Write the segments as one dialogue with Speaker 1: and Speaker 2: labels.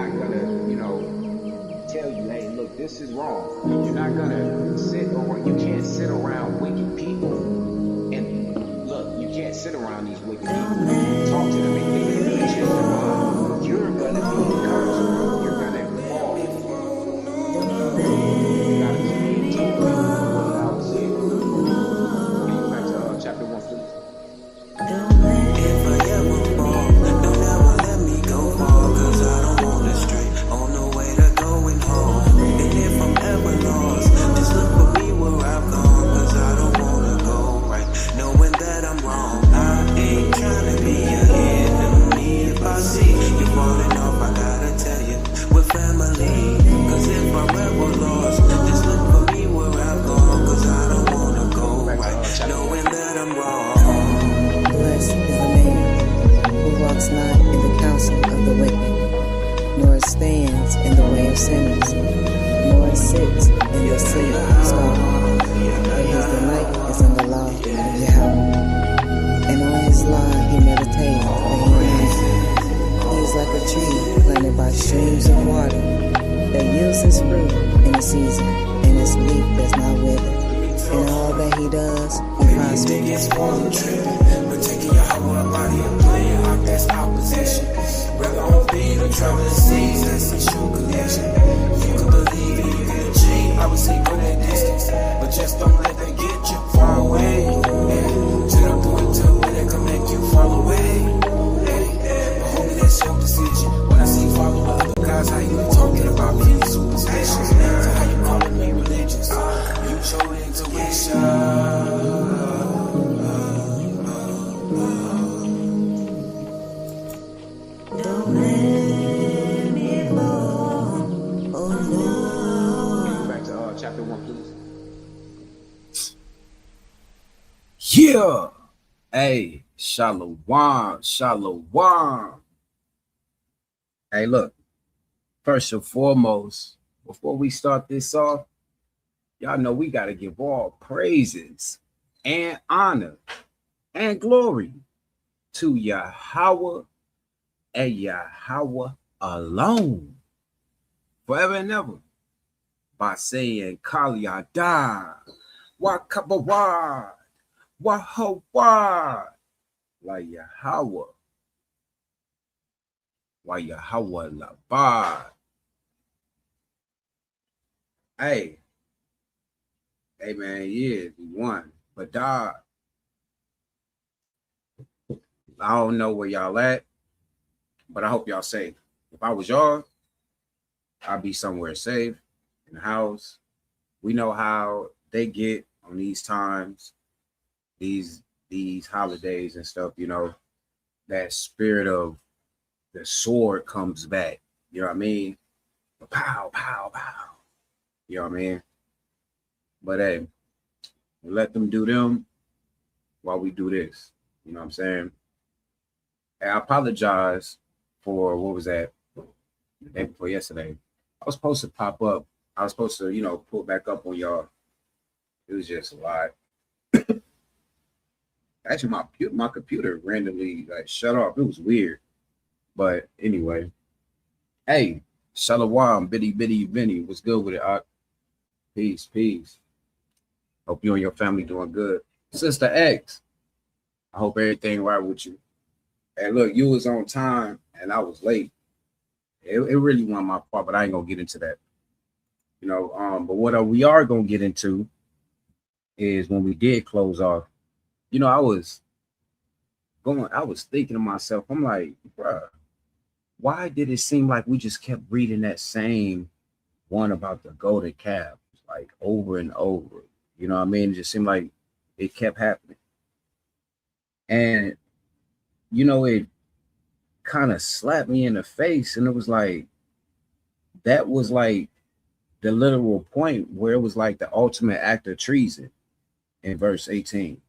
Speaker 1: not gonna, tell you, hey, look, this is wrong. You're not gonna you can't sit around wicked people and look, you can't sit around these wicked people and talk to them and think they're gonna change their mind. You're gonna be encouraged, bro. You're gonna fall. You gotta keep what I was saying. Can you go back to chapter 1, please?
Speaker 2: If I ever fall, don't ever let me go far, cause I don't wanna stray on the way to going home. And if I'm ever lost, just look for me where I've gone, cause I don't wanna go right, knowing that I'm wrong. I ain't trying to be your enemy. If I see you falling off, I gotta tell you, we're family. Cause if I'm ever lost, just look for me where I've gone, cause I don't wanna go right, knowing that I'm wrong.
Speaker 3: Blessed is the man who walks not in the counsel of the wicked, nor stands in the way of sinners, nor sits in the seat of scoffers. But his delight is in the law of Yahweh, and on his law he meditates day and night. He is like a tree planted by streams of water, that yields his fruit in the season, and his leaf does not wither. In all that he does, he prospers.
Speaker 2: But taking Yahawah body and playing our best opposition. Whether on beat or traveling seas, that's a true connection. You can believe it, you can achieve. I would say go that distance, but just don't let that get you far away. Yeah. To the point to where they can make you fall away. Yeah. But homie, that's your decision. When I see follow other guys, how you talking about being superstitious? So how you calling me religious? You showed intuition.
Speaker 1: Back to chapter 1, please.
Speaker 4: Yeah. Hey, shalom, shalom. Hey, look, first and foremost, before we start this off, y'all know we got to give all praises and honor and glory to Yahweh and Yahweh alone, forever and ever, by saying Kal Yada, Wakabawad, YAHAWAH'S, like Yahweh, why Yahweh Labad. Hey man, yeah, we won. But dog, I don't know where y'all at, but I hope y'all safe. If I was y'all, I'd be somewhere safe in the house. We know how they get on these times, these holidays and stuff, that spirit of the sword comes back. You know what I mean? Pow, pow, pow. You know what I mean? But hey, we let them do them while we do this. You know what I'm saying? And I apologize for what was that? The day before yesterday. I was supposed to pop up. I was supposed to, pull back up on y'all. It was just a lot. Actually, my computer randomly shut off. It was weird. But anyway, hey, shalom, bitty Vinny. What's good with it? Peace. Hope you and your family doing good. Sister X, I hope everything right with you. And look, you was on time and I was late. It really wasn't my fault, but I ain't gonna get into that. But what we are gonna get into is when we did close off. I was thinking to myself, I'm like, bruh, why did it seem like we just kept reading that same one about the golden calf, like over and over? You know what I mean? It just seemed like it kept happening. And, it kind of slapped me in the face. And it was like, that was like the literal point where it was like the ultimate act of treason in verse 18.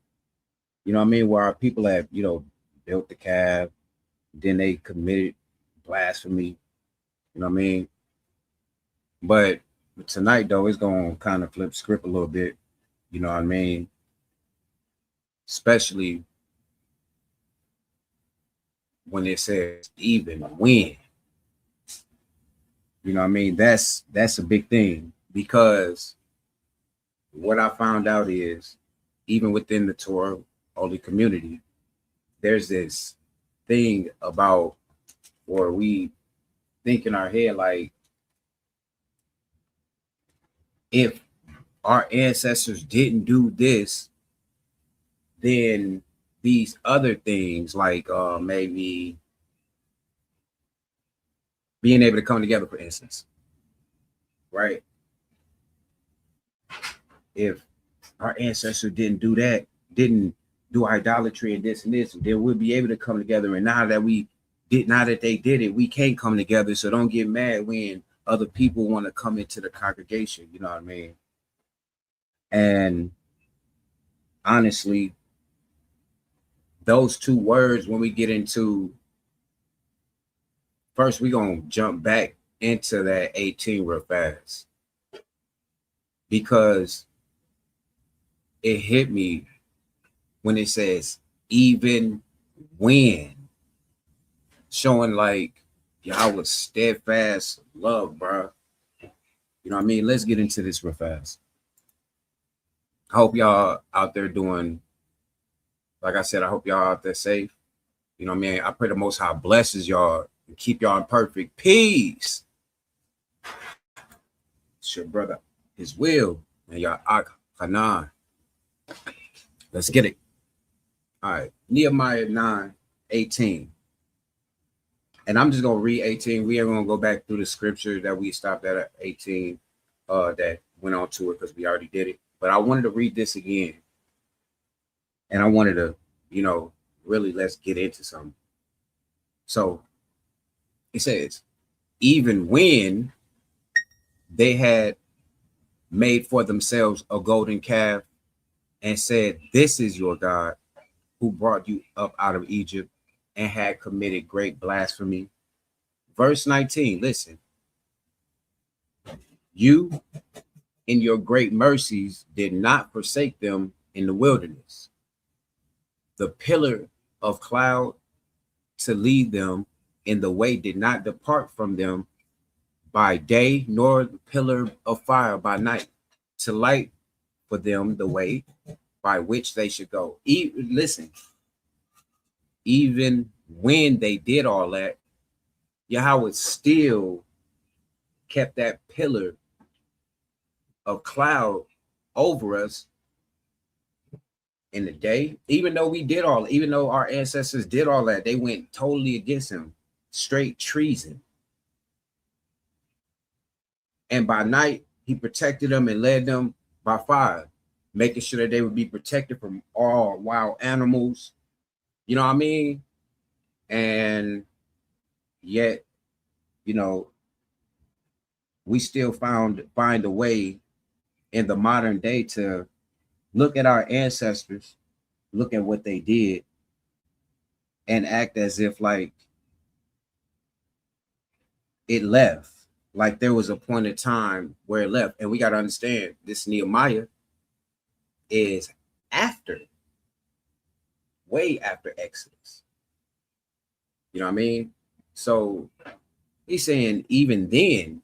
Speaker 4: You know what I mean? Where our people have, built the calf, then they committed blasphemy. You know what I mean? But tonight, though, it's going to kind of flip script a little bit. You know what I mean? Especially when it says even when. You know what I mean? That's a big thing, because what I found out is, even within the Torah only community, there's this thing about, or we think in our head, like, if our ancestors didn't do this, then these other things, like maybe being able to come together, for instance, right? If our ancestors didn't do that, didn't do idolatry and this, then we'll be able to come together. And now that they did it, we can't come together. So don't get mad when other people want to come into the congregation. You know what I mean? And honestly, those two words, when we get into, first, we're going to jump back into that 18 real fast, because it hit me when it says, even when, showing like Yahweh's steadfast love, bro. You know what I mean? Let's get into this real fast. I hope y'all out there doing, like I said, I hope y'all out there safe. You know what I mean? I pray the Most High blesses y'all and keep y'all in perfect peace. It's your brother, his will, and y'all Hanan. Let's get it. All right, Nehemiah 9:18. And I'm just going to read 18. We ain't going to go back through the scripture that we stopped at 18, that went on to it, because we already did it. But I wanted to read this again. And I wanted to, really let's get into something. So it says, even when they had made for themselves a golden calf and said, this is your God who brought you up out of Egypt, and had committed great blasphemy. Verse 19, listen. You, in your great mercies, did not forsake them in the wilderness. The pillar of cloud to lead them in the way did not depart from them by day, nor the pillar of fire by night, to light for them the way by which they should go. Listen, even when they did all that, Yahweh still kept that pillar of cloud over us in the day. Even though our ancestors did all that, they went totally against him, straight treason. And by night, he protected them and led them by fire, making sure that they would be protected from all wild animals. You know what I mean? And yet, we still find a way in the modern day to look at our ancestors, look at what they did, and act as if like it left. Like there was a point in time where it left. And we got to understand, this Nehemiah is way after Exodus. You know what I mean? So he's saying, even then,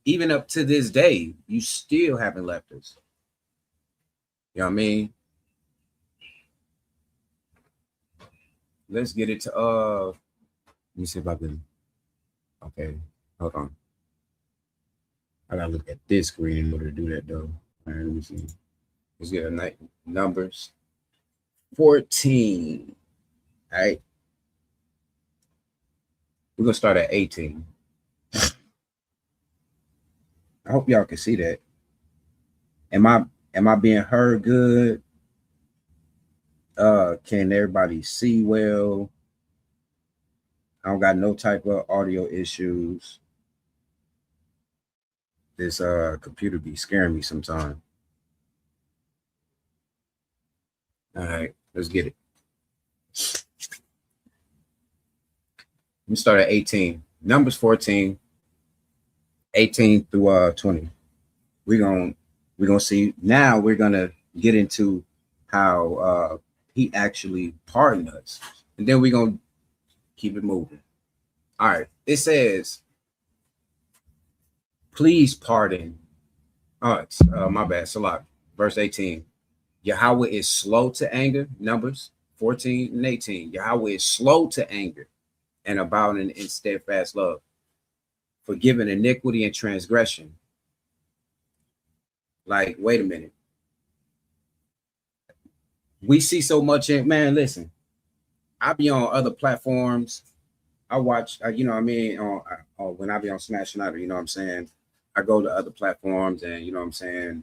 Speaker 4: even up to this day, you still haven't left us. You know what I mean? Let's get it to let me see if I can. Okay, hold on. I gotta look at this screen in order to do that though. All right, let me see. Let's get a numbers 14. All right. We're gonna start at 18. I hope y'all can see that. Am I being heard good? Can everybody see well? I don't got no type of audio issues. This computer be scaring me sometimes. All right, let's get it. Let me start at 18. Numbers 14, 18 through 20. We're gonna see. Now we're gonna get into how he actually pardoned us, and then we're gonna keep it moving. All right. It says, Please pardon. My bad. Salah, verse 18. Yahweh is slow to anger. Numbers 14 and 18. Yahweh is slow to anger and abounding in steadfast love, forgiving iniquity and transgression. Like, wait a minute. We see so much in, man, listen, I be on other platforms. I watch, you know what I mean, on when I be on Smash United, you know what I'm saying? I go to other platforms and, you know what I'm saying,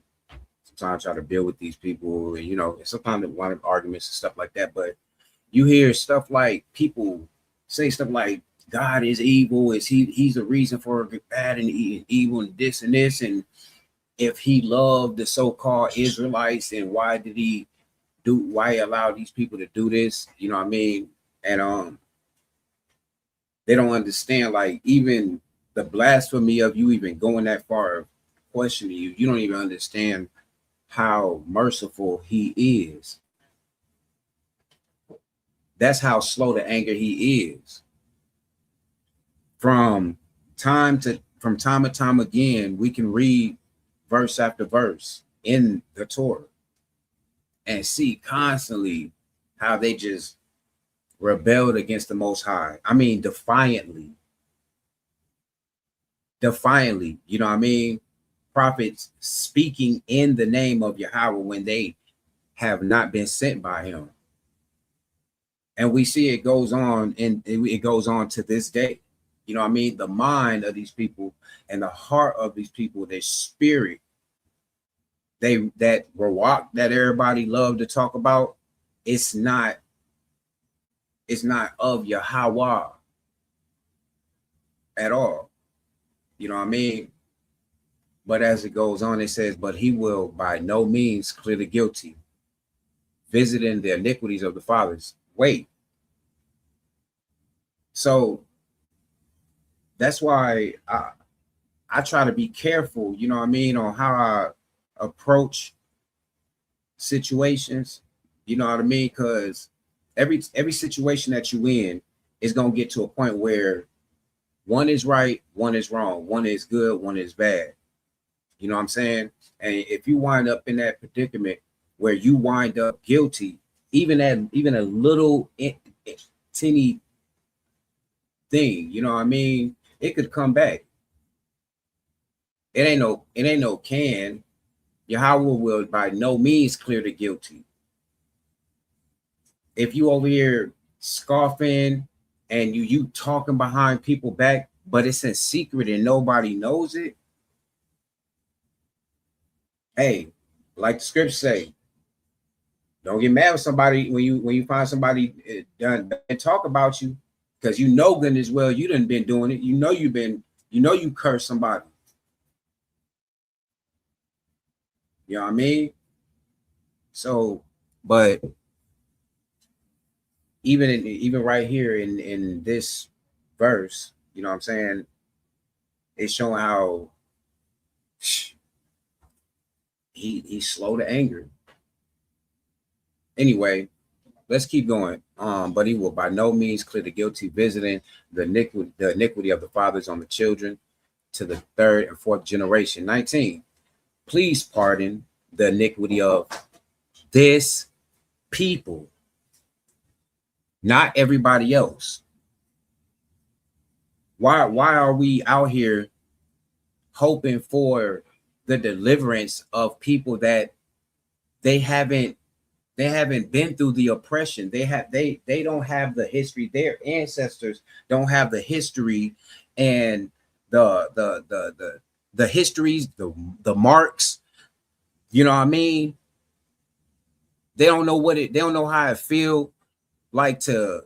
Speaker 4: sometimes I try to build with these people and, you know, sometimes they want arguments and stuff like that. But you hear stuff like people say stuff like God is evil, he's the reason for bad and evil and this and this. And if he loved the so-called Israelites, then why allow these people to do this? You know what I mean? And they don't understand, like, even the blasphemy of you even going that far of questioning you. You don't even understand how merciful he is. That's how slow to anger he is. From time to time again, we can read verse after verse in the Torah and see constantly how they just rebelled against the Most High. I mean, defiantly, you know what I mean? Prophets speaking in the name of Yahweh when they have not been sent by him. And we see it goes on, and it goes on to this day. You know what I mean? The mind of these people and the heart of these people, their spirit, that rawak that everybody love to talk about, it's not of Yahawah at all. You know what I mean? But as it goes on, it says, but he will by no means clear the guilty, visiting the iniquities of the fathers. Wait. So that's why I try to be careful, you know what I mean, on how I approach situations, you know what I mean? Because every situation that you in is going to get to a point where one is right, one is wrong, one is good, one is bad. You know what I'm saying? And if you wind up in that predicament where you wind up guilty, even a little teeny thing, you know what I mean, it could come back. It ain't no can. Yahweh will by no means clear the guilty. If you over here scoffing and you talking behind people back, but it's in secret and nobody knows it, hey, like the scripture say, don't get mad with somebody when you find somebody done and talk about you, because you know good as well you done been doing it. You know you curse somebody. You know what I mean? So, but even right here in this verse, you know what I'm saying, it's showing how he's slow to anger. Anyway, let's keep going. But he will by no means clear the guilty, visiting the iniquity of the fathers on the children to the third and fourth generation. 19. Please pardon the iniquity of this people, not everybody else. Why are we out here hoping for the deliverance of people that they haven't been through the oppression? They don't have the history. Their ancestors don't have the history and the histories, the marks. You know what I mean? They don't know how it feel like to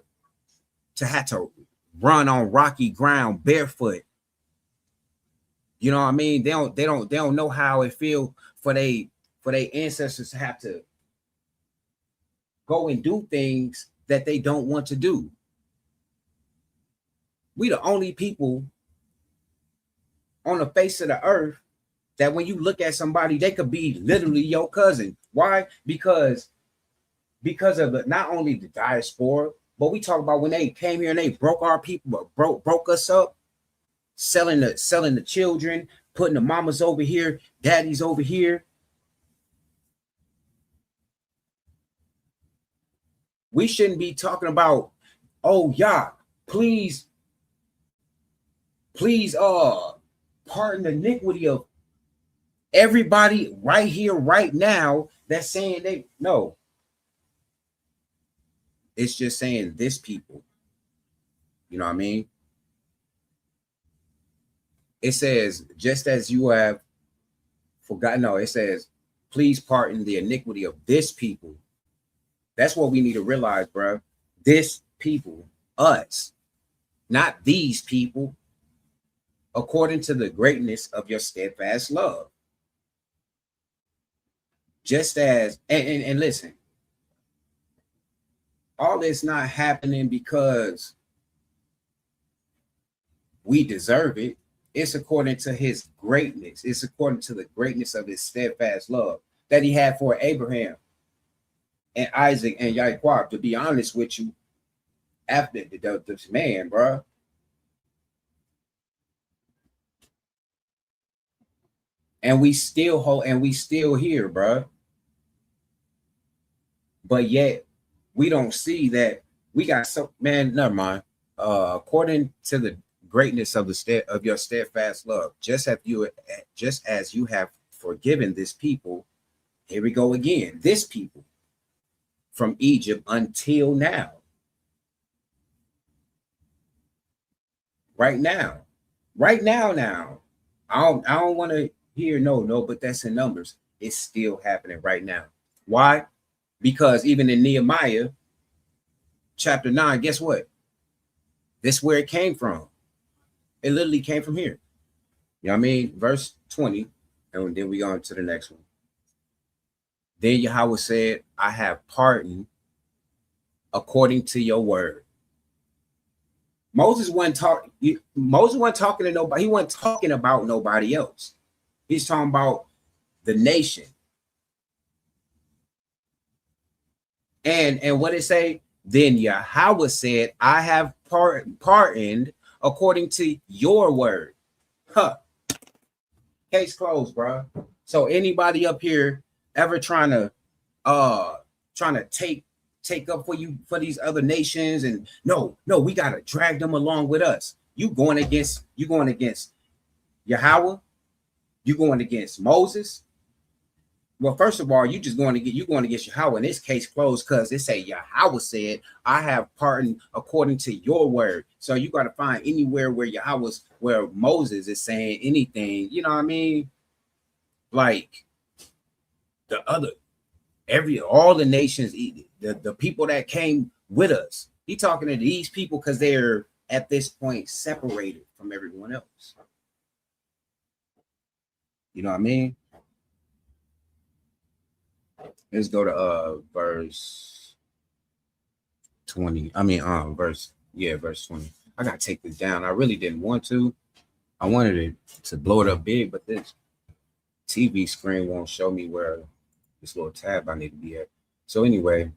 Speaker 4: have to run on rocky ground barefoot. You know what I mean? They don't know how it feel for they ancestors to have to go and do things that they don't want to do. We the only people on the face of the earth that when you look at somebody, they could be literally your cousin. Why? Because of not only the diaspora, but we talk about when they came here and they broke our people, broke us up, selling the children, putting the mamas over here, daddies over here. We shouldn't be talking about, oh yeah, please pardon the iniquity of everybody right here, right now, that's saying they no. It's just saying this people. You know what I mean? It says, just as you have forgotten. No, it says, please pardon the iniquity of this people. That's what we need to realize, bro. This people, us, not these people, according to the greatness of your steadfast love. Just as, and listen, all this not happening because we deserve it. It's according to his greatness. It's according to the greatness of his steadfast love that he had for Abraham and Isaac and Yahuwah. To be honest with you, after this man, bro. And we still hold, and we still here, bro. But yet we don't see that we got so, man, never mind. According to the greatness of of your steadfast love, just as you have forgiven this people, here we go again, this people from Egypt until now. Right now. I don't want to hear no, but that's in numbers. It's still happening right now. Why? Because even in Nehemiah chapter 9, guess what? This is where it came from. It literally came from here. You know what I mean? Verse 20, and then we go on to the next one. Then Yahweh said, I have pardoned according to your word. Moses wasn't talking to nobody. He wasn't talking about nobody else. He's talking about the nation. And what it say? Then Yahweh said, I have pardoned according to your word. Case closed, bro. So anybody up here ever trying to take up for these other nations, and no, we gotta drag them along with us. You going against Yahweh, you going against Moses. Well, first of all, you going against Yahweh. In this case closed, because it say Yahweh said, I have pardoned according to your word. So you got to find anywhere where Moses is saying anything, you know what I mean? Like all the nations, the people that came with us. He talking to these people because they're at this point separated from everyone else. You know what I mean? Let's go to verse 20. Verse 20. I gotta take this down. I really didn't want to. I wanted it to blow it up big, but this TV screen won't show me where this little tab I need to be at. So anyway,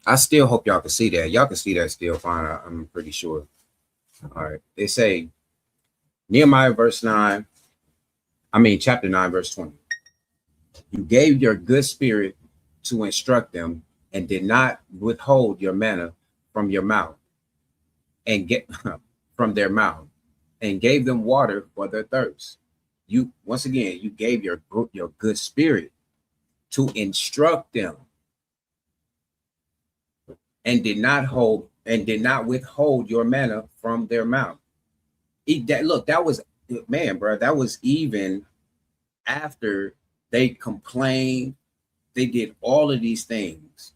Speaker 4: I still hope y'all can see that. Y'all can see that still fine. I'm pretty sure. All right. They say Nehemiah chapter 9, verse 20. You gave your good spirit to instruct them and did not withhold your manna from your mouth and get from their mouth and gave them water for their thirst. You gave your good spirit to instruct them and did not withhold your manna from their mouth. That was even after they complained. They did all of these things.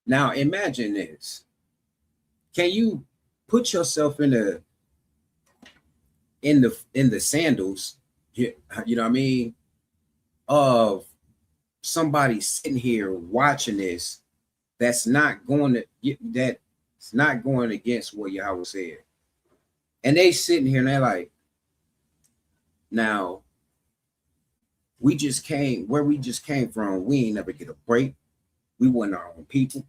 Speaker 4: Now imagine this. Can you put yourself in the sandals, you know what I mean, of somebody sitting here watching this that's not going against what Yahweh said. And they sitting here and they're like, now we just came from, we ain't never get a break. We weren't our own people.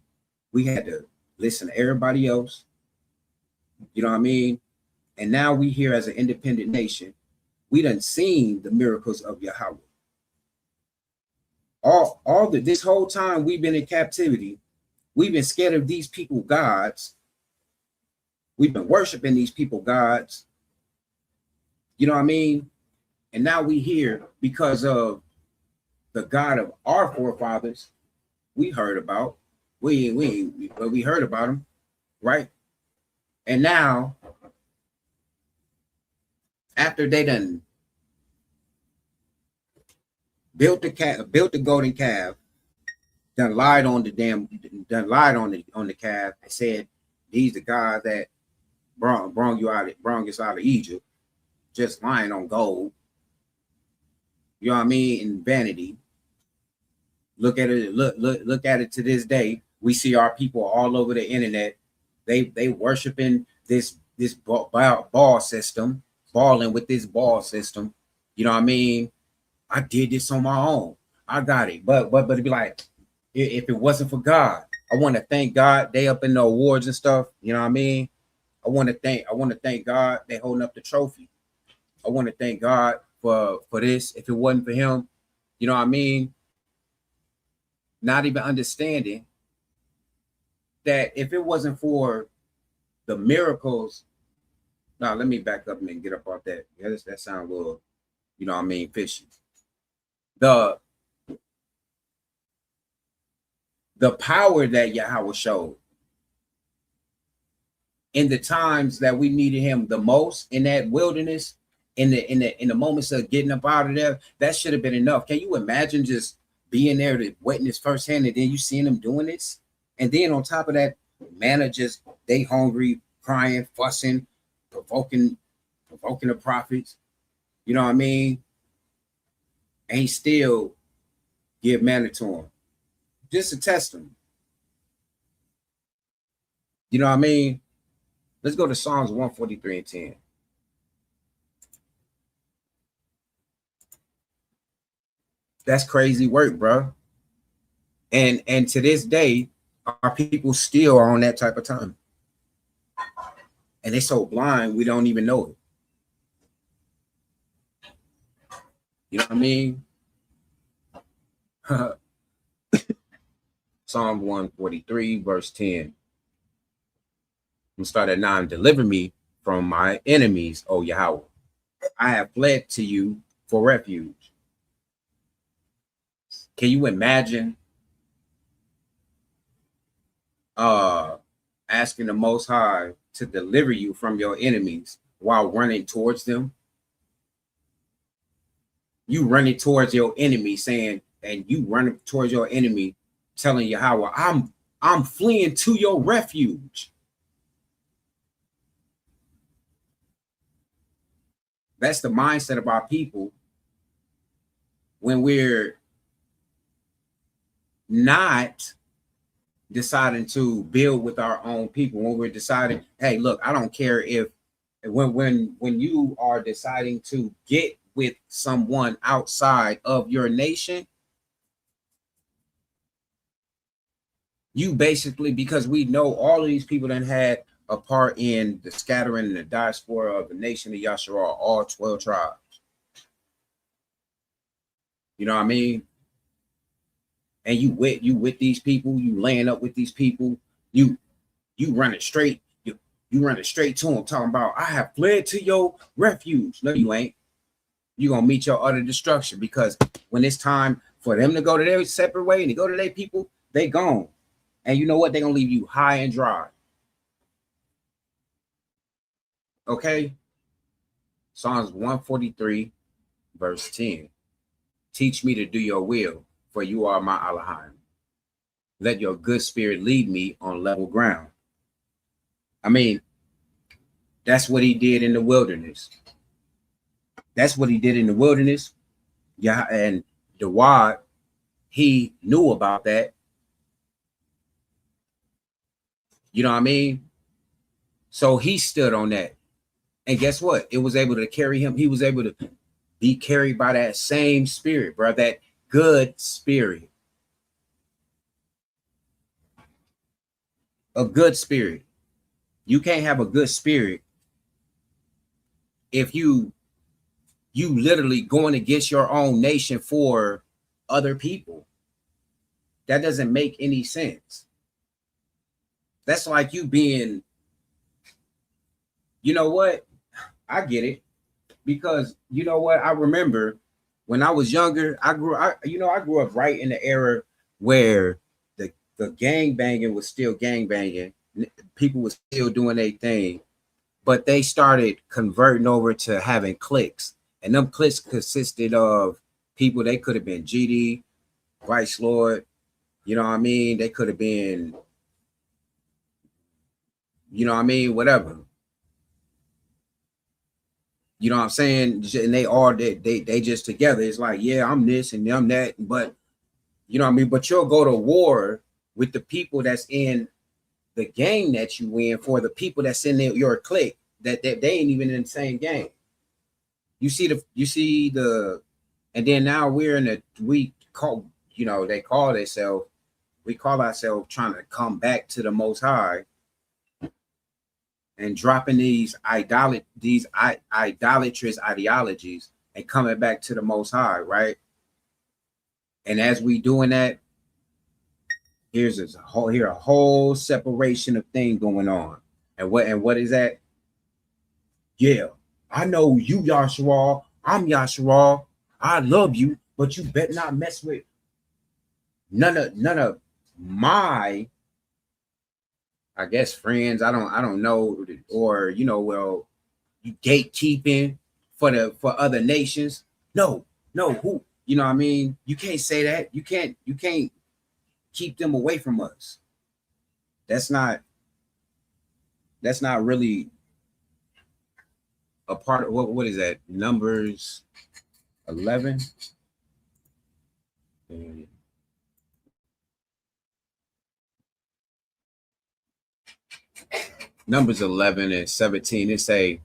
Speaker 4: We had to listen to everybody else. You know what I mean? And now we here as an independent nation, we done seen the miracles of Yahweh. This whole time we've been in captivity, we've been scared of these people gods. We've been worshiping these people gods. You know what I mean? And now we here because of the God of our forefathers we heard about. We heard about him, right? And now, after they done built the golden calf, done lied on the calf and said these the guys that brought us out of Egypt, just lying on gold. You know what I mean? In vanity. Look at it. Look at it to this day. We see our people all over the internet. They worshiping this ball system, balling with this ball system. You know what I mean? I did this on my own. I got it. But it'd be like, if it wasn't for God, I want to thank God. They up in the awards and stuff. You know what I mean? I want to thank God. They holding up the trophy. I want to thank God for this. If it wasn't for him, you know what I mean? Not even understanding that if it wasn't for the miracles. Now, let me back up and get up off that. Yeah, that sounds a little, you know what I mean, fishy. The power that Yahweh showed in the times that we needed him the most, in that wilderness, in the moments of getting up out of there, that should have been enough. Can you imagine just being there to witness firsthand, and then you seeing them doing this? And then on top of that, managers, they hungry, crying, fussing, provoking the prophets. You know what I mean? And he still give manna to him. Just to test him. You know what I mean? Let's go to Psalms 143 and 10. That's crazy work, bro. And to this day, our people still are on that type of time. And they're so blind, we don't even know it. You know what I mean? Psalm 143, verse 10. And start at 9. Deliver me from my enemies, O Yahweh. I have fled to you for refuge. Can you imagine asking the Most High to deliver you from your enemies while running towards them? You running towards your enemy saying, and you running towards your enemy telling Yahweh, I'm fleeing to your refuge. That's the mindset of our people when we're not deciding to build with our own people, when we're deciding, hey, look, I don't care if when you are deciding to get with someone outside of your nation, you basically, because we know all of these people that had a part in the scattering and the diaspora of the nation of Yasharal, all 12 tribes. You know what I mean? And you with these people, you laying up with these people, you running straight, you running straight to them, talking about, I have fled to your refuge. No, you ain't. You're gonna meet your utter destruction, because when it's time for them to go to their separate way and to go to their people, they gone. And you know what? They're gonna leave you high and dry. Okay. Psalms 143, verse 10. Teach me to do your will, for you are my Elohim. Let your good spirit lead me on level ground. I mean, that's what he did in the wilderness. That's what he did in the wilderness. Yeah, and Dawad, he knew about that. You know what I mean? So he stood on that. And guess what? It was able to carry him. He was able to be carried by that same spirit, bro, that good spirit. A good spirit. You can't have a good spirit if you literally going against your own nation for other people. That doesn't make any sense. That's like you being, you know what? I get it. Because you know what? I remember when I was younger, I grew up right in the era where the gang banging was still gang banging. People were still doing their thing, but they started converting over to having cliques. And them cliques consisted of people. They could have been GD, Vice Lord, you know what I mean? They could have been, you know what I mean, whatever. You know what I'm saying? And they just together. It's like, yeah, I'm this and I'm that. But you know what I mean? But you'll go to war with the people that's in the gang that you in for the people that's in your clique that they ain't even in the same gang. You see the, and then now we're in the, we call, you know, they call themselves, we call ourselves trying to come back to the Most High and dropping these idolatrous ideologies and coming back to the Most High, right? And as we doing that, here's a whole separation of thing going on. And what is that? Yeah, I know you, Yahshua. I'm Yahshua. I love you, but you better not mess with none of my, I guess, friends. I don't know, or you know, well, you gatekeeping for other nations. No, who, you know what I mean? You can't say that. You can't keep them away from us. That's not really a part of what is that? Numbers 11. Numbers 11 and 17. It say,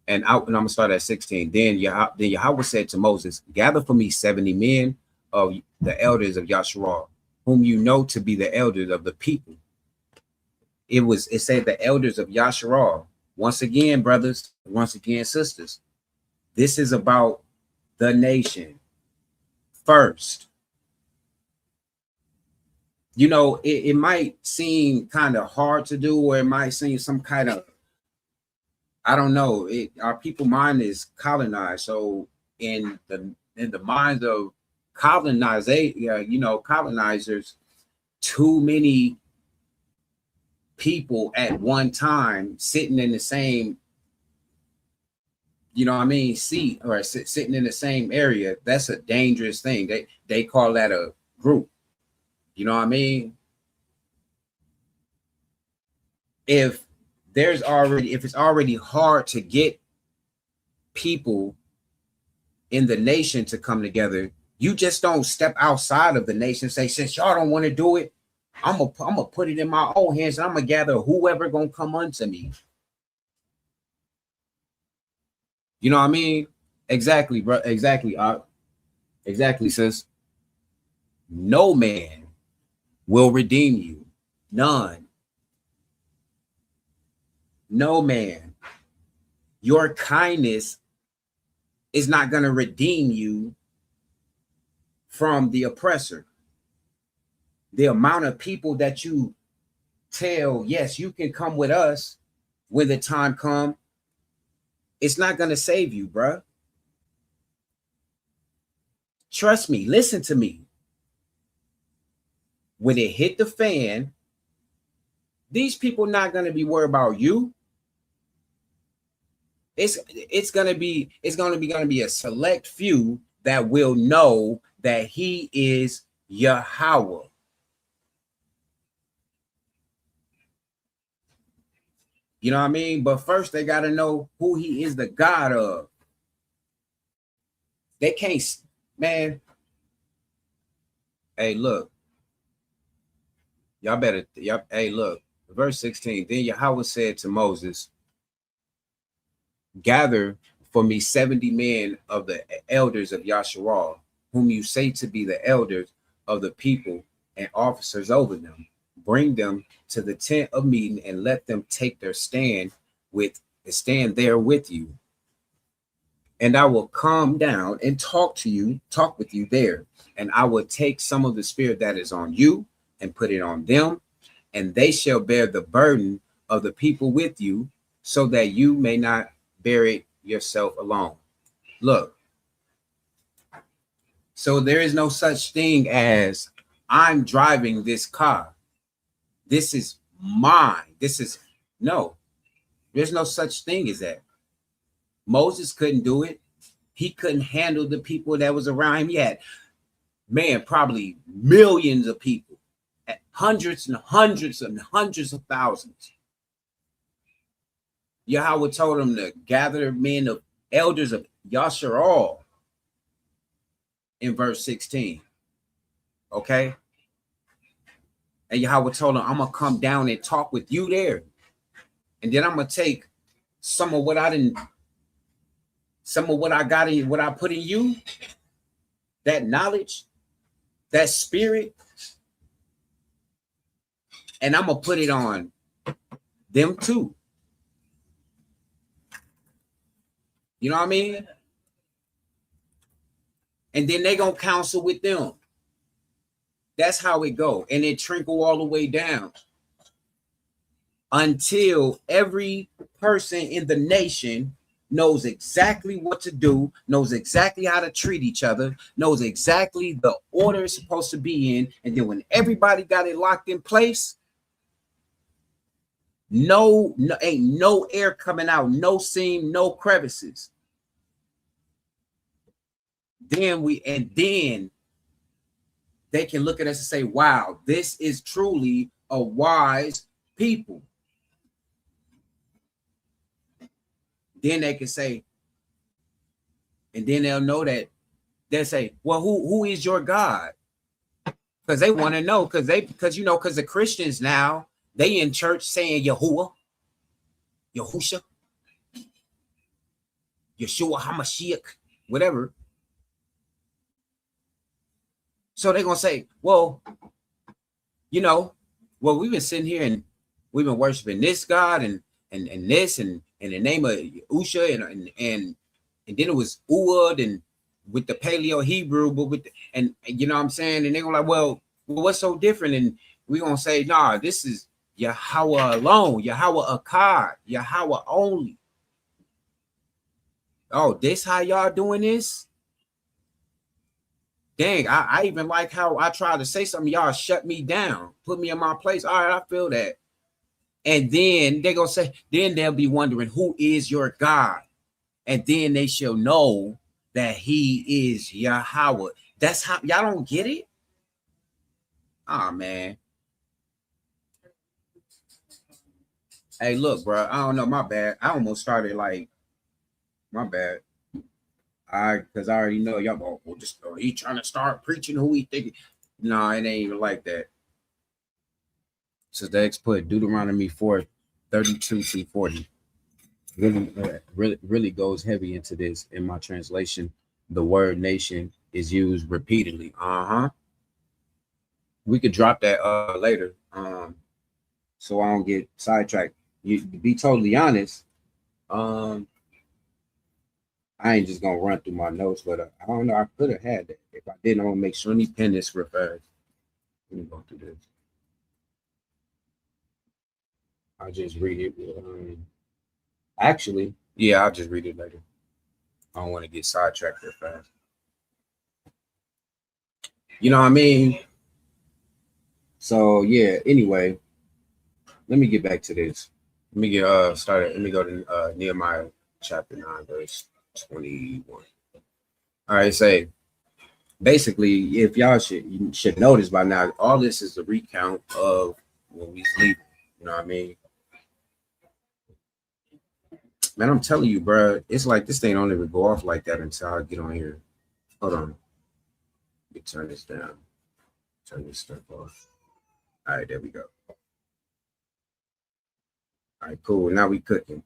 Speaker 4: and I'm gonna start at 16. Then Yahweh said to Moses, gather for me 70 men of the elders of Yahshua, whom you know to be the elders of the people. It said the elders of Yahshua. Once again, brothers, once again, sisters, this is about the nation first. You know, it might seem kind of hard to do, or it might seem some kind of, I don't know. Our people mind is colonized. So in the minds of colonizers, too many people at one time sitting in the same, you know what I mean, seat, or sitting in the same area, that's a dangerous thing. They call that a group. You know what I mean? If it's already hard to get people in the nation to come together, you just don't step outside of the nation. Say, since y'all don't want to do it, I'm gonna put it in my own hands, and I'm gonna gather whoever gonna come unto me. You know what I mean? Exactly, bro. Exactly. Exactly, sis. No man will redeem you. None. No man. Your kindness is not going to redeem you from the oppressor. The amount of people that you tell, yes, you can come with us when the time comes, it's not going to save you, bro. Trust me. Listen to me. When it hit the fan, these people not going to be worried about you. It's going to be a select few that will know that he is Yahweh. You know what I mean? But first they got to know who he is the God of. They can't, man. Hey, look. Hey, look. Verse 16. Then Yahweh said to Moses, gather for me 70 men of the elders of Yahshua, whom you say to be the elders of the people and officers over them. Bring them to the tent of meeting and let them take their stand with and stand there with you. And I will come down and talk with you there. And I will take some of the spirit that is on you and put it on them, and they shall bear the burden of the people with you, so that you may not bear it yourself alone. Look, so there is no such thing as I'm driving this car. This is mine. No, there's no such thing as that. Moses couldn't do it. He couldn't handle the people that was around him. He had, man, probably millions of people, hundreds and hundreds and hundreds of thousands. Yahweh told him to gather men of elders of Yasharal in verse 16. Okay. And Yahweh told him, I'm going to come down and talk with you there. And then I'm going to take some of what I got in, what I put in you, that knowledge, that spirit, and I'm going to put it on them too. You know what I mean? And then they going to counsel with them. That's how it go. And it trickle all the way down until every person in the nation knows exactly what to do, knows exactly how to treat each other, knows exactly the order it's supposed to be in. And then when everybody got it locked in place, ain't no air coming out, no seam, no crevices. Then they can look at us and say, wow, this is truly a wise people. Then they can say, and then they'll know that they'll say, well, who is your God? Because they want to know, because the Christians now, they in church saying Yahuwah, Yahusha, Yeshua HaMashiach, whatever. So they're gonna say, well, we've been sitting here and we've been worshiping this God and this and in the name of Usha and then it was Uad and with the Paleo Hebrew, but and you know what I'm saying? And they're gonna like, well, what's so different? And we're gonna say, nah, this is Yahweh alone, Yahweh Akkad, Yahweh only. Oh, this how y'all doing this? Dang, I even like how I tried to say something, y'all shut me down, put me in my place. All right, I feel that. And then they're gonna say, then they'll be wondering, who is your God? And then they shall know that he is Yahweh. That's how y'all don't get it. Oh man. Hey, look, bro. I don't know. My bad. I almost started like, my bad. Because I already know y'all go, well, just he trying to start preaching who he thinking. No, it ain't even like that. So the X put Deuteronomy 4:32-40. Really goes heavy into this. In my translation, the word nation is used repeatedly. We could drop that later. So I don't get sidetracked. To be totally honest, I ain't just gonna run through my notes, but I don't know. I could have had that. If I didn't, I'm gonna make sure. Let me pen this real fast. Let me go through this. I'll just read it. Actually, yeah, I'll just read it later. I don't want to get sidetracked real fast. You know what I mean? So yeah. Anyway, let me get back to this. Let me get started. Let me go to Nehemiah chapter 9, verse 21. All right, say basically, if y'all should notice by now, all this is a recount of when we sleep. You know what I mean? Man, I'm telling you, bro, it's like this thing don't even go off like that until I get on here. Hold on. Let me turn this down. Turn this stuff off. All right, there we go. All right, cool. Now we cooking.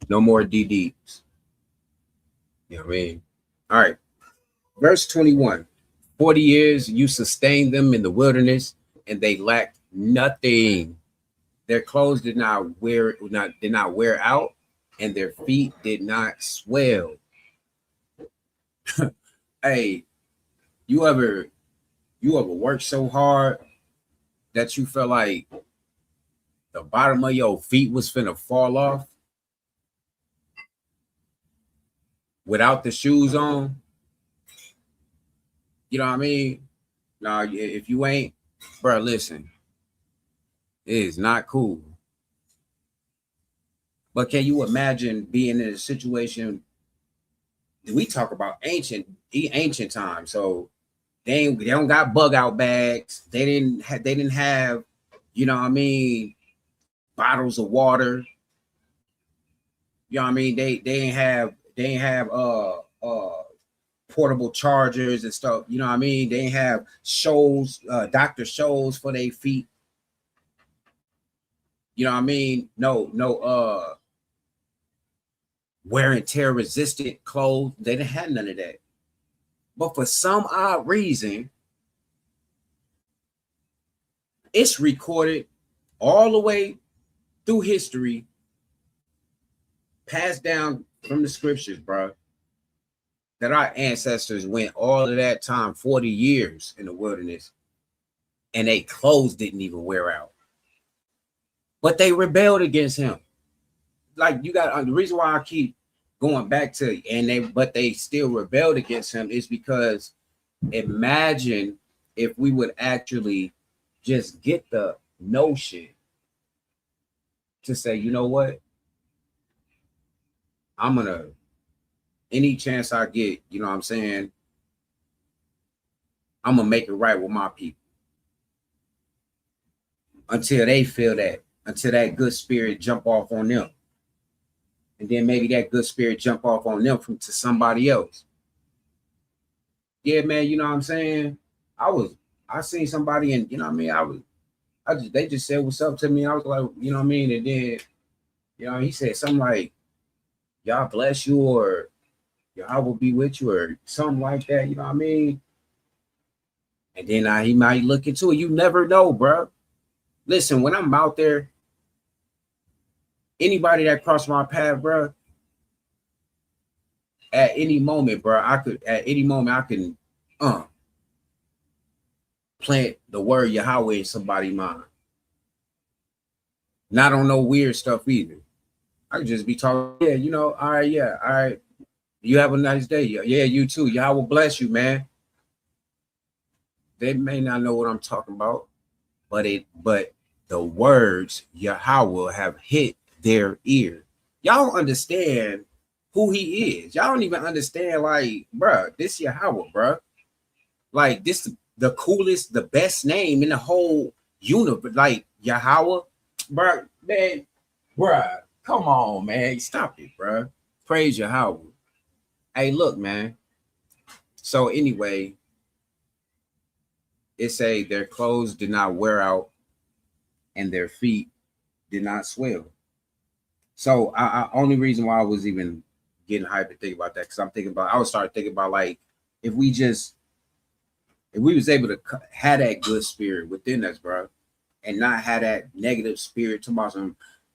Speaker 4: No more DDs. You know what I mean? All right. Verse 21. 40 years you sustained them in the wilderness, and they lacked nothing. Their clothes did not wear out, and their feet did not swell. Hey, you ever work so hard that you felt like the bottom of your feet was finna fall off without the shoes on? You know what I mean? Nah, if you ain't, bro, listen, it is not cool. But can you imagine being in a situation? We talk about ancient times, so they don't got bug out bags. They didn't have, you know what I mean, bottles of water. You know what I mean? They ain't have portable chargers and stuff. You know what I mean? They ain't have shows, doctor shows for their feet. You know what I mean? No wear and tear resistant clothes. They didn't have none of that. But for some odd reason, it's recorded all the way through history, passed down from the scriptures, bro, that our ancestors went all of that time, 40 years in the wilderness, and their clothes didn't even wear out. But they rebelled against him. Like, you got the reason why I keep going back to but they still rebelled against him is because imagine if we would actually just get the notion to say, you know what, I'm gonna, any chance I get, you know what I'm saying, I'm gonna make it right with my people until they feel that, until that good spirit jump off on them. And then maybe that good spirit jump off on them to somebody else. Yeah, man, you know what I'm saying? I seen somebody, and you know what I mean, they just said what's up to me. I was like, you know what I mean? And then, you know, he said something like, y'all bless you, or I will be with you, or something like that, you know what I mean? And then he might look into it. You never know, bro. Listen, when I'm out there, anybody that crossed my path, bro, at any moment, bro, I can plant the word Yahweh in somebody's mind. Not on no weird stuff either. I could just be talking, yeah, you know, all right, yeah, all right. You have a nice day. Yeah, you too. Yahweh bless you, man. They may not know what I'm talking about, but the words Yahweh have hit their ear. Y'all don't understand who he is. Y'all don't even understand, like, bruh, this Yahweh, bruh. Like, this the coolest, the best name in the whole universe. Like, Yahweh, bruh, man, bruh, come on, man. Stop it, bruh. Praise Yahweh. Hey, look, man. So anyway, it say their clothes did not wear out and their feet did not swell. So I only reason why I was even getting hyped to think about that, because I was starting thinking about, like, if we was able to have that good spirit within us, bro, and not have that negative spirit to about some,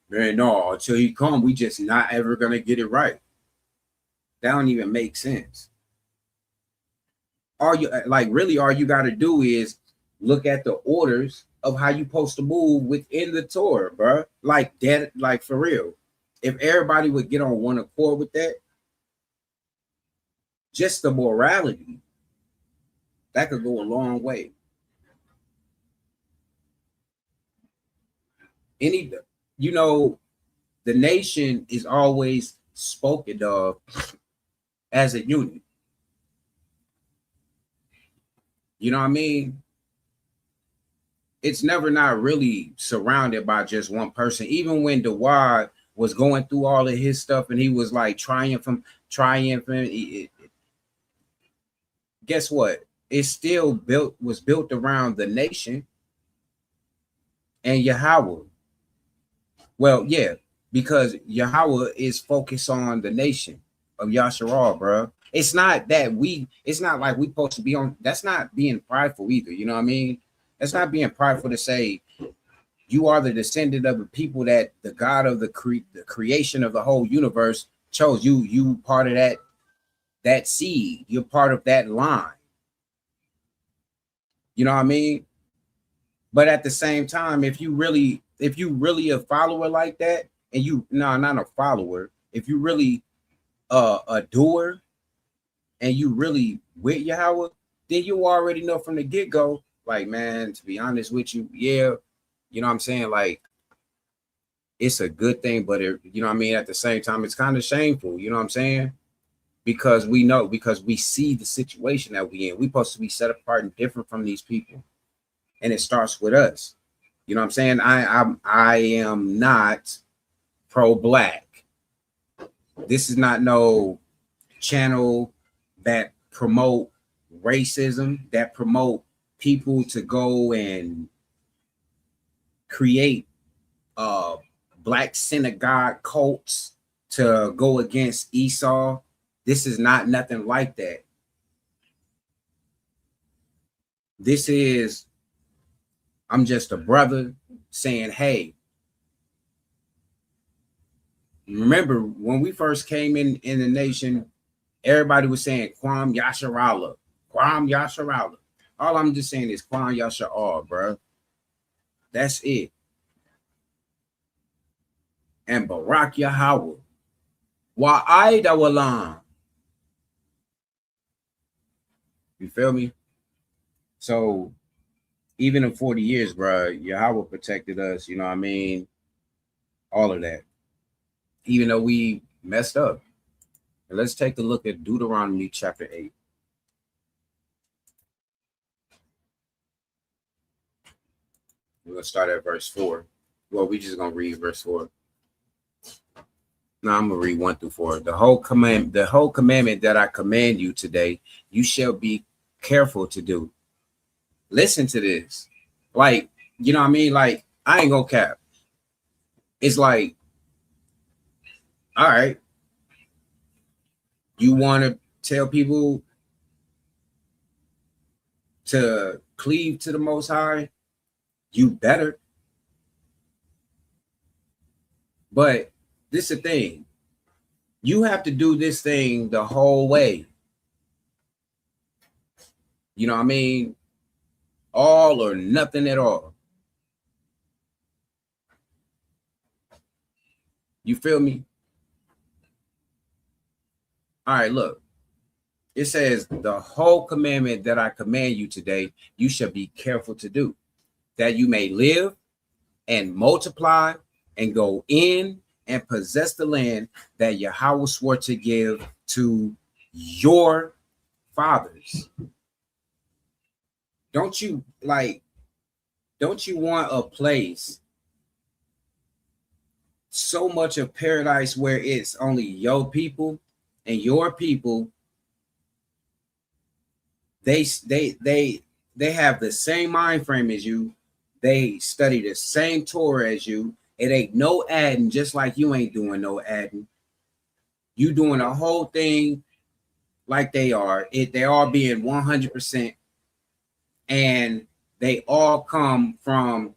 Speaker 4: man, no, until he come, we just not ever gonna get it right. That don't even make sense. All you got to do is look at the orders of how you supposed to move within the Torah, bro. Like that, like for real. If everybody would get on one accord with that, just the morality, that could go a long way. The nation is always spoken of as a unit. You know what I mean? It's never not really surrounded by just one person. Even when Dawad was going through all of his stuff and he was like triumphant, guess what? It still was built around the nation and Yahweh. Well, yeah, because Yahweh is focused on the nation of Yasharal, bro. It's not like we supposed to be on. That's not being prideful either. You know what I mean? That's not being prideful to say, You are the descendant of the people that the God of the creation of the whole universe chose. You part of that seed. You're part of that line. You know what I mean? But at the same time, if you really a follower like that, and you not a follower, if you really a doer, and you really with Yahweh, then you already know from the get-go, like, man, to be honest with you, yeah, you know what I'm saying? Like, it's a good thing, but it, you know what I mean, at the same time, it's kind of shameful, you know what I'm saying? Because we see the situation that we in. We're supposed to be set apart and different from these people. And it starts with us. You know what I'm saying? I am not pro-black. This is not no channel that promote racism, that promote people to go and create black synagogue cults to go against Esau. This is not nothing like that. This is, I'm just a brother saying, hey, remember when we first came in the nation, everybody was saying Kwam Yasharala, Kwam Yasharala. All I'm just saying is Kwam Yashar, bro. That's it. And Barak Yahawah. Wa'aidawalam. You feel me? So even in 40 years, bro, Yahweh protected us, you know what I mean? All of that. Even though we messed up. And let's take a look at Deuteronomy chapter 8. We're going to start at verse 4. Well, we just going to read verse 4. No, I'm going to read 1 through 4. The whole commandment that I command you today, you shall be careful to do. Listen to this. Like, you know what I mean? Like, I ain't gonna cap. It's like, all right, you want to tell people to cleave to the Most High? You better. But this is the thing. You have to do this thing the whole way. You know what I mean? All or nothing at all. You feel me? All right, look. It says, the whole commandment that I command you today, you shall be careful to do, that you may live and multiply and go in and possess the land that Yahweh swore to give to your fathers. Don't you want a place so much of paradise where it's only your people and your people? They have the same mind frame as you. They study the same Torah as you. It ain't no adding, just like you ain't doing no adding. You doing the whole thing like they are. They all being 100%, and they all come from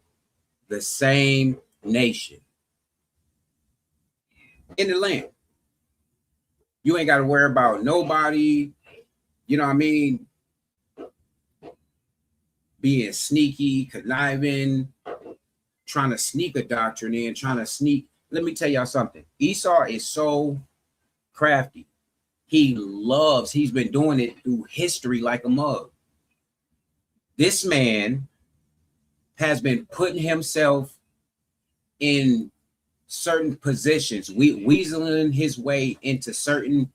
Speaker 4: the same nation in the land. You ain't got to worry about nobody, you know what I mean, being sneaky, conniving, trying to sneak a doctrine in, trying to sneak. Let me tell y'all something. Esau is so crafty. He's been doing it through history like a mug. This man has been putting himself in certain positions, weaseling his way into certain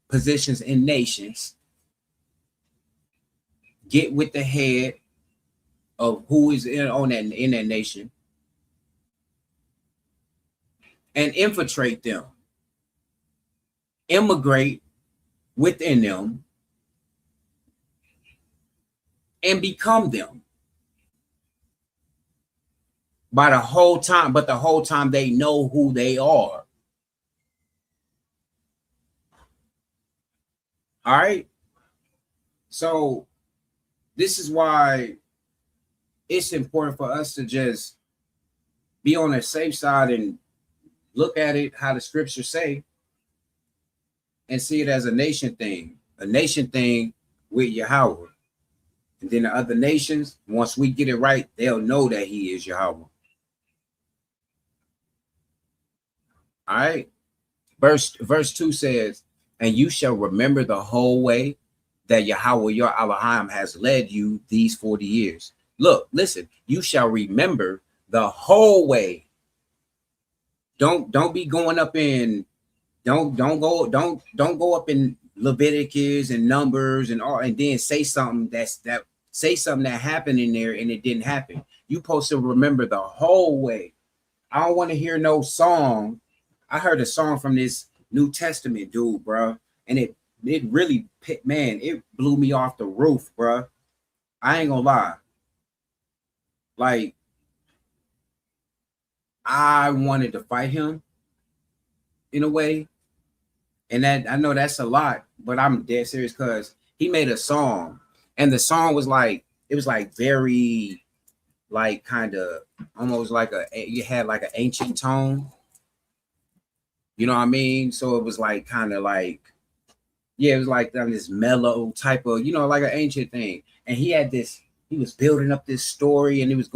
Speaker 4: positions in nations, get with the head of who is in that nation, and infiltrate them, immigrate within them, and become them. But the whole time they know who they are. All right. So this is why it's important for us to just be on the safe side and look at it how the scriptures say and see it as a nation thing with Yahweh. And then the other nations, once we get it right, they'll know that he is Yahweh. All right. Verse 2 says, and you shall remember the whole way that Yahweh your Elohim has led you these 40 years. Look, listen, you shall remember the whole way. Don't be going up in don't go up in Leviticus and Numbers and all, and then say something that happened in there and it didn't happen. You supposed to remember the whole way. I don't want to hear no song. I heard a song from this New Testament dude, bro, and it really, man, it blew me off the roof, bro. I ain't gonna lie. Like, I wanted to fight him in a way, and that I know that's a lot, but I'm dead serious because he made a song, and the song was like, it was like very, like kind of almost like you had like an ancient tone. You know what I mean? So it was like kind of like, yeah, it was like this mellow type of, like an ancient thing. And he was building up this story, and he was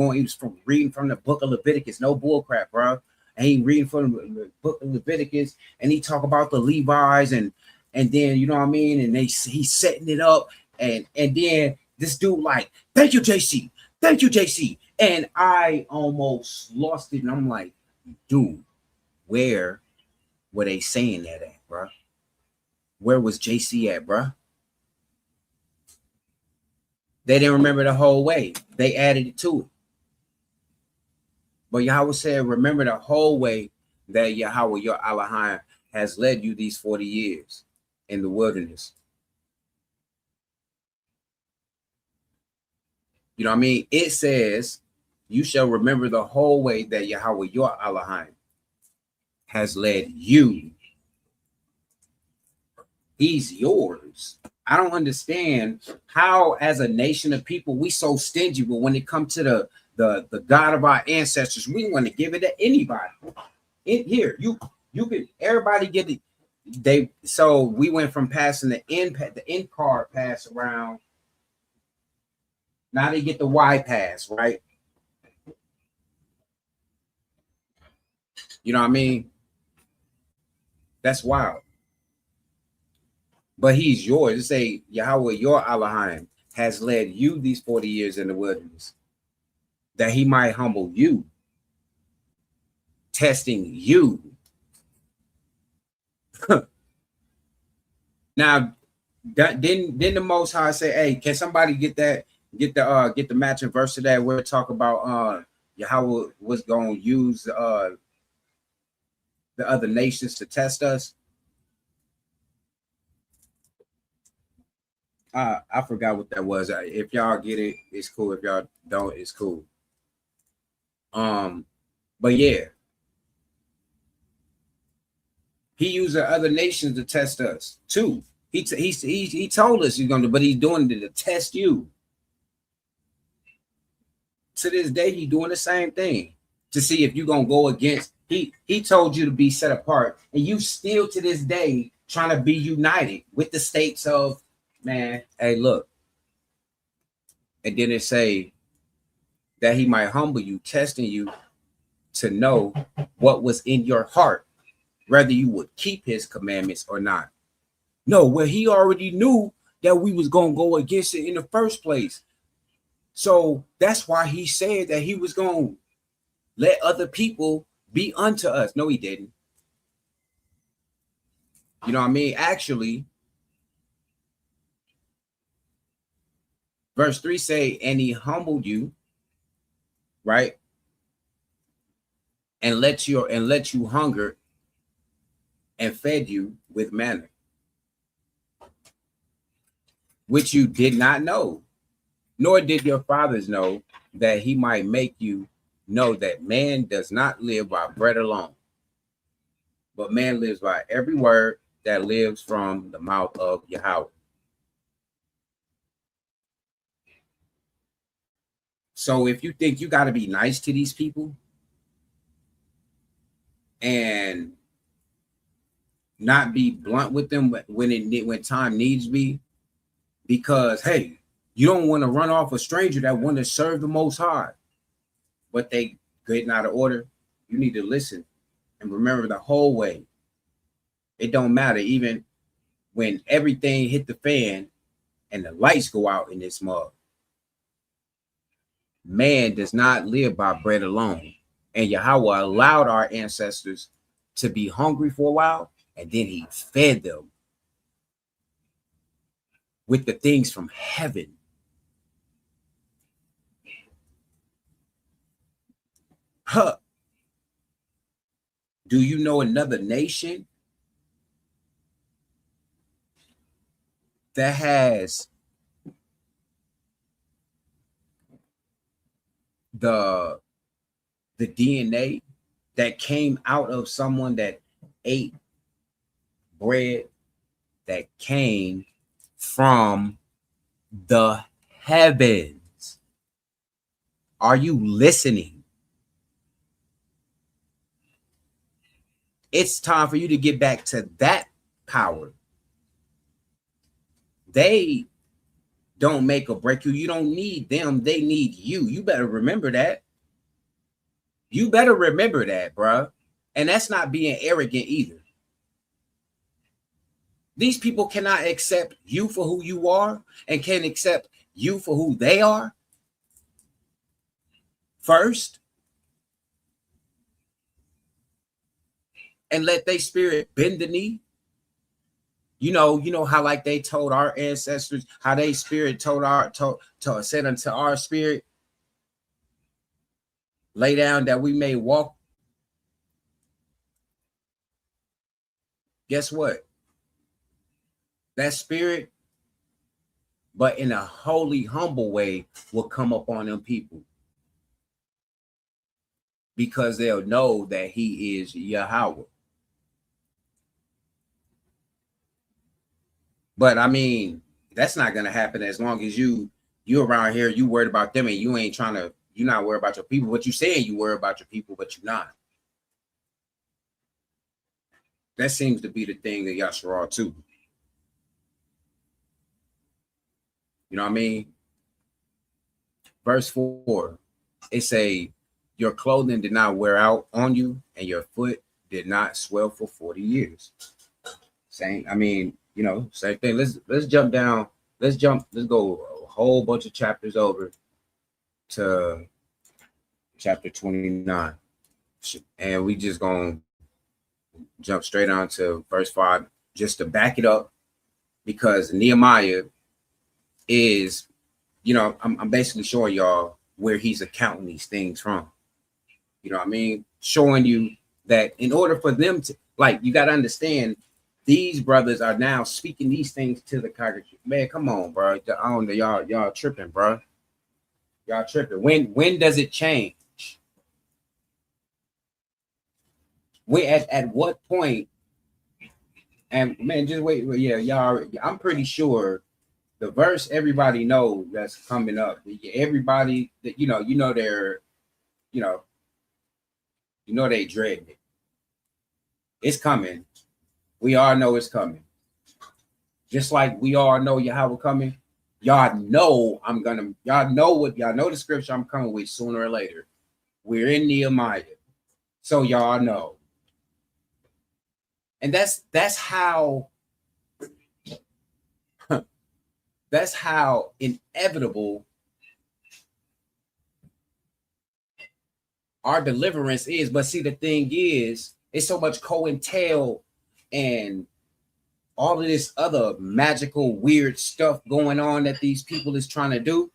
Speaker 4: reading from the book of Leviticus, no bullcrap, bro. And he reading from the book of Leviticus, and he talk about the Levites, and then, you know what I mean? And he's setting it up, and then this dude like, thank you, JC. And I almost lost it, and I'm like, dude, where were they saying that at, bro? Where was JC at, bro? They didn't remember the whole way. They added it to it. But Yahweh said, remember the whole way that Yahweh, your Elohim, has led you these 40 years in the wilderness. You know what I mean? It says, you shall remember the whole way that Yahweh, your Elohim, has led you. He's yours. I don't understand how, as a nation of people, we so stingy, but when it comes to the God of our ancestors, we want to give it to anybody. Here, you can, everybody get it. So we went from passing the end card pass around. Now they get the Y pass, right? You know what I mean? That's wild. But he's yours. It say Yahweh, your Elohim, has led you these 40 years in the wilderness, that he might humble you, testing you. Now, didn't the Most High say, hey, can somebody get the matching verse to that where it talk about Yahweh was going to use the other nations to test us? I forgot what that was. If y'all get it, it's cool. If y'all don't, it's cool. But yeah, he used the other nations to test us too. He told us he's going to, but he's doing it to test you. To this day, he's doing the same thing to see if you're gonna go against. He told you to be set apart, and you still to this day trying to be united with the states of, man, hey, look. And then it say that he might humble you, testing you to know what was in your heart, whether you would keep his commandments or not. No, well, he already knew that we was going to go against it in the first place. So that's why he said that he was going to let other people be unto us. No, he didn't. You know what I mean? Actually, verse 3 say, and he humbled you, right? And let you hunger and fed you with manna, which you did not know, nor did your fathers know, that he might make you know that man does not live by bread alone, but man lives by every word that lives from the mouth of Yahweh. So if you think you got to be nice to these people, and not be blunt with them when time needs be, because hey, you don't want to run off a stranger that want to serve the Most High, but they getting out of order. You need to listen and remember the whole way. It don't matter, even when everything hit the fan and the lights go out in this mug. Man does not live by bread alone. And Yahweh allowed our ancestors to be hungry for a while, and then he fed them with the things from heaven. Huh. Do you know another nation that has the DNA that came out of someone that ate bread that came from the heavens? Are you listening? It's time for you to get back to that power. They don't make or break you. You don't need them. They need you. You better remember that. You better remember that, bruh. And that's not being arrogant either. These people cannot accept you for who you are and can't accept you for who they are first. And let their spirit bend the knee. You know how like they told our ancestors, how they spirit said unto our spirit, lay down that we may walk. Guess what? That spirit, but in a holy, humble way, will come up on them people, because they'll know that he is Yahweh. But I mean, that's not gonna happen as long as you around here, you worried about them, and you're not worried about your people. What you saying you worry about your people, but you're not. That seems to be the thing of Yasharal too. You know what I mean? Verse 4, it say, your clothing did not wear out on you, and your foot did not swell for 40 years. Same, I mean, same thing. Let's jump down. Let's go a whole bunch of chapters over to chapter 29. And we just gonna jump straight on to verse 5 just to back it up, because Nehemiah is, I'm basically showing y'all where he's accounting these things from. You know what I mean? Showing you that in order for them to, like, you got to understand, these brothers are now speaking these things to the congregation. Man, come on, bro. Y'all tripping, bro. Y'all tripping. When does it change? At what point? And man, just wait. Yeah, y'all. I'm pretty sure the verse everybody knows that's coming up. Everybody that they're, they dread it. It's coming. We all know it's coming. Just like we all know Yahweh coming. Y'all know the scripture I'm coming with sooner or later. We're in Nehemiah. So y'all know. And that's how inevitable our deliverance is. But see, the thing is, it's so much COINTEL and all of this other magical, weird stuff going on that these people is trying to do,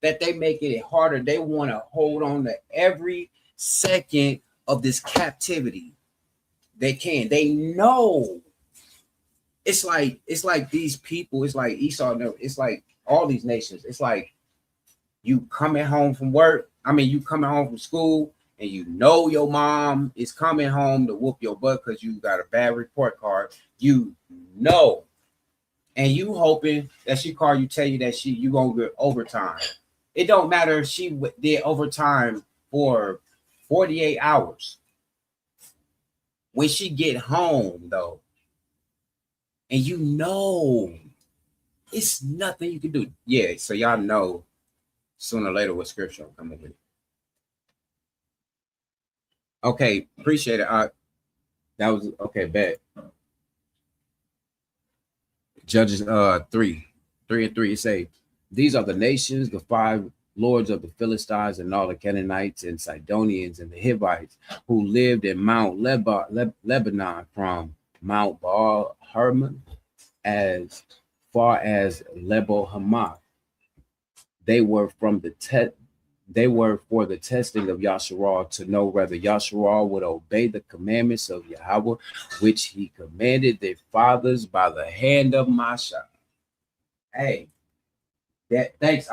Speaker 4: that they make it harder. They want to hold on to every second of this captivity they can. They know. It's like these people, it's like Esau, it's like all these nations. It's like you coming home from work. You coming home from school, and your mom is coming home to whoop your butt because you got a bad report card. And you hoping that she call you, tell you that you gonna get overtime. It don't matter if she did overtime for 48 hours. When she get home, though, and you know, it's nothing you can do. Yeah, so y'all know sooner or later what scripture will come with. Okay, appreciate it. That was okay, bet. Judges 3:3 say, these are the nations, the 5 lords of the Philistines and all the Canaanites and Sidonians and the Hivites who lived in Mount Lebanon from Mount Baal Hermon as far as Lebo Hamath. They were for the testing of Yahshua to know whether Yahshua would obey the commandments of Yahweh, which he commanded their fathers by the hand of Masha. Hey, thanks,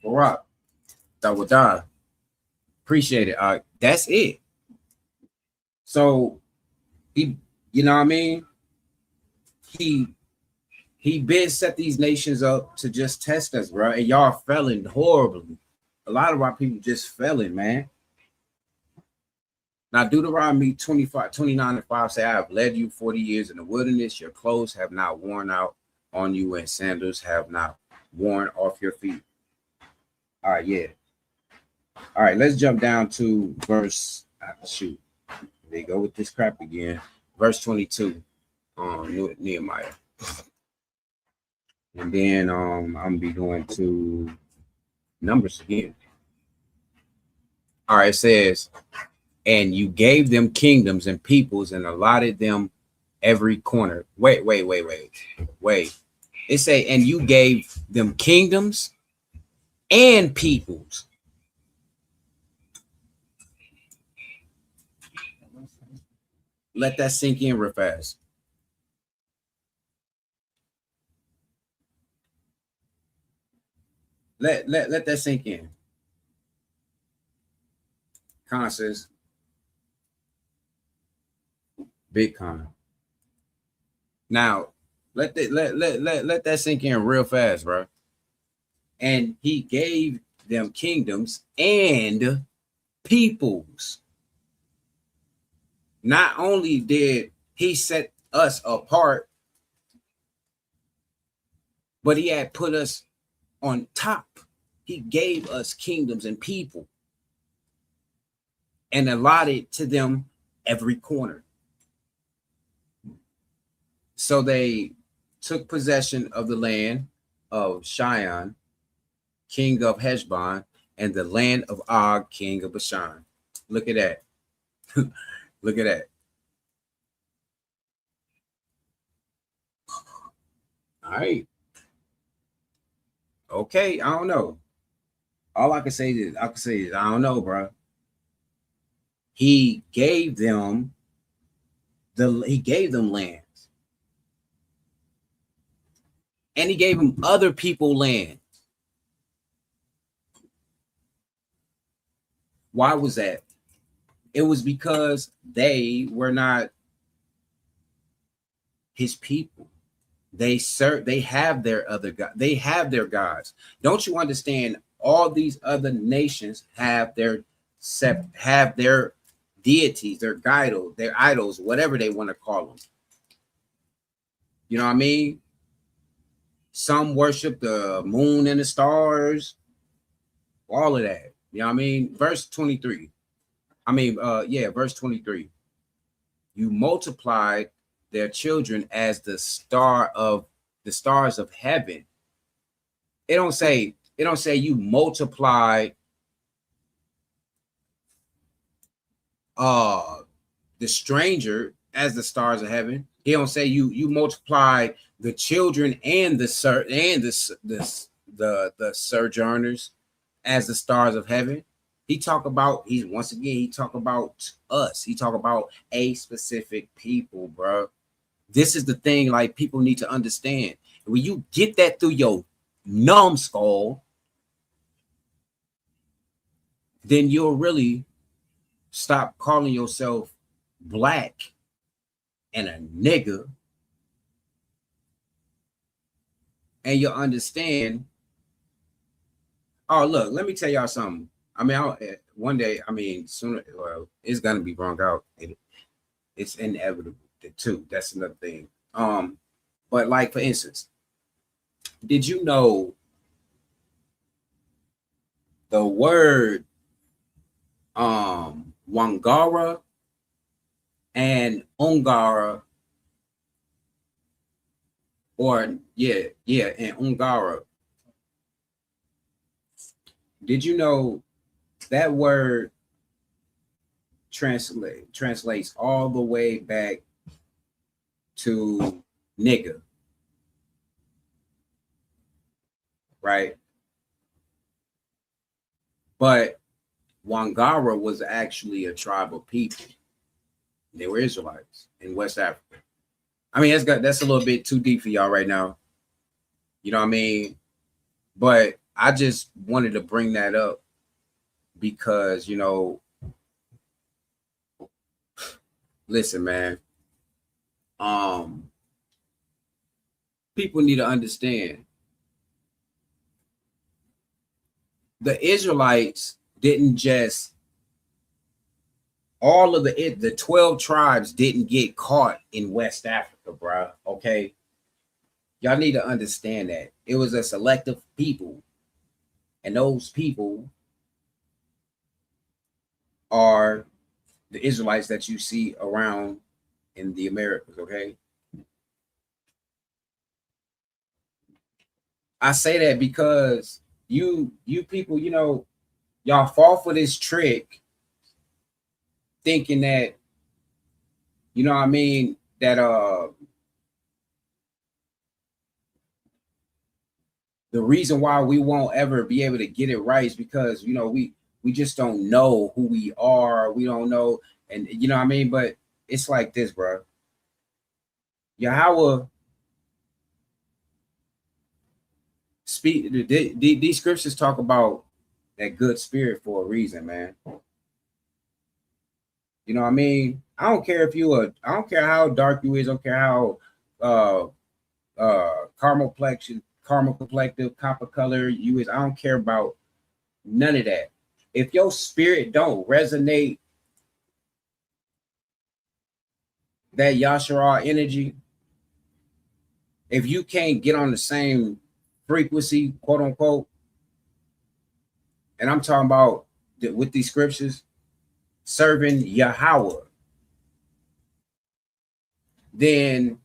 Speaker 4: Barak. Dawadah. Appreciate it. That's it. So he, you know what I mean? He been set these nations up to just test us, bro. And y'all failing horribly. A lot of our people just failing, man. Now, Deuteronomy 29:5 say, I have led you 40 years in the wilderness. Your clothes have not worn out on you, and sandals have not worn off your feet. All right, yeah. All right, let's jump down to verse. Shoot, they go with this crap again. Verse 22 on Nehemiah. And then I'm gonna be going to Numbers again. All right, it says, and you gave them kingdoms and peoples and allotted them every corner. Wait. It say, and you gave them kingdoms and peoples. Let that sink in real fast. Let that sink in. Con says, Bitcoin. Now, let that sink in real fast, bro. And he gave them kingdoms and peoples. Not only did he set us apart, but he had put us on top. He gave us kingdoms and people and allotted to them every corner. So they took possession of the land of Shion, king of Heshbon, and the land of Og, king of Bashan. Look at that. Look at that. All right. Okay, I don't know. All I can say is I don't know, bro. He gave them lands. And he gave them other people land. Why was that? It was because they were not his people. They have their other God. They have their gods. Don't you understand? All these other nations have their deities, their idols, whatever they want to call them. You know what I mean? Some worship the moon and the stars, all of that. You know what I mean? Verse 23. Verse 23. You multiplied their children as the stars of heaven. It don't say you multiply the stranger as the stars of heaven. He don't say you multiply the children and the sojourners as the stars of heaven. He talk about us. He talk about a specific people, bro. This is the thing, like, people need to understand. When you get that through your numbskull, then you'll really stop calling yourself black and a nigga, and you'll understand. Oh, look, let me tell y'all something. I mean, one day, sooner, well, it's gonna be wrong out. It's inevitable too. That's another thing. But like for instance, did you know the word Wangara and Ungara, or and Ungara? Did you know that word translates all the way back to nigga, right? But Wangara was actually a tribe of people. They were Israelites in West Africa. I mean, that's a little bit too deep for y'all right now. You know what I mean? But I just wanted to bring that up because, you know, listen, man. People need to understand the Israelites didn't just, all of the 12 tribes didn't get caught in West Africa, bro. Okay. Y'all need to understand that it was a selective people, and those people are the Israelites that you see around in the Americas. Okay. I say that because you people, you know, y'all fall for this trick thinking that, you know what I mean, that the reason why we won't ever be able to get it right is because, you know, we just don't know who we are. We don't know, and you know what I mean. But it's like this, bro. Yahweh speak. These scriptures talk about that good spirit for a reason, man. You know what I mean? I don't care if I don't care how dark you is. I don't care how caramel complected, copper color you is. I don't care about none of that. If your spirit don't resonate that Yashara energy, if you can't get on the same frequency, quote unquote, and I'm talking about with these scriptures, serving Yahweh, then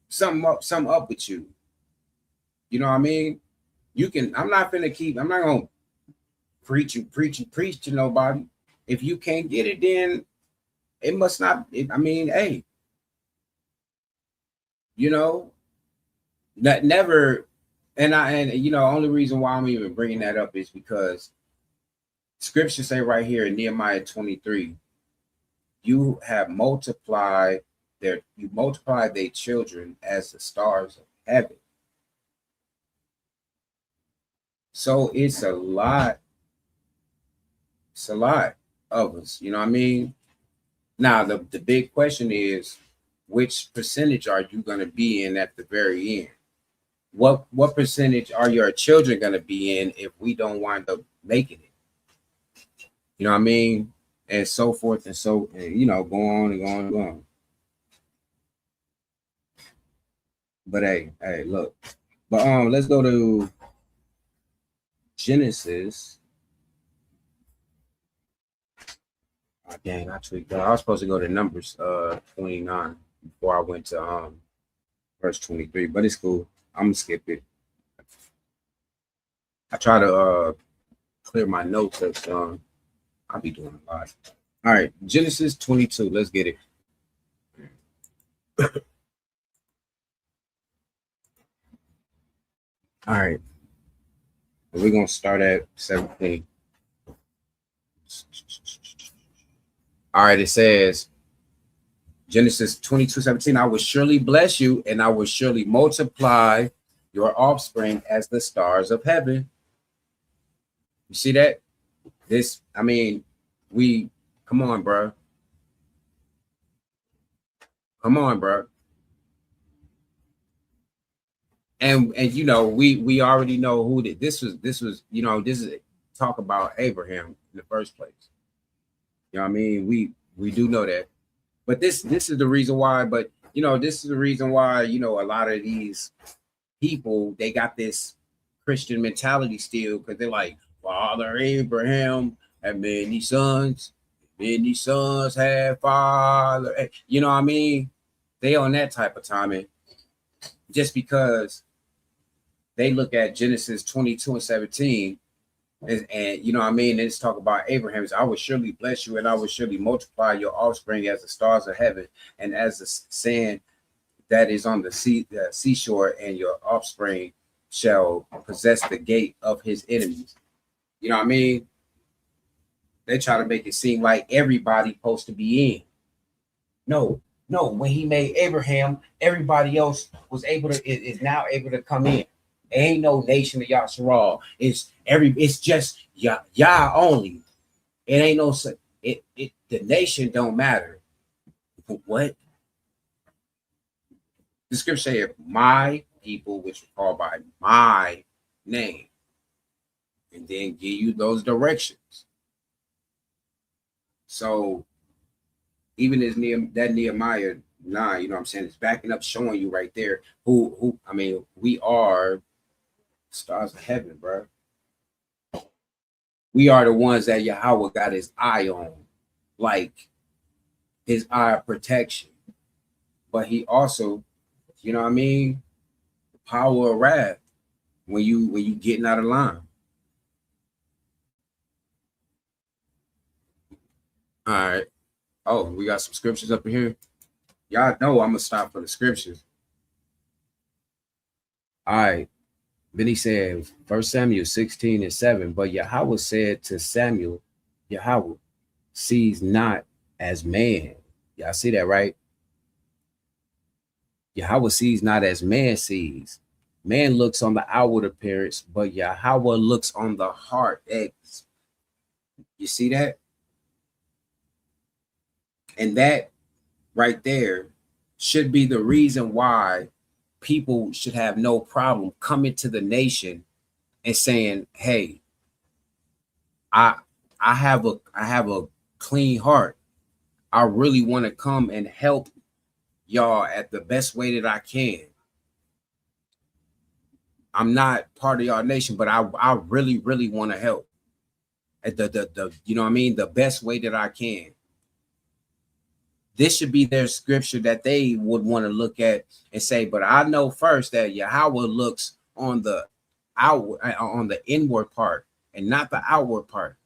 Speaker 4: something up with you. You know what I mean? You can, I'm not gonna preach to nobody. If you can't get it, then it must not. I mean, hey, you know, that never. And you know, only reason why I'm even bringing that up is because scripture say right here in Nehemiah 23, you multiply their children as the stars of heaven. So it's a lot of us, you know what I mean? Now the big question is, which percentage are you going to be in at the very end? What percentage are your children going to be in if we don't wind up making it? You know what I mean? And so forth and so, you know, go on and go on and go on. But hey, look. But let's go to Genesis. Oh, dang, I tweaked out. I was supposed to go to Numbers 29 before I went to verse 23, but it's cool. I'm gonna skip it. I try to clear my notes up. I'll be doing a lot. All right, Genesis 22. Let's get it. All right, we're gonna start at 17. All right, it says Genesis 22:17. I will surely bless you, and I will surely multiply your offspring as the stars of heaven. You see that? This, I mean, come on, bro. Come on, bro. And you know, we already know who this was, you know, this is talk about Abraham in the first place. You know what I mean? We do know that. But this is the reason why. But this is the reason why a lot of these people, they got this Christian mentality still, because they're like, Father Abraham had many sons, many sons had father. You know what I mean? They on that type of timing, just because they look at Genesis 22:17. And you know what I mean? Let's talk about Abraham. I will surely bless you, and I will surely multiply your offspring as the stars of heaven, and as the sand that is on the seashore, and your offspring shall possess the gate of his enemies. You know what I mean? They try to make it seem like everybody supposed to be in. No. When he made Abraham, everybody else was is now able to come in. Ain't no nation of Yasharal. It's just Yah only. It ain't no the nation don't matter. What? The scripture said, my people, which are called by my name, and then give you those directions. So even as Nehemiah 9, you know what I'm saying, it's backing up, showing you right there who I mean, we are stars of heaven, bro. We are the ones that Yahweh got his eye on, like his eye of protection. But he also, you know what I mean, the power of wrath when you getting out of line. All right. Oh, we got some scriptures up in here. Y'all know I'm gonna stop for the scriptures. All right. Then he said, 1 Samuel 16:7, but Yahweh said to Samuel, Yahweh sees not as man. Y'all see that, right? Yahweh sees not as man sees. Man looks on the outward appearance, but Yahweh looks on the heart. You see that? And that right there should be the reason why people should have no problem coming to the nation and saying, hey, I have a clean heart. I really want to come and help y'all at the best way that I can. I'm not part of y'all nation, but I really, really want to help at the you know what I mean, the best way that I can. This should be their scripture that they would want to look at and say, but I know first that Yahweh looks on the outward, on the inward part, and not the outward part.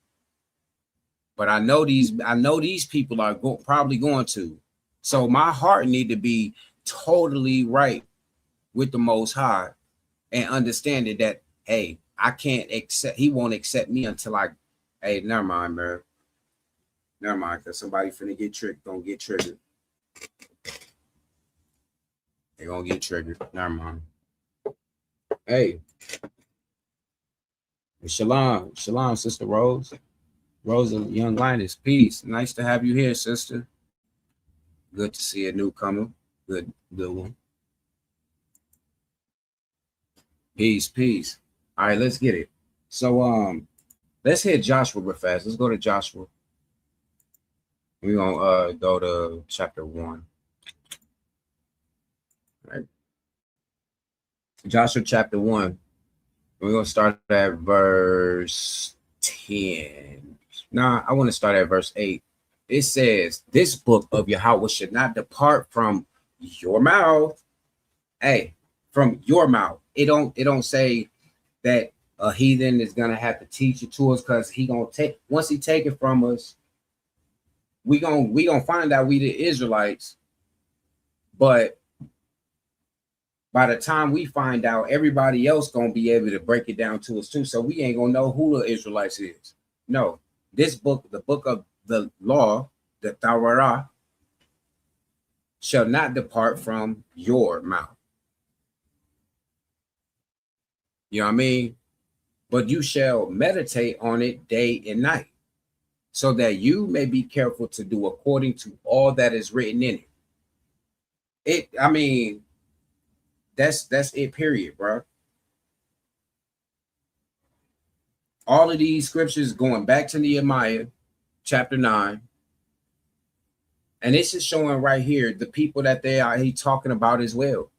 Speaker 4: But I know these people are probably going to. So my heart need to be totally right with the Most High, and understanding that, hey, I can't accept, he won't accept me until hey, never mind, bro. Never mind, because somebody finna get tricked, don't get triggered. They're gonna get triggered. Never mind. Hey. Shalom, Sister Rose. Rose and Young Linus, peace. Nice to have you here, sister. Good to see a newcomer. Good one. Peace. All right, let's get it. So let's hit Joshua real fast. Let's go to Joshua. We're gonna go to chapter 1. All right. Joshua chapter 1. We're gonna start at verse 10. Nah, I want to start at verse 8. It says, this book of Yahweh should not depart from your mouth. Hey, from your mouth. It don't say that a heathen is gonna have to teach it to us, because he gonna take, once he take it from us, we gonna find out we the Israelites. But by the time we find out, everybody else gonna be able to break it down to us too. So we ain't gonna know who the Israelites is. No, this book, the book of the law, the Torah, shall not depart from your mouth. You know what I mean? But you shall meditate on it day and night, so that you may be careful to do according to all that is written in it. I mean, that's it, period, bro. All of these scriptures going back to Nehemiah chapter 9, And this is showing right here the people that he talking about as well.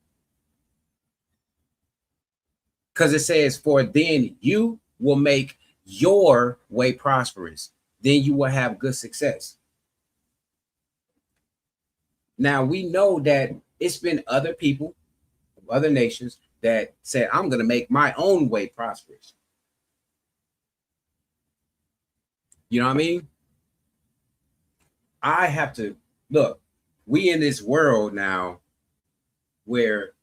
Speaker 4: Because it says, for then you will make your way prosperous. Then you will have good success. Now we know that it's been other people, other nations that said, I'm going to make my own way prosperous. You know what I mean? I have to look, we in this world now where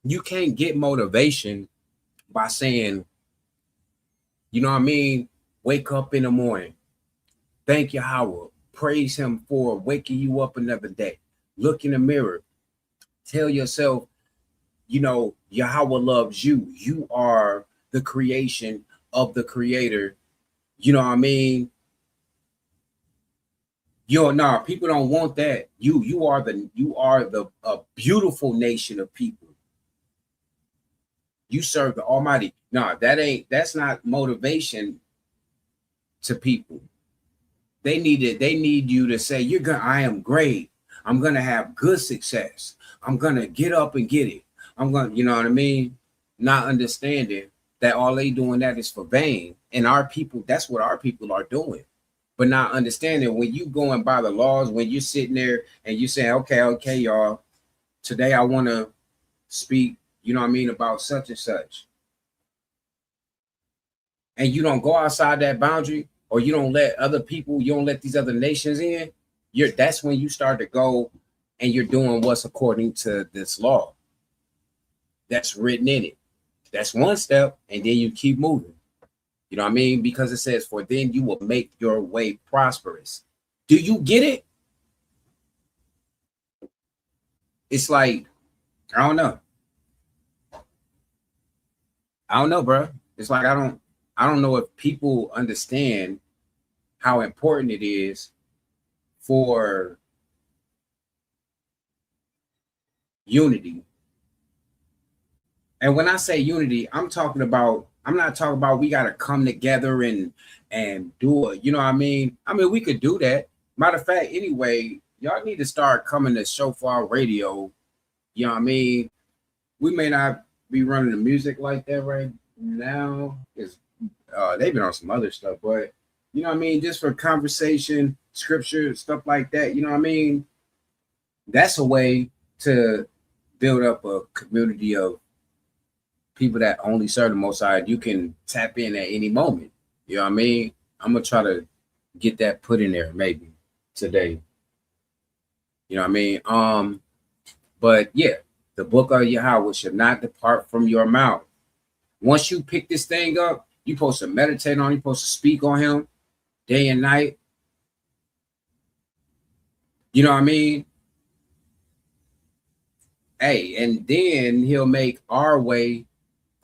Speaker 4: you can't get motivation by saying, you know what I mean? Wake up in the morning. Thank Yahweh. Praise him for waking you up another day. Look in the mirror. Tell yourself, you know, Yahweh loves you. You are the creation of the creator. You know what I mean? People don't want that. You are a beautiful nation of people. You serve the Almighty. That's not motivation to people. They need you to say, I am great. I'm gonna have good success. I'm gonna get up and get it. I'm gonna, you know what I mean? Not understanding that all they doing that is for vain. And our people, that's what our people are doing. But not understanding when you going by the laws, when you're sitting there and you say, okay, y'all, today I want to speak, you know what I mean, about such and such. And you don't go outside that boundary, or you don't let other people, you don't let these other nations in, that's when you start to go and you're doing what's according to this law that's written in it. That's one step, and then you keep moving. You know what I mean? Because it says, for then you will make your way prosperous. Do you get it? It's like, I don't know. Bro. It's like, I don't know if people understand how important it is for unity. And when I say unity, I'm not talking about we got to come together and do it. You know what I mean? I mean, we could do that. Matter of fact, anyway, y'all need to start coming to Shofar Radio. You know what I mean? We may not be running the music like that right now, because they've been on some other stuff, but you know what I mean? Just for conversation, scripture, stuff like that. You know what I mean? That's a way to build up a community of people that only serve the Most High. You can tap in at any moment. You know what I mean? I'm gonna try to get that put in there maybe today. You know what I mean? But yeah, the book of Yahweh should not depart from your mouth. Once you pick this thing up, you're supposed to meditate on it, you're supposed to speak on him day and night. You know what I mean? Hey, and then he'll make our way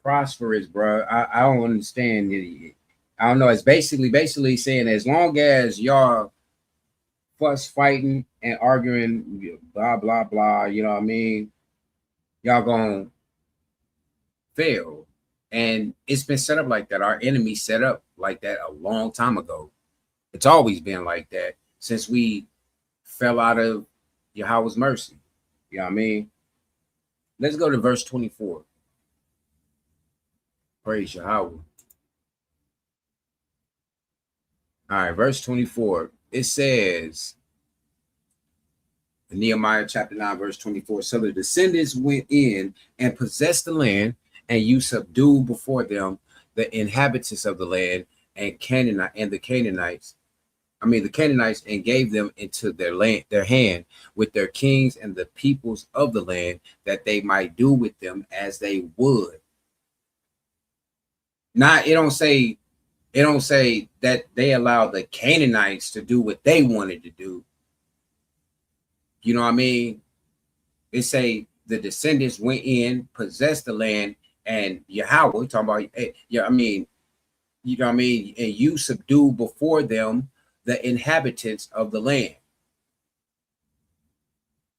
Speaker 4: prosperous, bro. I don't understand it. I don't know. It's basically saying, as long as y'all fuss fighting and arguing, blah blah blah, you know what I mean, y'all gonna fail. And it's been set up like that. Our enemy set up like that a long time ago. It's always been like that since we fell out of Yahawah's mercy. You know what I mean? Let's go to verse 24. Praise Yahweh. All right, verse 24. It says, Nehemiah chapter 9, verse 24. So the descendants went in and possessed the land, and you subdued before them the inhabitants of the land and the Canaanites, and gave them into their hand with their kings and the peoples of the land, that they might do with them as they would. Now, it don't say that they allowed the Canaanites to do what they wanted to do. You know what I mean? It say the descendants went in, possessed the land, and Yahweh, talking about, you know what I mean? And you subdue before them the inhabitants of the land.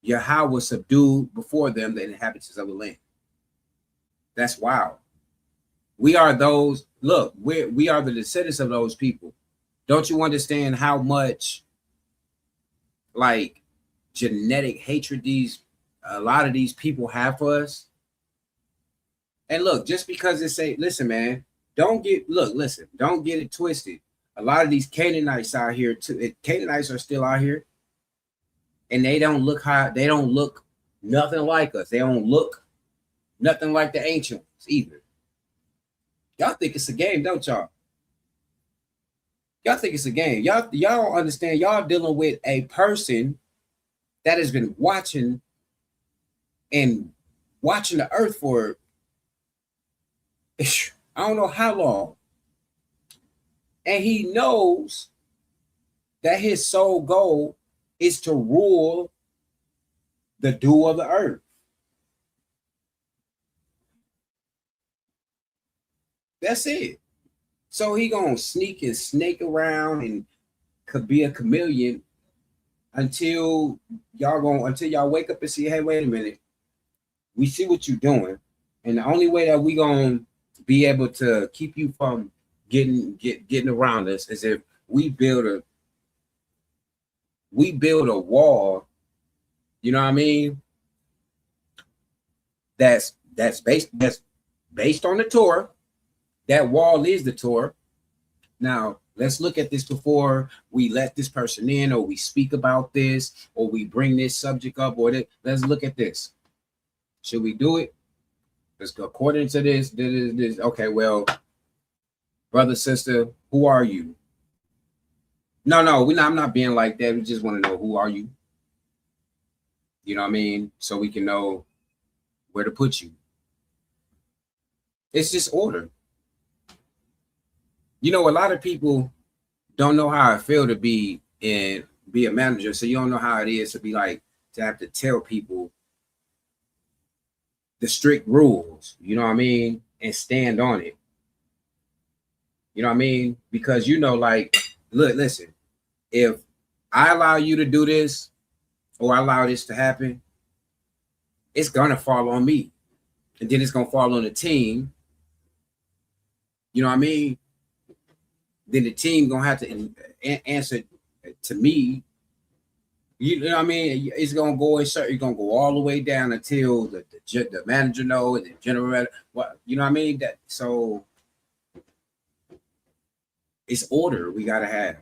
Speaker 4: Yahweh subdued before them the inhabitants of the land. That's wild. We are those, look, we are the descendants of those people. Don't you understand how much like genetic hatred a lot of these people have for us. And look, just because it say, listen, man, don't get it twisted. A lot of these Canaanites out here too. Canaanites are still out here, and they don't look nothing like us. They don't look nothing like the ancients either. Y'all think it's a game, don't y'all? Y'all think it's a game. Y'all don't understand. Y'all dealing with a person that has been watching the earth for I don't know how long. And he knows that his sole goal is to rule the dew of the earth. That's it. So he gonna sneak and snake around and could be a chameleon until y'all wake up and see, hey, wait a minute, we see what you're doing, and the only way that we gonna be able to keep you from getting around us is if we build a wall. You know what I mean? That's based on the Torah. That wall is the Torah. Now, let's look at this before we let this person in, or we speak about this, or we bring this subject up, or let's look at this. Should we do it? Let's go according to this. Okay, well, brother, sister, who are you? No, I'm not being like that. We just want to know, who are you? You know what I mean? So we can know where to put you. It's just order. You know, a lot of people don't know how it feels to be a manager. So you don't know how it is to have to tell people the strict rules, you know what I mean? And stand on it. You know what I mean? Because, look, listen, if I allow you to do this, or I allow this to happen, it's going to fall on me. And then it's going to fall on the team. You know what I mean? Then the team going to have to answer to me. You know what I mean? It's going to go it's going to go all the way down until the manager knows, the general, you know what I mean? So it's order we got to have.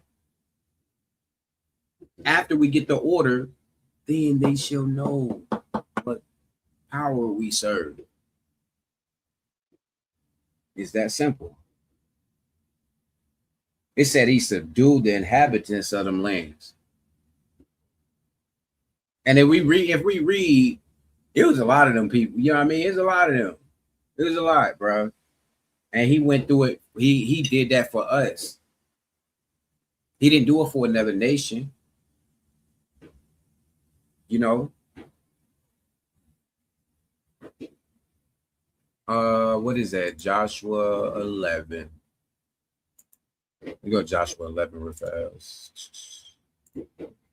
Speaker 4: After we get the order, then they shall know what power we serve. It's that simple. It said he subdued the inhabitants of them lands. And if we read, it was a lot of them people. You know what I mean? It's a lot of them. It was a lot, bro. And he went through it. He did that for us. He didn't do it for another nation. You know. What is that? Joshua 11. We go Joshua 11 real fast. We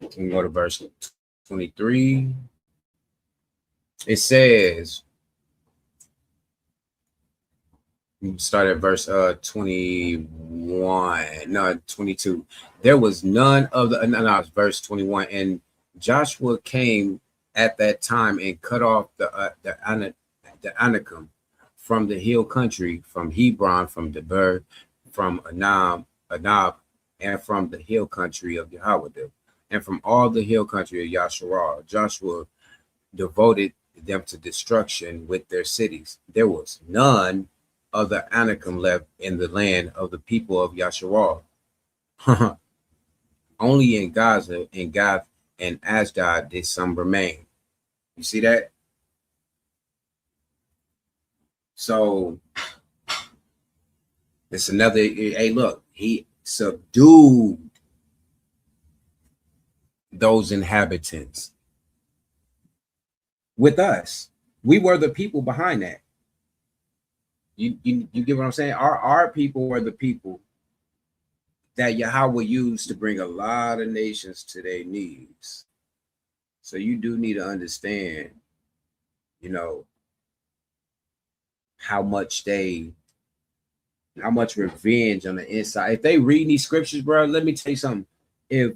Speaker 4: can go to verse 23. It says, we start at verse 22. There was none of the, no, it's verse 21. And Joshua came at that time and cut off the Anakim from the hill country, from Hebron, from Debir, from Anab, and from the hill country of YAHAWAH, and from all the hill country of Yasharah. Joshua devoted them to destruction with their cities. There was none of the Anakim left in the land of the people of Yasharah. Only in Gaza, in Gath, and Ashdod did some remain. You see that? So it's another, hey, look, he subdued those inhabitants with us. We were the people behind that. You get what I'm saying? Our people were the people that Yahweh used to bring a lot of nations to their knees. So you do need to understand, how much revenge on the inside. If they read these scriptures, bro, let me tell you something. If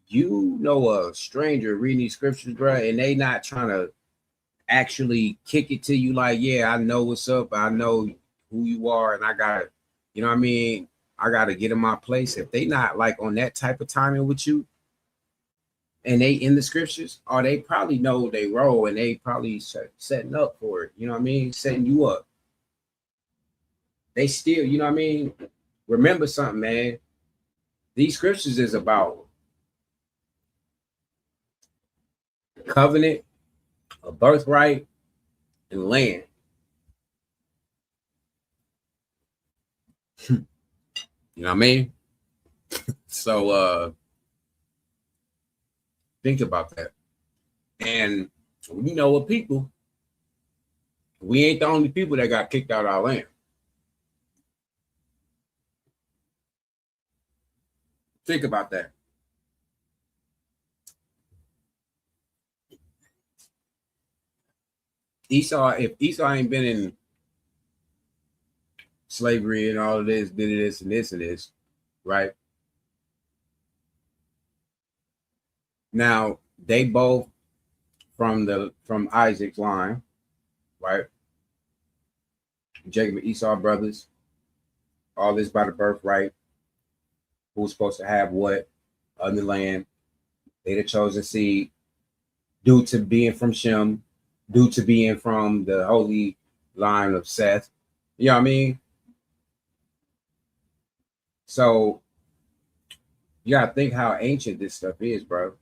Speaker 4: you know a stranger reading these scriptures, bro, and they not trying to actually kick it to you like, yeah, I know what's up, I know who you are, and I gotta, you know what I mean, I gotta get in my place. If they not like on that type of timing with you, and they in the scriptures, or they probably know they role and they probably setting up for it, you know what I mean, setting you up. They still, you know what I mean, remember something, man. These scriptures is about covenant, a birthright, and land. You know what I mean? So think about that. And we know what people, we ain't the only people that got kicked out of our land. Think about that. Esau, if Esau ain't been in slavery and all of this, did this and this and this, right? Now they both from Isaac's line, right? Jacob and Esau brothers, all this by the birthright. Who's supposed to have what on the land? They the chosen seed, due to being from Shem, due to being from the holy line of Seth. You know what I mean? So you gotta think how ancient this stuff is, bro.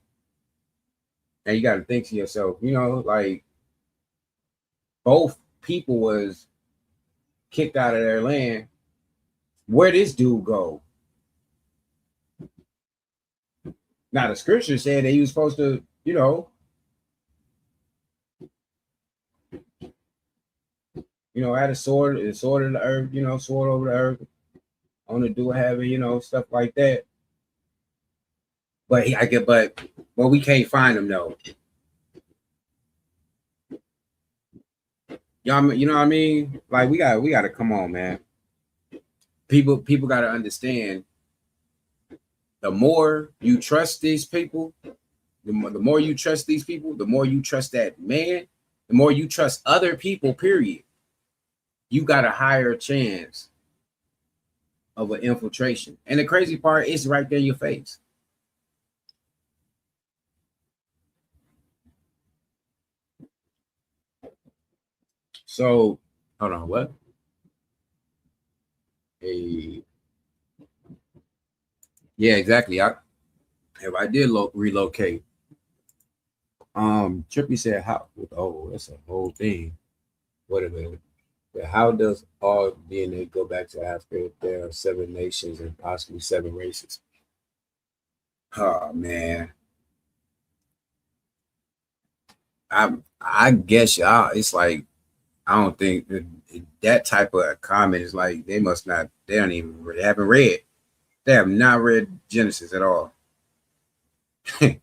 Speaker 4: And you gotta think to yourself, you know, like both people was kicked out of their land. Where this dude go? Now the scripture said that he was supposed to, you know, had a sword of the earth, you know, sword over the earth, on the do having, you know, stuff like that. But but we can't find him though. Y'all, you know what I mean? Like we gotta come on, man. People gotta understand. The more you trust these people, the more you trust these people, the more you trust that man, the more you trust other people, period. You got a higher chance of an infiltration. And the crazy part is right there in your face. So, hold on, what? Yeah, exactly. If I did relocate, Trippy said how? Oh, that's a whole thing. Wait a minute. How does all DNA go back to Africa if there are 7 nations and possibly 7 races? Oh man, I guess it's like I don't think that type of comment is like they must not. They haven't read. They have not read Genesis at all. I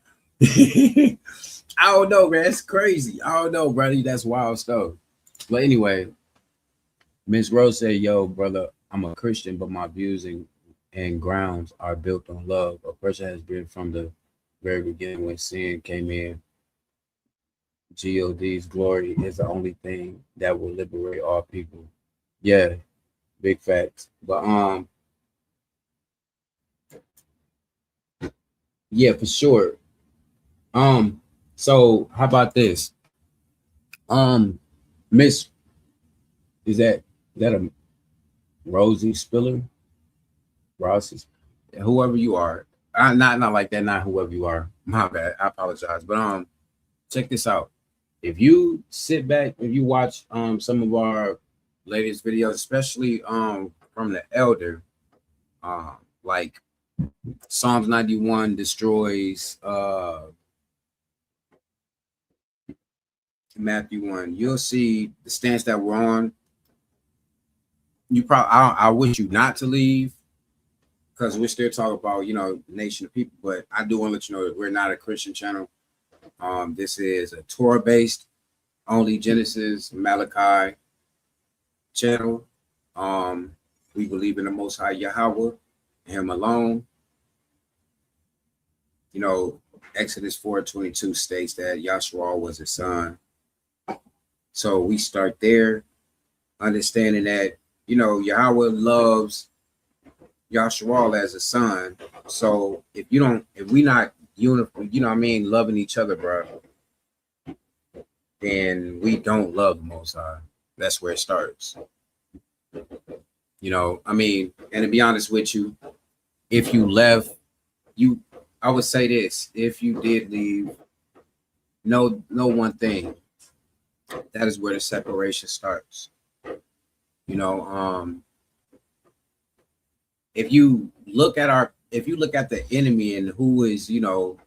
Speaker 4: don't know, man. It's crazy. I don't know, brother. That's wild stuff. But anyway, Miss Rose said, "Yo, brother, I'm a Christian, but my views and grounds are built on love. A person has been from the very beginning when sin came in. God's glory is the only thing that will liberate all people." Yeah, big facts. But yeah, for sure. So how about this? Miss, is that a Rosie Spiller? Ross's, whoever you are. Not like that, not whoever you are. My bad. I apologize. But check this out. If you sit back, if you watch some of our latest videos, especially from the elder, like Psalms 91 destroys Matthew 1, you'll see the stance that we're on. You probably I wish you not to leave because we're still talking about, you know, nation of people, but I do want to let you know that we're not a Christian channel. This is a Torah based, only Genesis, Malachi channel. We believe in the Most High Yahweh, Him alone. You know, Exodus 4:22 states that Yahshua was his son. So we start there, understanding that, you know, Yahweh loves Yahshua as a son. So if we not uniform, you know what I mean, loving each other, bro, then we don't love the Most High. That's where it starts. You know, I mean, and to be honest with you, if you left, I would say this: if you did leave, know one thing, that is where the separation starts. You know, if you look at the enemy and who is, you know,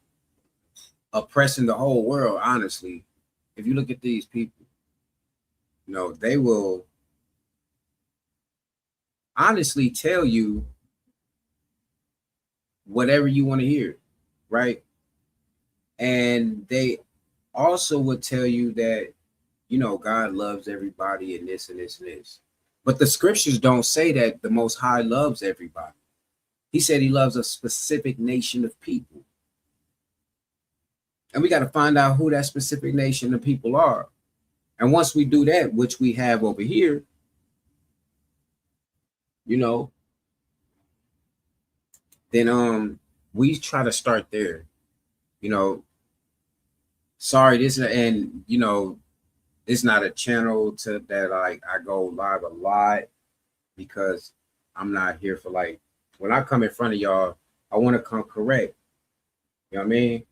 Speaker 4: oppressing the whole world, honestly, if you look at these people, you know, they will honestly tell you whatever you want to hear, right? And they also would tell you that, you know, God loves everybody and this and this and this. But the scriptures don't say that the Most High loves everybody. He said he loves a specific nation of people. And we got to find out who that specific nation of people are. And once we do that, which we have over here, you know, then we try to start there. You know, sorry, this and you know, it's not a channel to that like I go live a lot because I'm not here for like when I come in front of y'all, I want to come correct. You know what I mean?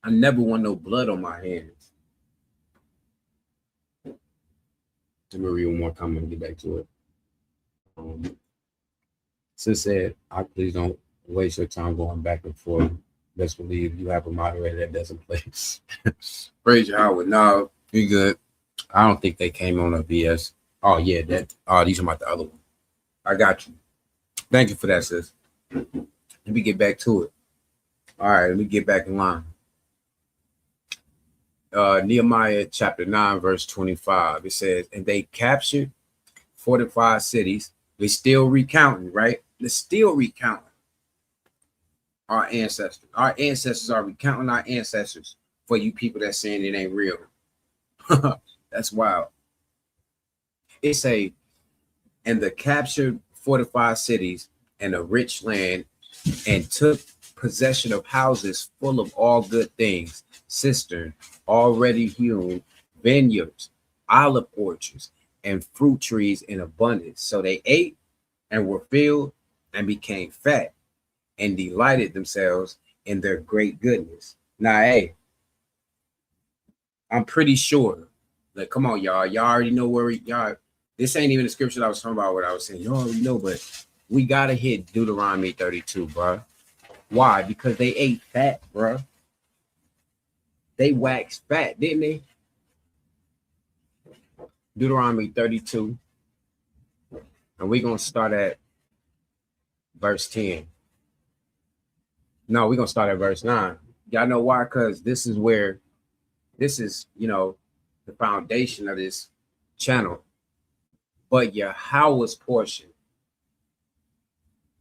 Speaker 4: I never want no blood on my hands. Let me read one more comment and get back to it. Since said, I please don't waste your time going back and forth. Best believe you have a moderator that doesn't play. Praise Yahweh. No, you good. I don't think they came on a BS. Oh yeah, these are about the other one. I got you. Thank you for that, sis. Let me get back to it. All right, let me get back in line. Nehemiah chapter 9, verse 25. It says, and they captured 45 cities. They're still recounting, right? They're still recounting our ancestors. Our ancestors are recounting our ancestors for you people that's saying it ain't real. That's wild. It say, and the captured 45 cities and a rich land and took possession of houses full of all good things, cistern, already hewn, vineyards, olive orchards, and fruit trees in abundance. So they ate and were filled and became fat and delighted themselves in their great goodness. Now, hey, I'm pretty sure, like, come on, y'all already know where y'all, this ain't even the scripture I was talking about what I was saying. You already know, but we got to hit Deuteronomy 32, bro. Why? Because they ate fat, bro. They waxed fat, didn't they? Deuteronomy 32. And we're going to start at verse 10. No, we're going to start at verse 9. Y'all know why? Because this is, you know, the foundation of this channel. But Yahawah's portion,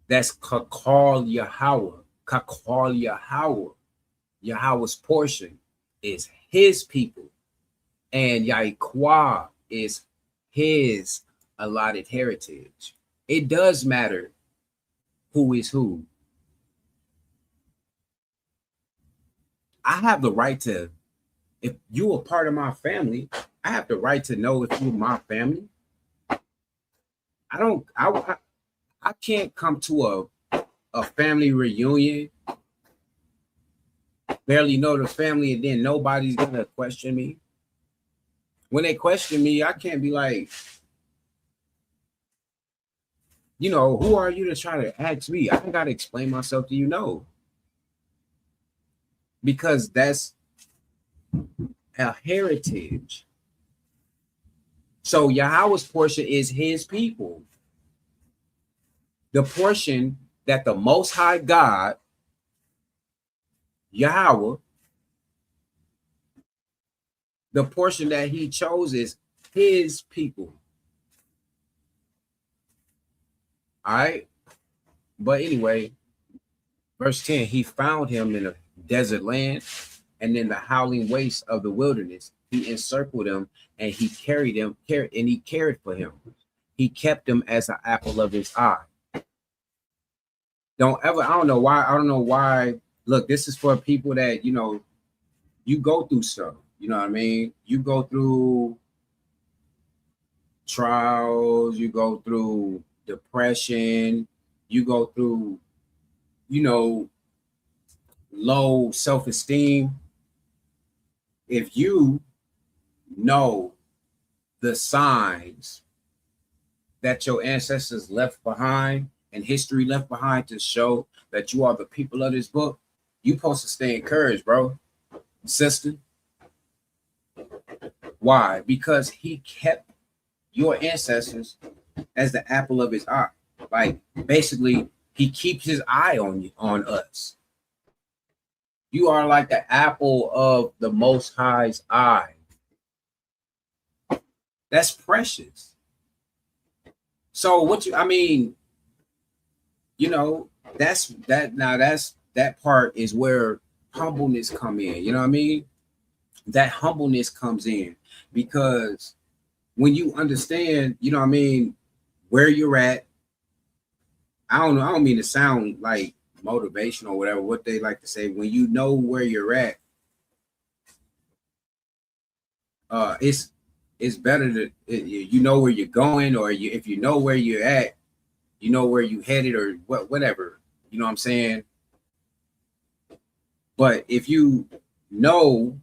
Speaker 4: that's Kakal Yahawah. Kakal Yahawah. Yahawah's portion is his people. And Yahuwah is his allotted heritage. It does matter who is who. I have the right to, if you are part of my family, I have the right to know if you're my family. I can't come to a family reunion, barely know the family, and then nobody's gonna question me. When they question me, I can't be like, you know, who are you to try to ask me? I don't gotta explain myself to you, no. Because that's a heritage. So Yahawah's portion is his people. The portion that the Most High God, Yahweh, the portion that he chose is his people. All right. But anyway, verse 10, he found him in a desert land and in the howling wastes of the wilderness. He encircled him and he cared for him. He kept him as an apple of his eye. I don't know why. Look, this is for people that, you go through stuff. You know what I mean? You go through trials, you go through depression, you go through, low self-esteem. If you know the signs that your ancestors left behind and history left behind to show that you are the people of this book, you supposed to stay encouraged, bro, sister. Why? Because he kept your ancestors as the apple of his eye. Like, basically, he keeps his eye on you, on us. You are like the apple of the Most High's eye. That's precious. So that part is where humbleness come in. You know what I mean? That humbleness comes in because when you understand, where you're at. I don't mean to sound like motivation or whatever, what they like to say. When you know where you're at, it's better to you know where you're going, or if you know where you're at, you know where you headed, or whatever. You know what I'm saying? But if you know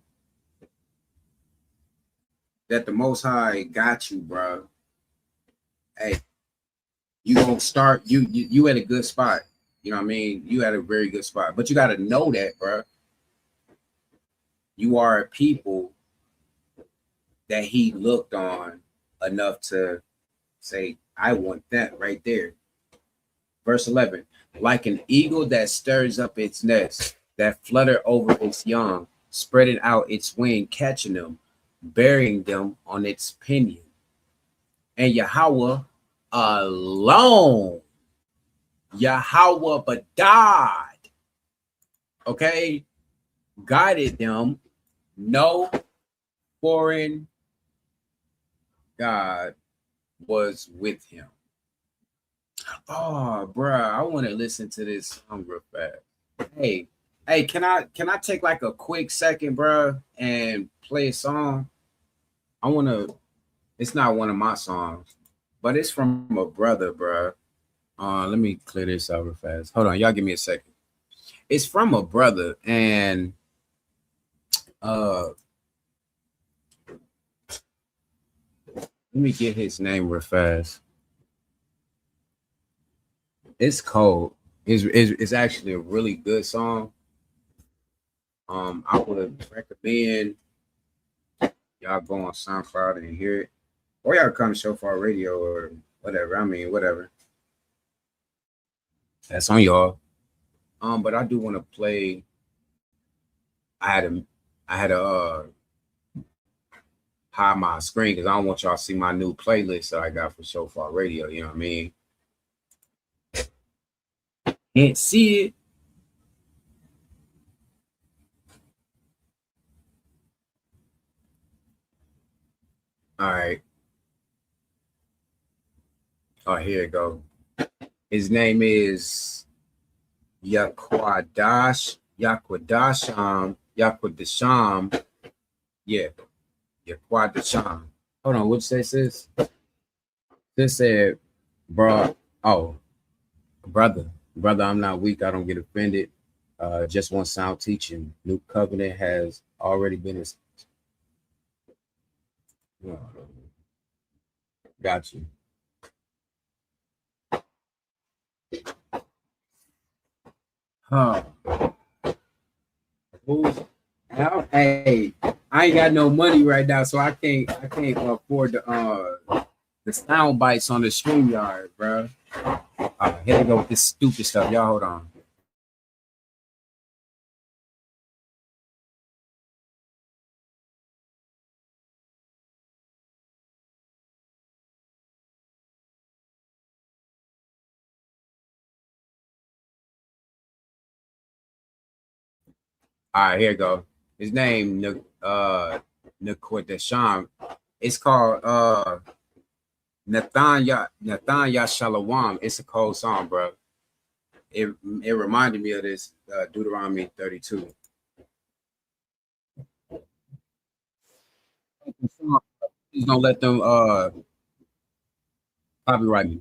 Speaker 4: that the Most High got you, bro, hey, you gonna start. You at a good spot. You know what I mean? You at a very good spot. But you got to know that, bro. You are a people that he looked on enough to say, I want that right there. Verse 11, like an eagle that stirs up its nest, that flutter over its young, spreading out its wing, catching them, burying them on its pinion. And Yahweh alone, Yahweh but God, okay, guided them. No foreign God was with him. Oh, bruh, I want to listen to this song real fast. Hey, can I take like a quick second, bruh, and play a song? It's not one of my songs, but it's from a brother, bruh. Let me clear this out real fast. Hold on, y'all give me a second. It's from a brother, and let me get his name real fast. It's cold. It's actually a really good song. I would recommend y'all go on SoundCloud and hear it, or y'all come to Shofar Radio or whatever. I mean, whatever. That's on y'all. But I do want to play. I had to hide my screen because I don't want y'all to see my new playlist that I got for Shofar Radio. You know what I mean? Can't see it. All right. Oh, here it go. His name is Yaquadasham. Yeah, Yaquadasham. Hold on, what say sis? This said, bro. Oh, brother, I'm not weak. I don't get offended. Just one sound teaching. New covenant has already been. Got you. Huh. Hey, I ain't got no money right now, so I can't afford the sound bites on the StreamYard, bro. Here we go with this stupid stuff. Y'all hold on. All right, here you go. His name Nikodesham. It's called Nathanya Shalom. It's a cold song, bro. It reminded me of this Deuteronomy 32. Please don't let them copyright me.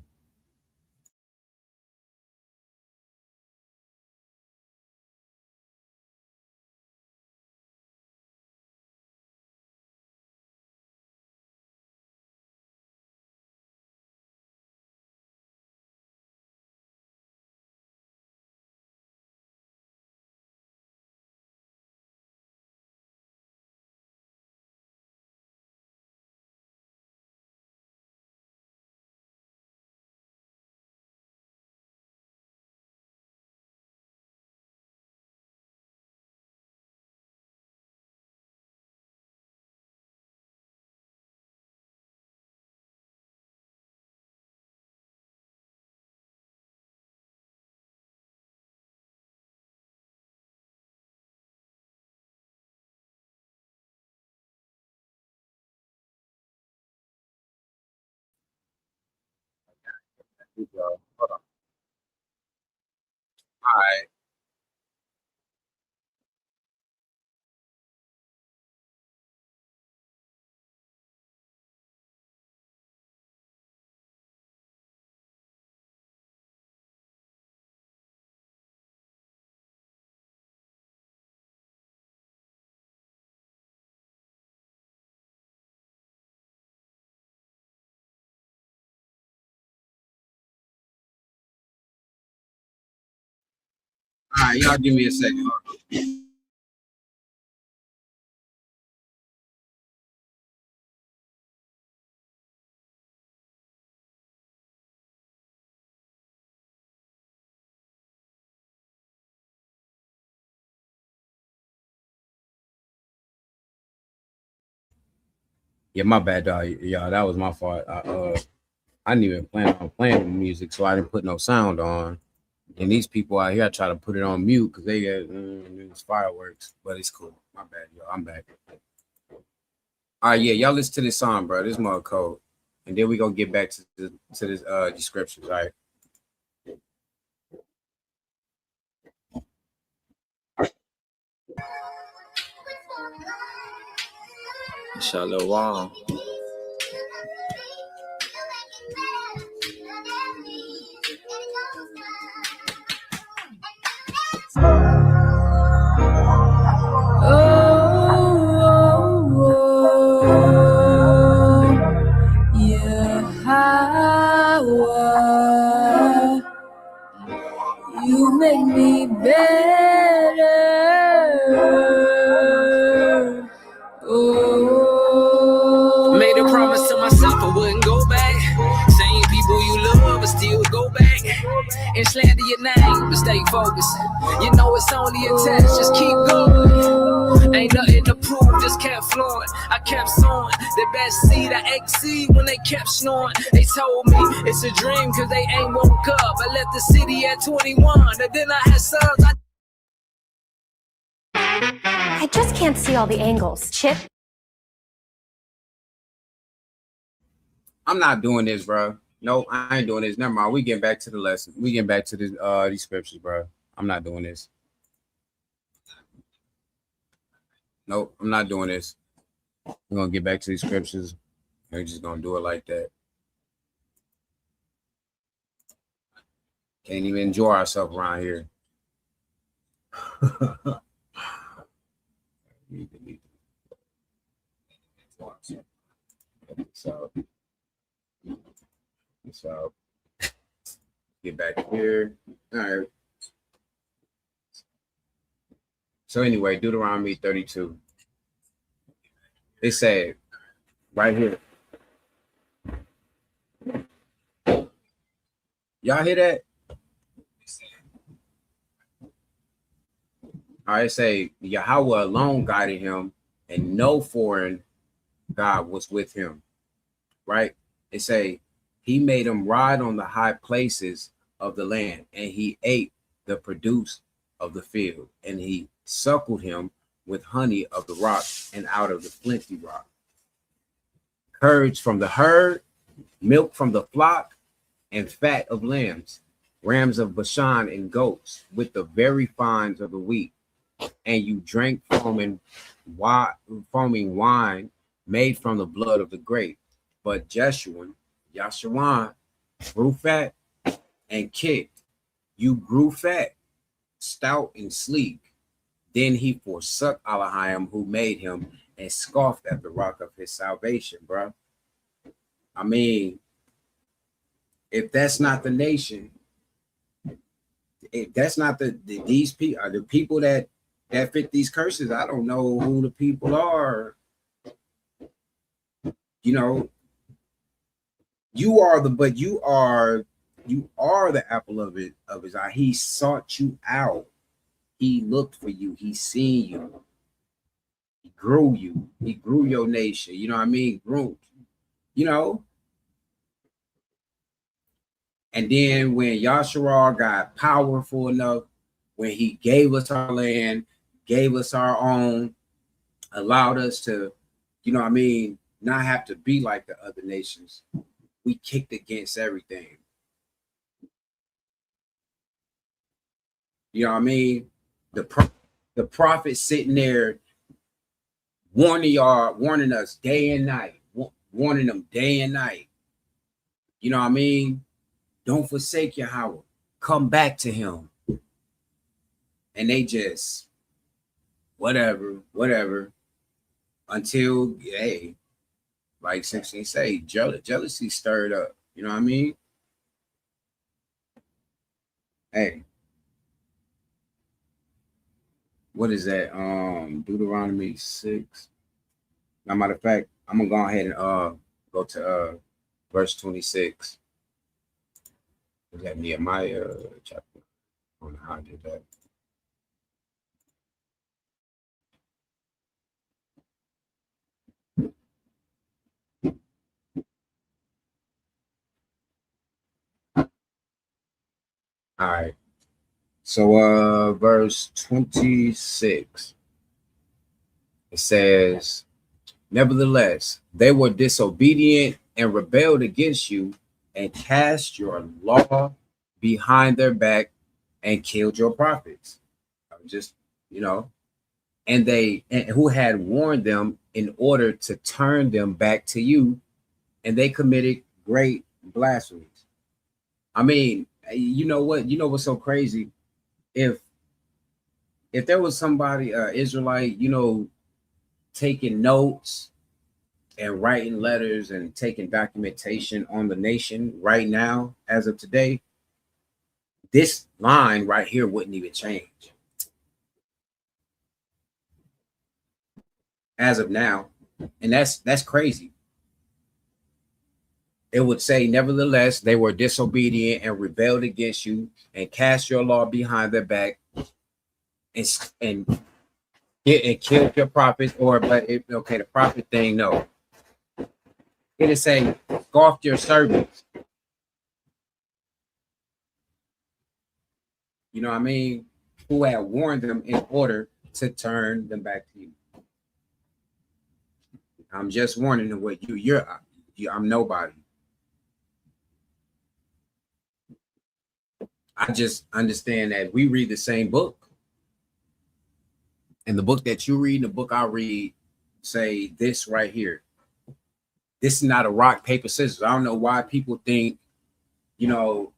Speaker 4: Hold on. All right. All right, y'all give me a second. Yeah, my bad, dog. Y'all, that was my fault. I didn't even plan on playing music, so I didn't put no sound on. And these people out here, I try to put it on mute because they get it's fireworks, but it's cool. My bad, y'all. I'm back. All right, yeah, y'all listen to this song, bro. This mother code, and then we gonna get back to this descriptions. All right.
Speaker 5: Shalom.
Speaker 2: YAHAWAH, you make me better. Oh,
Speaker 6: made a promise to myself I wouldn't go back. Same people you love, but still go back and slander your name, but stay focused. You know it's only a test, just keep going. Ain't nothing to prove, just kept flowing. I kept sowing the best seed I exceed when they kept snoring. They told me it's a dream cause they ain't woke up. I left the city at 21 and then I had sons.
Speaker 7: I just can't see all the angles. Chip?
Speaker 4: I'm not doing this, bro. No, I ain't doing this. Never mind. We getting back to the lesson. We getting back to this these scriptures, bro. I'm not doing this. Nope, I'm not doing this. We're gonna get back to these scriptures. We're just gonna do it like that. Can't even enjoy ourselves around here. So get back here. All right. So anyway, Deuteronomy 32. It said right here. Y'all hear that? All right, say Yahweh alone guided him, and no foreign God was with him. Right? It say he made him ride on the high places of the land, and he ate the produce of the field, and he suckled him with honey of the rock and out of the flinty rock. Curds from the herd, milk from the flock, and fat of lambs, rams of Bashan and goats, with the very fines of the wheat. And you drank foaming wine made from the blood of the grape. But Jeshurun, grew fat and kicked. You grew fat, stout and sleek. Then he forsook Elohim who made him and scoffed at the rock of his salvation, bro. I mean, if that's not the nation, if that's not these people, are the people that fit these curses, I don't know who the people are. You know, you are the apple of his eye. He sought you out. He looked for you. He seen you. He grew you. He grew your nation. You know what I mean? Grew, you know. And then when Yahshua got powerful enough, when he gave us our land, gave us our own, allowed us to, you know what I mean, not have to be like the other nations, we kicked against everything. You know what I mean? The prophet sitting there warning us day and night, warning them day and night. You know what I mean? Don't forsake Yahweh. Come back to him. And they just, whatever, until, hey, like 16 say, jealousy stirred up. You know what I mean? Hey. What is that? Deuteronomy 6. Now, matter of fact, I'm gonna go ahead and go to verse 26. Is that Nehemiah chapter? I don't know how I did that. All right. So verse 26, it says, nevertheless, they were disobedient and rebelled against you and cast your law behind their back and killed your prophets. Just, you know, and who had warned them in order to turn them back to you, and they committed great blasphemies. I mean, you know what's so crazy? If there was somebody, Israelite, you know, taking notes and writing letters and taking documentation on the nation right now, as of today, this line right here wouldn't even change. As of now, and that's crazy. It would say, nevertheless, they were disobedient and rebelled against you and cast your law behind their back and killed your prophets. The prophet thing, no. It'd say, scoffed your servants. You know what I mean? Who had warned them in order to turn them back to you. I'm just warning them what I'm nobody. I just understand that we read the same book. And the book that you read and the book I read say this right here. This is not a rock, paper, scissors. I don't know why people think, you know,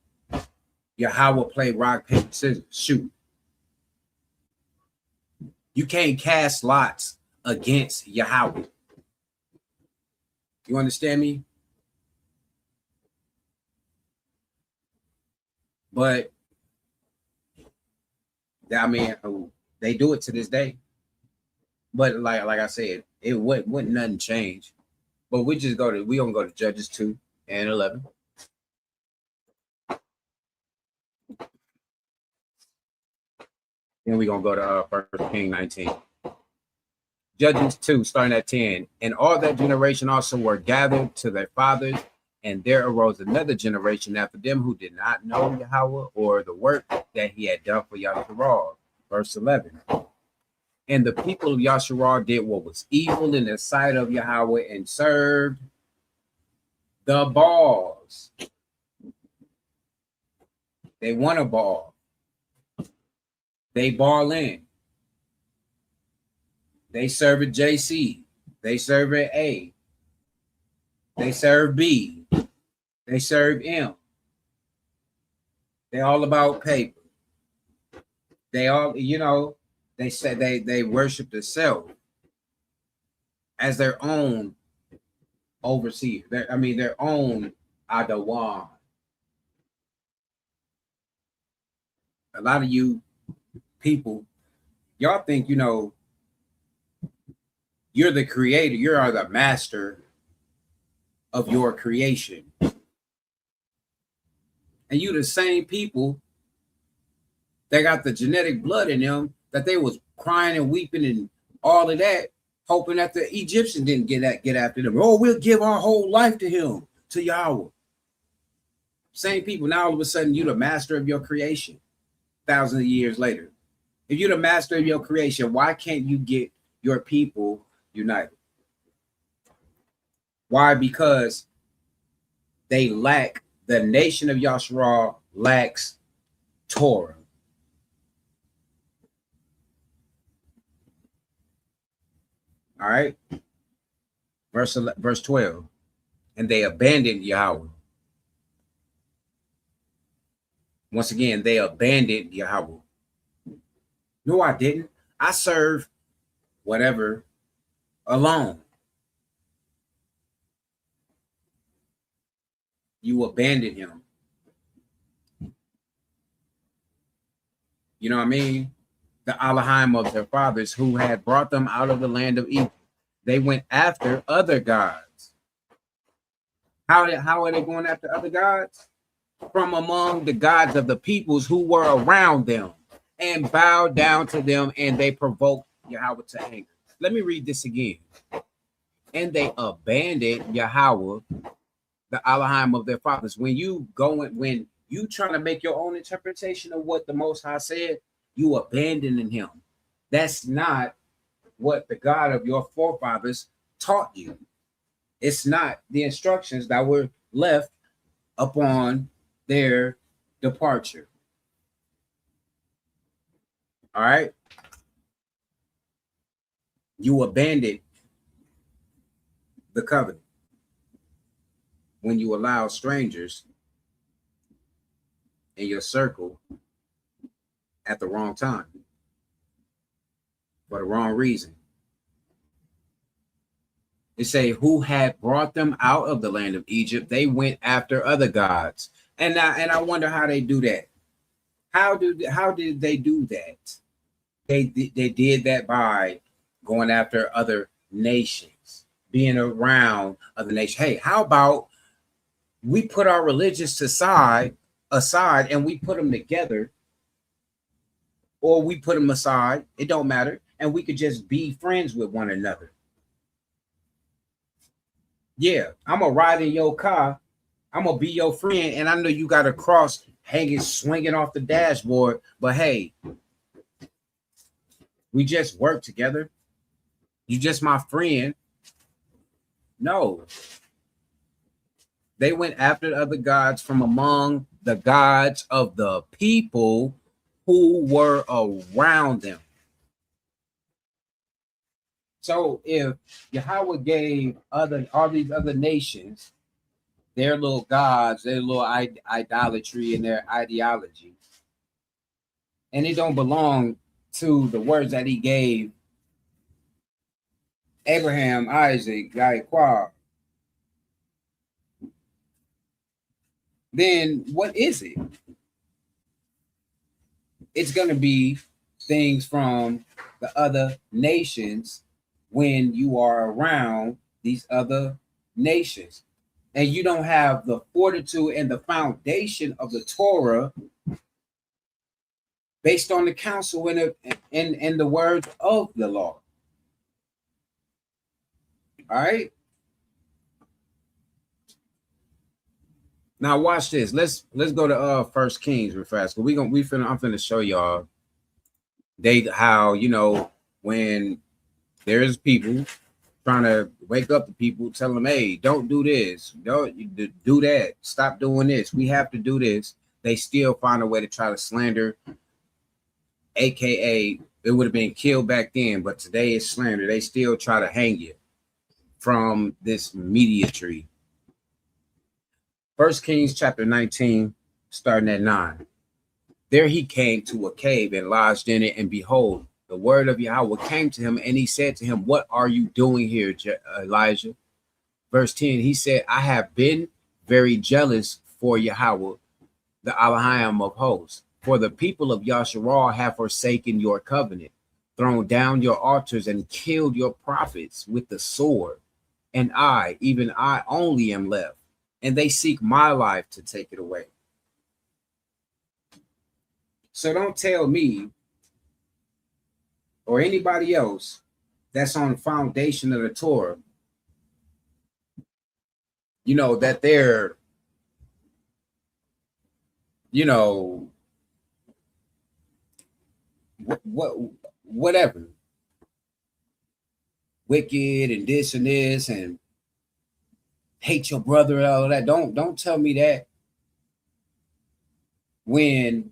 Speaker 4: Yahweh played rock, paper, scissors. Shoot. You can't cast lots against Yahweh. You understand me? But I mean, they do it to this day. But like I said, it wouldn't nothing change. But we gonna go to Judges 2 and 11. Then we're gonna go to 1 Kings 19. Judges 2, starting at 10. And all that generation also were gathered to their fathers, and there arose another generation after them who did not know Yahweh or the work that he had done for Yahshua. verse 11. And the people of Yasharal did what was evil in the sight of Yahweh and served the Baals. They want a Baal. They ball in. They serve a JC. They serve an A. They serve B. They serve M. They all about paper. They all, you know, they say they worship the self as their own overseer. Their own Adawan. A lot of you people, y'all think, you know, you're the creator, you are the master of your creation. And you the same people that got the genetic blood in them that they was crying and weeping and all of that, hoping that the Egyptians didn't get after them. Oh, we'll give our whole life to him, to Yahweh. Same people. Now all of a sudden you're the master of your creation thousands of years later. If you're the master of your creation, why can't you get your people united? Why? Because they lack, the nation of Yasharal lacks Torah. All right. Verse 12. And they abandoned Yahweh. Once again, they abandoned Yahweh. No, I didn't. I serve whatever alone. You abandoned him. You know what I mean? The Elohim of their fathers who had brought them out of the land of Egypt. They went after other gods. How are they going after other gods? From among the gods of the peoples who were around them, and bowed down to them, and they provoked Yahweh to anger. Let me read this again. And they abandoned Yahweh, the Elohim of their fathers. When you trying to make your own interpretation of what the Most High said, you abandoning him. That's not what the God of your forefathers taught you. It's not the instructions that were left upon their departure. All right. You abandoned the covenant when you allow strangers in your circle at the wrong time for the wrong reason. They say, who had brought them out of the land of Egypt, they went after other gods. And I wonder how they do that. How did they do that? They did that by going after other nations, being around other nations. Hey, how about we put our religions aside and we put them together, or we put them aside, it don't matter, and we could just be friends with one another. Yeah, I'm gonna ride in your car, I'm gonna be your friend, and I know you got a cross hanging, swinging off the dashboard, but hey, we just work together. You just my friend. No. They went after other gods from among the gods of the people who were around them. So if Yahweh gave all these other nations their little gods, their little idolatry and their ideology, and it don't belong to the words that he gave Abraham, Isaac, Yaakov, then what is it? It's going to be things from the other nations when you are around these other nations. And you don't have the fortitude and the foundation of the Torah based on the counsel and the words of the law. All right. Now watch this. Let's go to 1 Kings real fast. I'm finna show y'all How, you know, when there's people trying to wake up the people, tell them, hey, don't do this, don't do that, stop doing this, we have to do this. They still find a way to try to slander, aka it would have been killed back then, but today it's slander. They still try to hang you from this media tree. 1 Kings chapter 19, starting at 9. There he came to a cave and lodged in it, and behold, the word of Yahweh came to him, and he said to him, what are you doing here, Elijah? Verse 10, he said, I have been very jealous for Yahweh, the Elohim of hosts. For the people of Yasharal have forsaken your covenant, thrown down your altars, and killed your prophets with the sword. And I, even I only, am left, and they seek my life to take it away. So don't tell me or anybody else that's on the foundation of the Torah, you know, that they're, you know, whatever, wicked and this and hate your brother and all of that. Don't tell me that when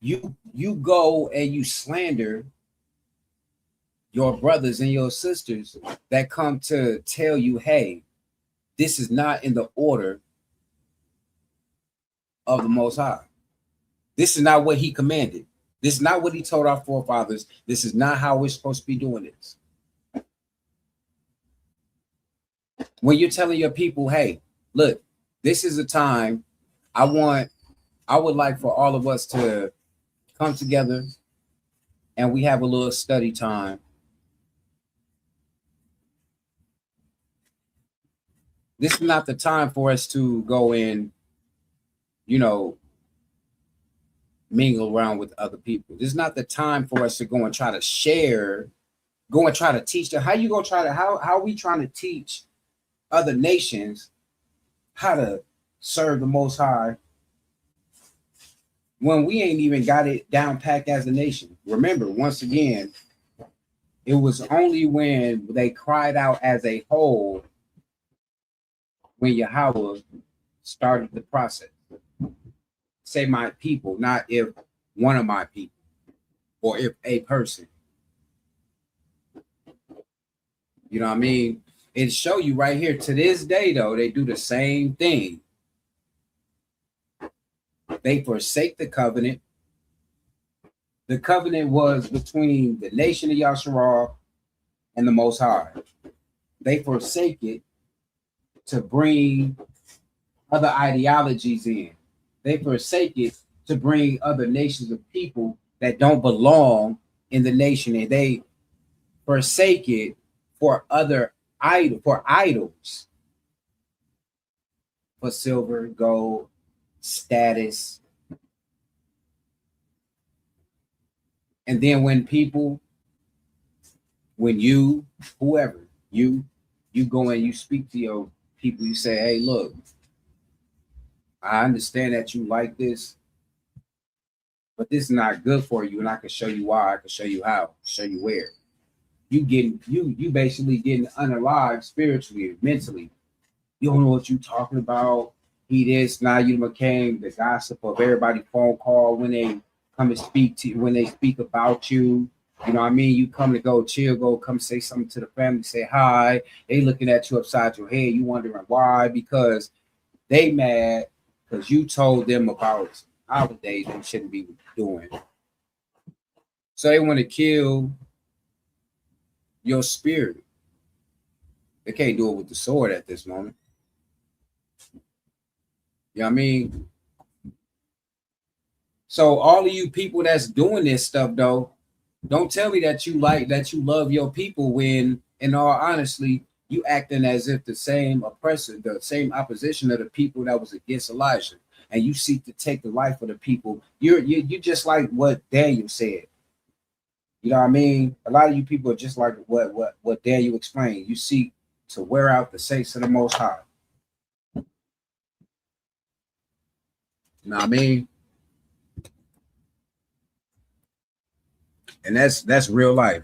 Speaker 4: you go and you slander your brothers and your sisters that come to tell you, hey, this is not in the order of the Most High. This is not what he commanded. This is not what he told our forefathers. This is not how we're supposed to be doing this. When you're telling your people, hey, look, this is a time I would like for all of us to come together and we have a little study time. This is not the time for us to go in, you know, mingle around with other people. This is not the time for us to go and try to share, go and try to teach them. How you gonna try to, how are we trying to teach other nations how to serve the Most High when we ain't even got it down packed as a nation? Remember, once again, it was only when they cried out as a whole when Yahweh started the process. Say my people, not if one of my people or if a person. You know what I mean? It show you right here to this day, though, they do the same thing. They forsake the covenant. The covenant was between the nation of Yasharal and the Most High. They forsake it to bring other ideologies in. They forsake it to bring other nations of people that don't belong in the nation, and they forsake it for idols, for silver, gold, status. And then when you, whoever, you go and you speak to your people, you say, hey, look, I understand that you like this, but this is not good for you, and I can show you why, I can show you how, show you where. You basically getting unalive spiritually, mentally. You don't know what you're talking about. He this, now you became the gossip of everybody phone call when they come and speak to you, when they speak about you. You know what I mean? You come to go chill, go come say something to the family, say hi. They looking at you upside your head. You wondering why? Because they mad because you told them about holidays they shouldn't be doing. So they want to kill your spirit. They can't do it with the sword at this moment. You know what I mean? So all of you people that's doing this stuff, though, don't tell me that you love your people when, in all honesty, you acting as if the same oppressor, the same opposition of the people that was against Elijah, and you seek to take the life of the people. You're just like what Daniel said. You know what I mean? A lot of you people are just like what Daniel explained. You seek to wear out the saints of the Most High. You know what I mean? And that's real life.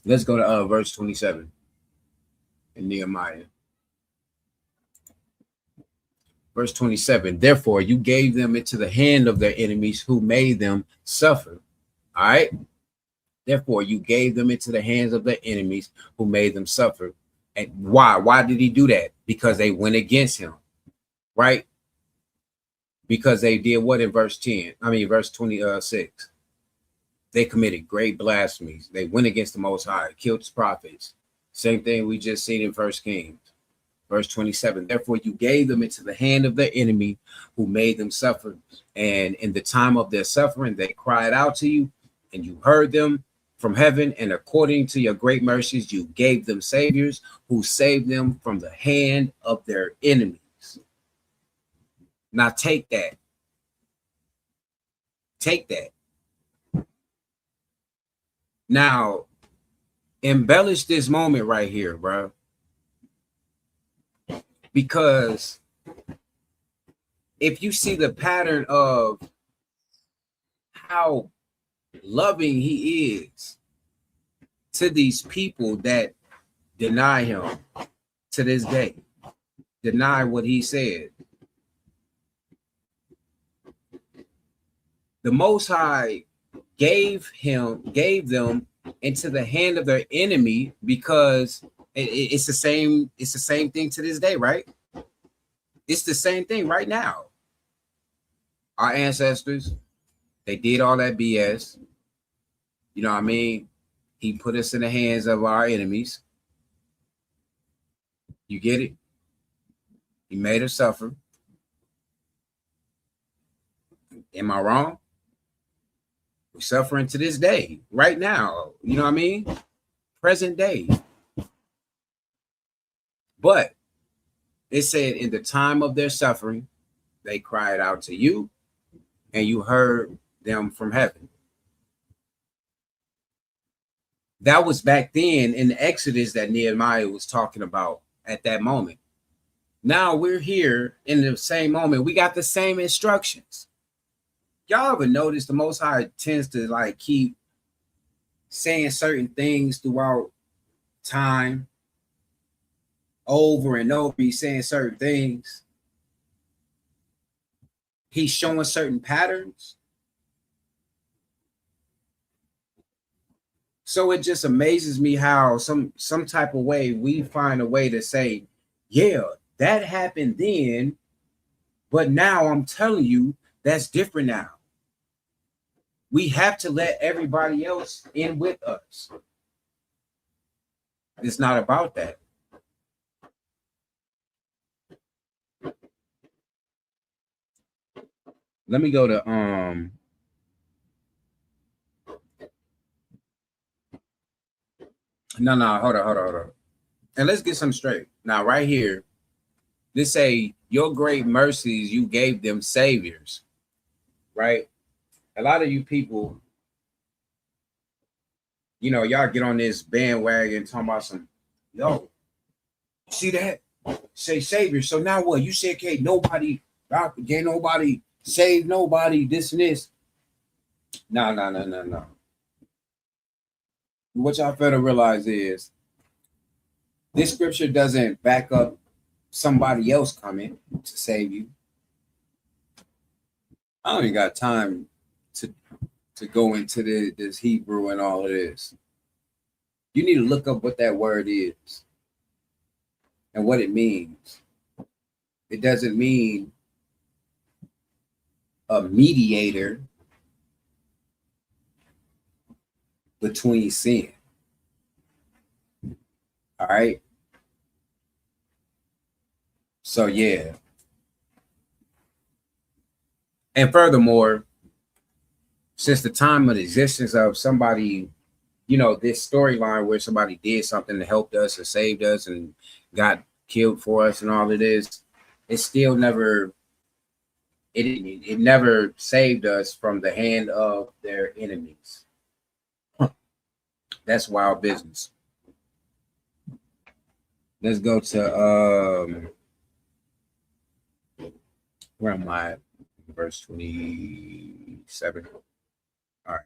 Speaker 4: Let's go to verse 27 in Nehemiah. Verse 27, therefore you gave them into the hand of their enemies who made them suffer. All right. Therefore you gave them into the hands of their enemies who made them suffer. And why? Why did he do that? Because they went against him, right? Because they did what in verse 10? I mean, verse 26. They committed great blasphemies. They went against the Most High, killed his prophets. Same thing we just seen in First Kings. Verse 27, therefore you gave them into the hand of their enemy who made them suffer. And in the time of their suffering, they cried out to you, and you heard them from heaven. And according to your great mercies, you gave them saviors who saved them from the hand of their enemies. Now take that. Take that. Now, embellish this moment right here, bro. Because if you see the pattern of how loving he is to these people that deny him to this day, deny what he said, the Most High gave them into the hand of their enemy, because it's the same thing to this day, right? It's the same thing right now. Our ancestors, they did all that BS. You know what I mean? He put us in the hands of our enemies. You get it? He made us suffer. Am I wrong? We're suffering to this day, right now. You know what I mean? Present day. But it said in the time of their suffering, they cried out to you, and you heard them from heaven. That was back then in the Exodus that Nehemiah was talking about at that moment. Now we're here in the same moment. We got the same instructions. Y'all ever notice the Most High tends to like keep saying certain things throughout time? Over and over, he's saying certain things. He's showing certain patterns. So it just amazes me how some type of way we find a way to say, yeah, that happened then, but now I'm telling you that's different now. We have to let everybody else in with us. It's not about that. Let me go to no, hold on. And let's get some straight. Now, right here, this say your great mercies you gave them saviors, right? A lot of you people, you know, y'all get on this bandwagon talking about some, yo, see that? Say savior. So now what? You say, okay, nobody save nobody, this and this. No. What y'all fail to realize is this scripture doesn't back up somebody else coming to save you. I don't even got time to go into this Hebrew and all of this. You need to look up what that word is and what it means. It doesn't mean a mediator between sin. All right. So yeah. And furthermore, since the time of the existence of somebody, you know, this storyline where somebody did something that helped us and saved us and got killed for us and all of this, it still never, it never saved us from the hand of their enemies. That's wild business. Let's go to where am I? Verse 27. All right.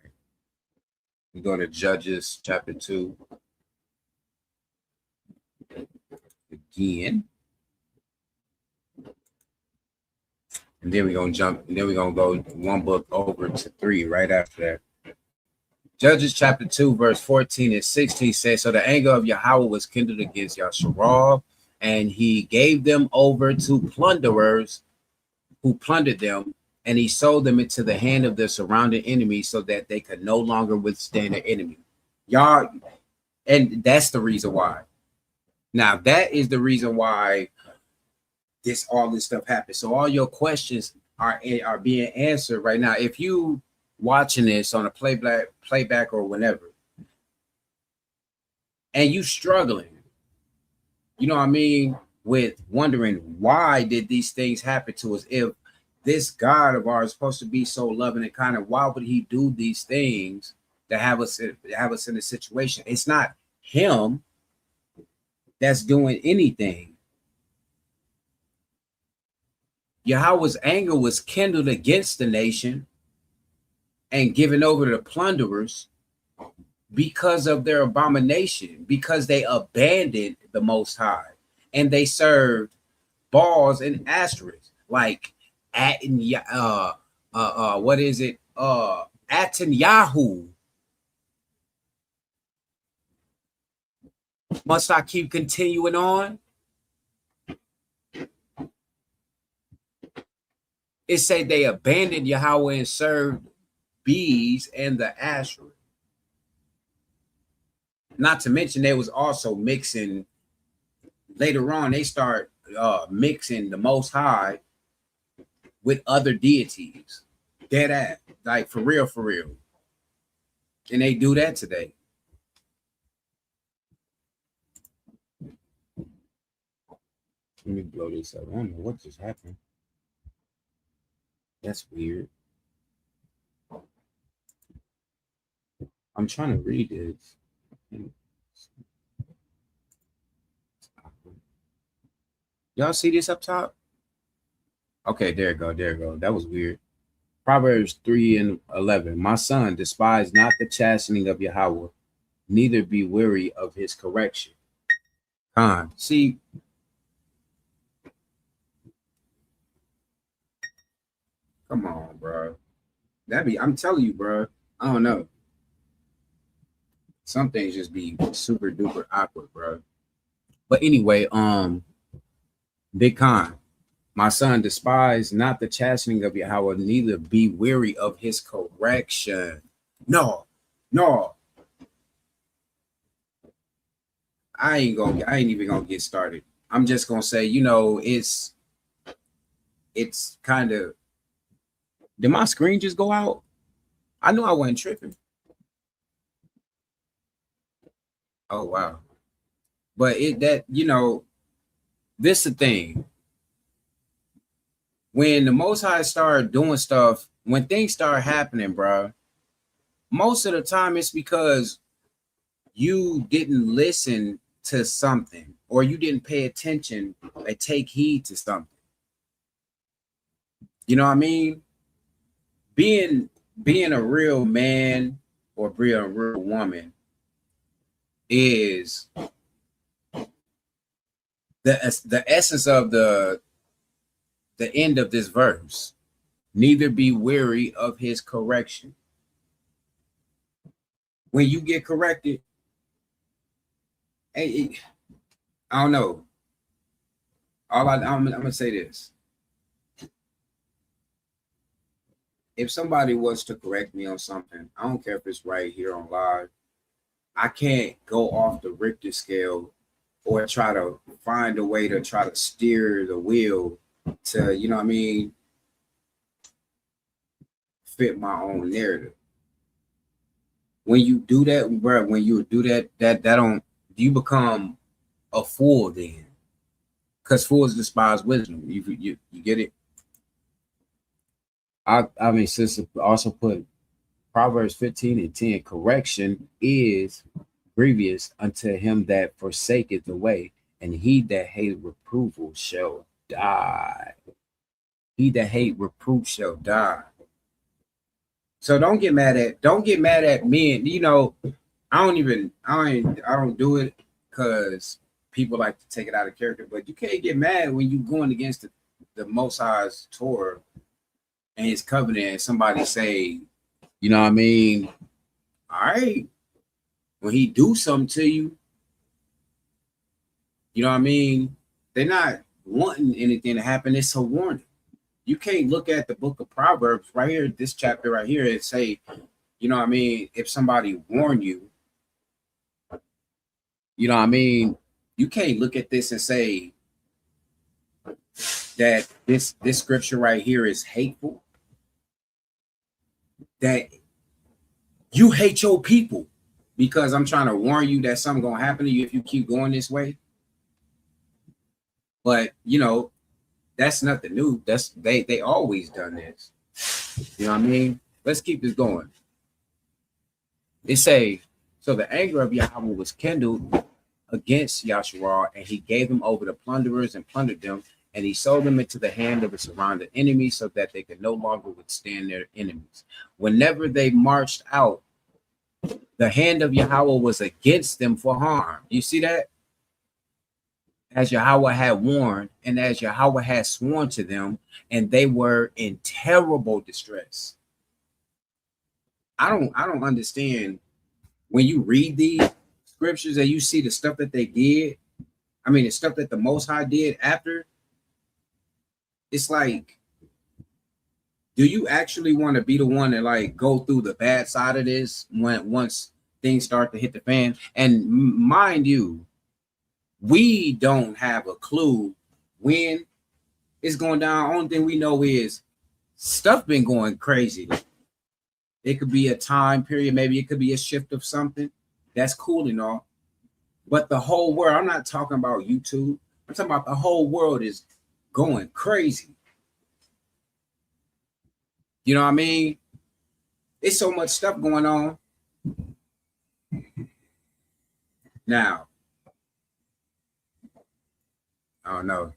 Speaker 4: We go to Judges chapter 2 again. And then we're going to jump, and then we're going to go one book over to 3 right after that. Judges chapter 2, verse 14 and 16 says, so the anger of Yahweh was kindled against Yasharal, and he gave them over to plunderers who plundered them, and he sold them into the hand of their surrounding enemies so that they could no longer withstand the enemy. Y'all, and that's the reason why. Now, that is the reason why all this stuff happened. So all your questions are being answered right now. If you watching this on a playback or whenever, and you struggling, you know what I mean, with wondering why did these things happen to us? If this God of ours is supposed to be so loving and kind of, why would he do these things to have us in a situation? It's not him that's doing anything. Yahweh's anger was kindled against the nation and given over to the plunderers because of their abomination, because they abandoned the Most High and they served Baals and Ashtoreths, like what is it? Atanyahu. Must I keep continuing on? It said they abandoned Yahweh and served bees and the Asherah. Not to mention they was also mixing, later on they start mixing the Most High with other deities. Dead ass, like for real. And they do that today. Let me blow this up. I don't know what just happened. That's weird. I'm trying to read this. Y'all see this up top? Okay, there you go. That was weird. Proverbs 3:11. My son, despise not the chastening of Yahweh, neither be weary of his correction. See, come on, bro. I'm telling you, bro. I don't know. Some things just be super duper awkward, bro. But anyway, Big Khan, my son, despise not the chastening of Yahweh, neither be weary of his correction. No. I ain't even gonna get started. I'm just gonna say, it's kind of. Did my screen just go out? I knew I wasn't tripping. Oh wow. But this the thing. When the Most High started doing stuff, when things start happening, bro, most of the time it's because you didn't listen to something or you didn't pay attention and take heed to something. You know what I mean? Being a real man or being a real woman is the essence of the end of this verse. Neither be weary of his correction. When you get corrected, I don't know. I'm gonna say this. If somebody was to correct me on something, I don't care if it's right here on live, I can't go off the Richter scale or try to find a way to try to steer the wheel to, fit my own narrative. When you do that, bro, that you become a fool then. Because fools despise wisdom. You get it? I mean, sister also put Proverbs 15:10, correction is grievous unto him that forsaketh the way, and he that hate reproval shall die. He that hate reproof shall die. So don't get mad at me. And you know, I don't do it because people like to take it out of character. But you can't get mad when you going against the Most High's Torah and His covenant, and somebody say, you know what I mean? All right, when He do something to you, you know what I mean? They're not wanting anything to happen. It's a warning. You can't look at the book of Proverbs right here, this chapter right here, and say, you know what I mean? If somebody warn you, you know what I mean? You can't look at this and say that this scripture right here is hateful. That you hate your people because I'm trying to warn you that something gonna happen to you if you keep going this way. But you know, that's nothing new. That's they always done this. You know what I mean? Let's keep this going. It say, so the anger of Yahweh was kindled against Yahshua, and he gave them over to plunderers and plundered them, and he sold them into the hand of the surrounded enemies so that they could no longer withstand their enemies. Whenever they marched out, the hand of Yahweh was against them for harm. You see that? As Yahweh had warned, and as Yahweh had sworn to them, and they were in terrible distress. I don't understand when you read these scriptures and you see the stuff that they did. I mean, the stuff that the Most High did after. It's like, do you actually want to be the one to like go through the bad side of this once things start to hit the fan? And mind you, we don't have a clue when it's going down. Only thing we know is stuff been going crazy. It could be a time period, maybe it could be a shift of something. That's cool and all. But the whole world, I'm not talking about YouTube. I'm talking about the whole world is going crazy. You know what I mean? It's so much stuff going on. Now, I don't know.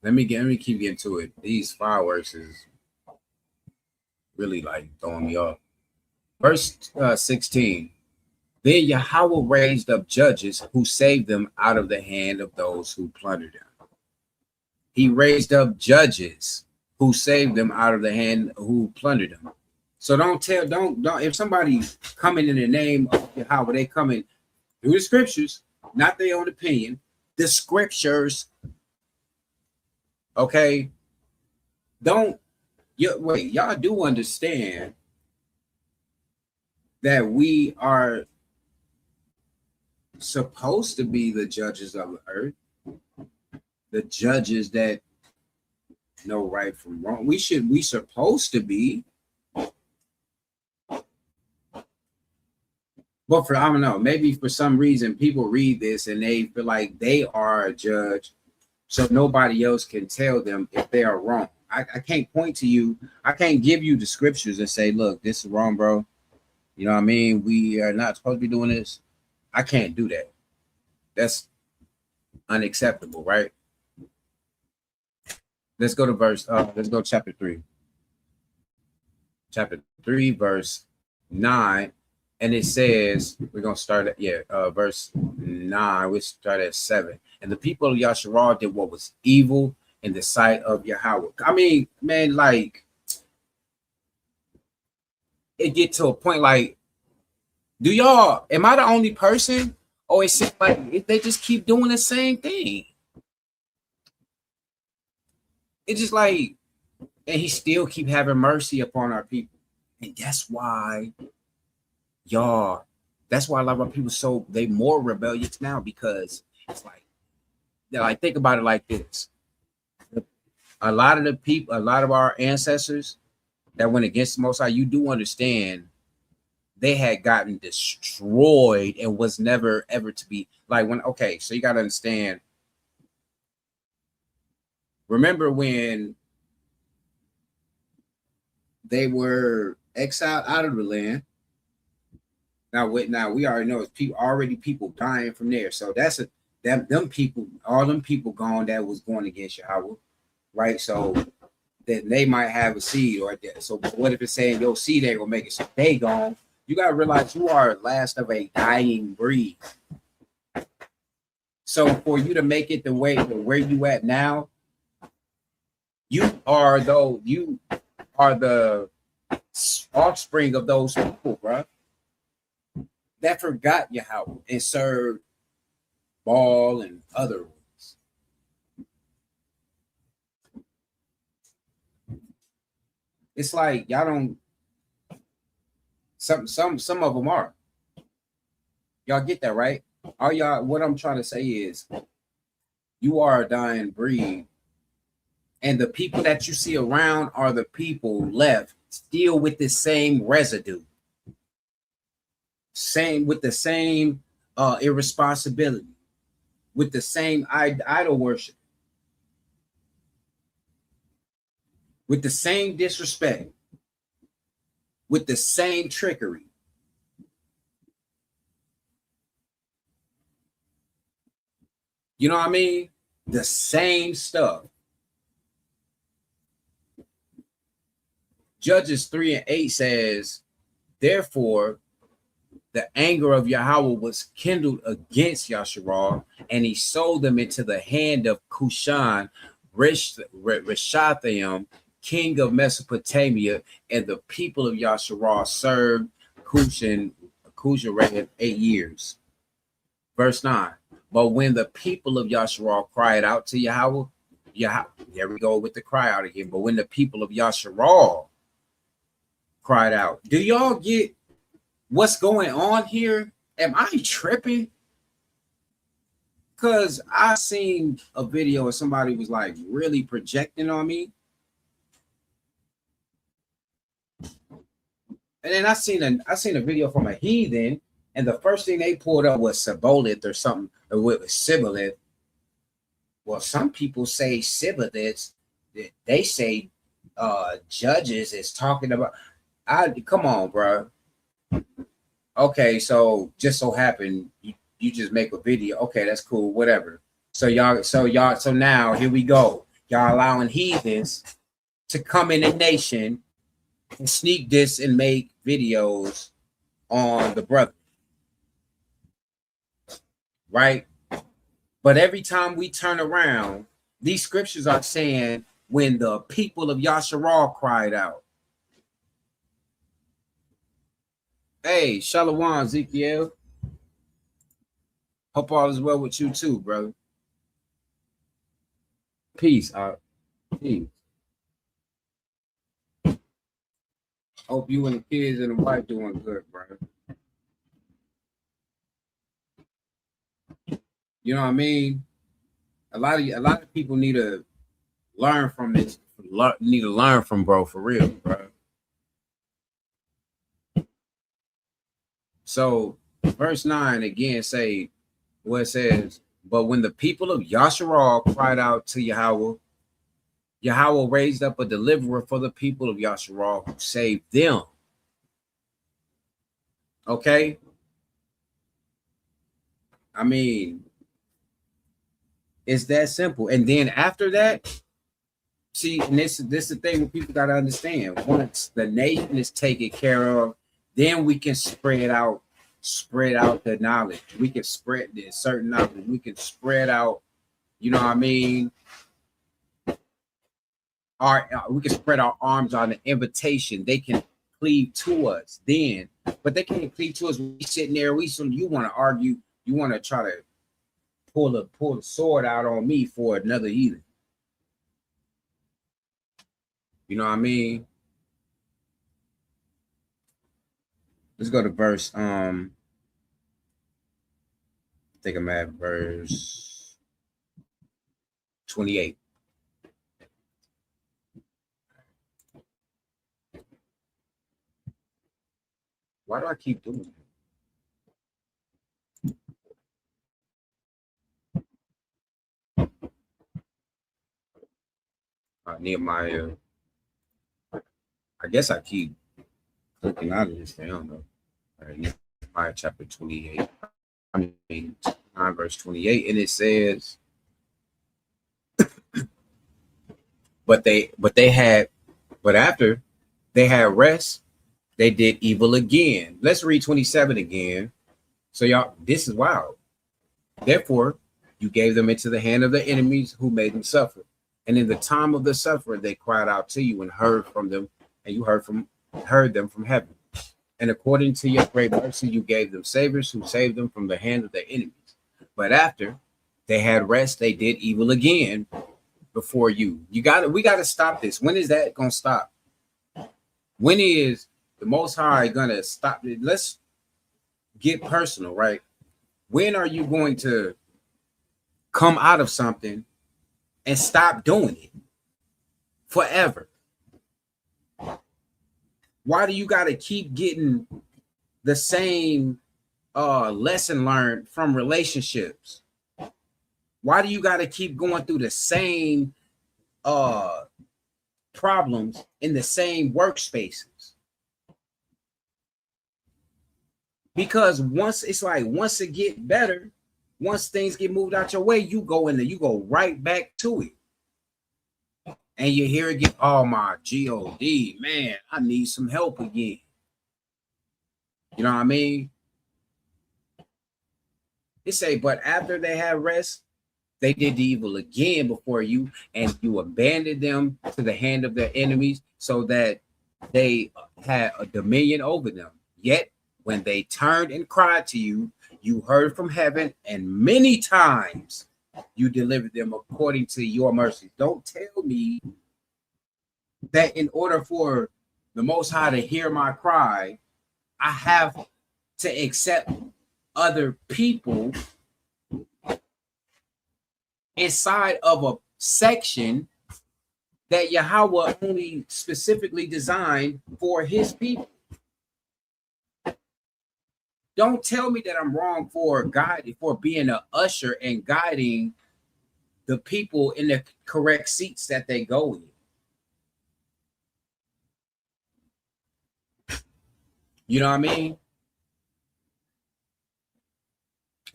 Speaker 4: Let me keep getting to it. These fireworks is really like throwing me off. Verse 16. Then Yahweh raised up judges who saved them out of the hand of those who plundered them. He raised up judges who saved them out of the hand who plundered them. So don't if somebody coming in the name of Yahweh, they coming through the scriptures, not their own opinion, the scriptures. Okay. Y'all do understand that we are supposed to be the judges of the earth, the judges that know right from wrong. We supposed to be. But I don't know, maybe for some reason people read this and they feel like they are a judge, so nobody else can tell them if they are wrong. I can't point to you. I can't give you the scriptures and say, look, this is wrong, bro. You know what I mean? We are not supposed to be doing this. I can't do that. That's unacceptable, right? Let's go to let's go to chapter 3. Chapter 3, verse 9. And it says, we're going to start at, verse 9. We start at 7. And the people of Yahshua did what was evil in the sight of Yahweh. I mean, man, like, it get to a point like, am I the only person? Or it seems like they just keep doing the same thing. It's just like, and he still keep having mercy upon our people. And that's why a lot of our people they more rebellious now, because it's like, think about it like this. A lot of our ancestors that went against the Most High, you do understand they had gotten destroyed and was never ever to be like so you got to understand. Remember when they were exiled out of the land? Now we already know it's people dying from there. So that's all them people gone that was going against Yahweh, right? So that they might have a seed or that. So what if it's saying your seed ain't gonna make it, so they gone? You gotta realize you are last of a dying breed. So for you to make it the way where you at now, you are the offspring of those people, bro, that forgot Yahweh and served Baal and other ones. It's like y'all don't. Some of them are. Y'all get that, right? All y'all. What I'm trying to say is, you are a dying breed, and the people that you see around are the people left still with the same residue, same with the same irresponsibility, with the same idol worship, with the same disrespect, with the same trickery. You know what I mean? The same stuff. Judges 3:8 says, therefore, the anger of Yahweh was kindled against Yasharal, and he sold them into the hand of Cushan Rishathaim, king of Mesopotamia, and the people of Yasharal served Cushan 8 years. Verse 9. But when the people of Yasharal cried out to Yahweh, there we go with the cry out again. But when the people of Yasharal cried out, do y'all get what's going on here? Am I tripping? Because I seen a video where somebody was like really projecting on me. And then I seen a video from a heathen, and the first thing they pulled up was Sibboleth or something, or with Sibboleth. Well, some people say Sibboleth. They say Judges is talking about. Come on, bro. Okay, so just so happened you just make a video. Okay, that's cool, whatever. So now here we go. Y'all allowing heathens to come in the nation and sneak this and make videos on the brother. Right? But every time we turn around, these scriptures are saying when the people of Yasharal cried out. Hey, Shalom, Ezekiel. Hope all is well with you too, brother. Peace. Peace. Hope you and the kids and the wife doing good, brother. You know what I mean? A lot of people need to learn from this. Need to learn from bro, for real, bro. So verse 9 again say what it says, but when the people of Yasharal cried out to Yahweh, Yahweh raised up a deliverer for the people of Yasharal who saved them. Okay? I mean, it's that simple. And then after that, see, and this is the thing what people got to understand. Once the nation is taken care of, then we can spread out the knowledge. We can spread this certain knowledge. We can spread out, you know what I mean? We can spread our arms on the invitation. They can cleave to us then, but they can't cleave to us. We sitting there. You want to argue. You want to try to pull the sword out on me for another heathen. You know what I mean? Let's go to verse. I think I'm at verse 28. Why do I keep doing that? Nehemiah. I guess I keep clicking out of this thing. I don't know. All right, Nehemiah chapter 28. I mean, 9 verse 28, and it says, But after they had rest, they did evil again. Let's read 27 again. So y'all, this is wild. Therefore, you gave them into the hand of the enemies who made them suffer. And in the time of the suffer, they cried out to you and heard from them, and you heard them from heaven. And according to your great mercy, you gave them saviors who saved them from the hand of their enemies. But after they had rest, they did evil again before you. We got to stop this. When is that going to stop? When is the Most High going to stop it? Let's get personal, right? When are you going to come out of something and stop doing it forever? Why do you got to keep getting the same lesson learned from relationships? Why do you got to keep going through the same problems in the same workspaces? Because once it get better, once things get moved out your way, you go right back to it. And you hear again, oh my God, man, I need some help again. You know what I mean? It say, but after they had rest, they did the evil again before you, and you abandoned them to the hand of their enemies, so that they had a dominion over them. Yet when they turned and cried to you, you heard from heaven, and many times you delivered them according to your mercy. Don't tell me that in order for the Most High to hear my cry, I have to accept other people inside of a section that Yahweh only specifically designed for his people. Don't tell me that I'm wrong for being an usher and guiding the people in the correct seats that they go in. You know what I mean?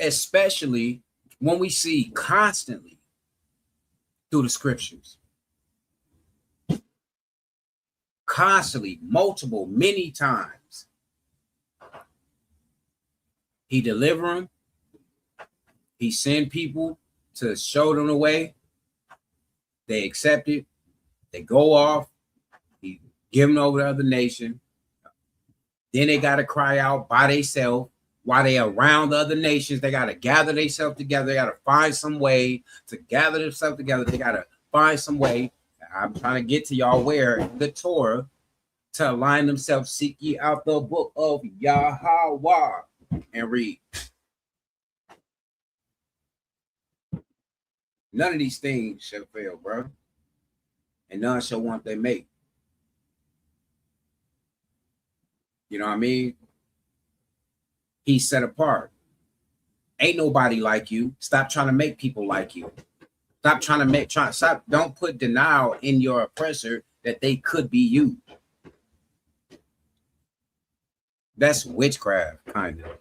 Speaker 4: Especially when we see constantly through the scriptures, constantly, many times, he deliver them, he send people to show them the way, they accept it, they go off, he give them over to other nation, then they got to cry out by themselves. While they around the other nations, they got to gather themselves together. They got to find some way to gather themselves together. They got to find some way. I'm trying to get to y'all where the Torah to align themselves, seek ye out the book of Yahawah and read. None of these things shall fail, bro. And none shall want they make. You know what I mean? He's set apart. Ain't nobody like you. Stop trying to make people like you. Stop. Don't put denial in your oppressor that they could be you. That's witchcraft, kind of.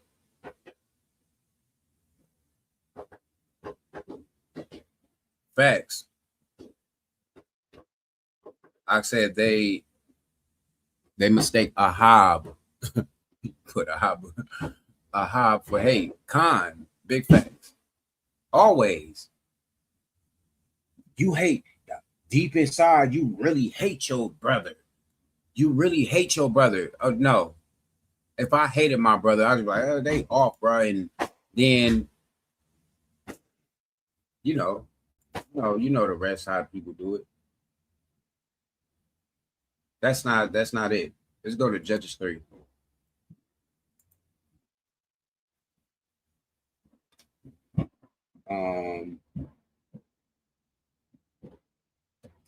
Speaker 4: Facts. I said they mistake Ahab. Put Ahab for hate. Khan, big facts. Always. You hate deep inside, you really hate your brother. You really hate your brother. Oh no. If I hated my brother, I'd be like, oh, they off, bro. And then you know the rest, how people do it. That's not it. Let's go to Judges 3.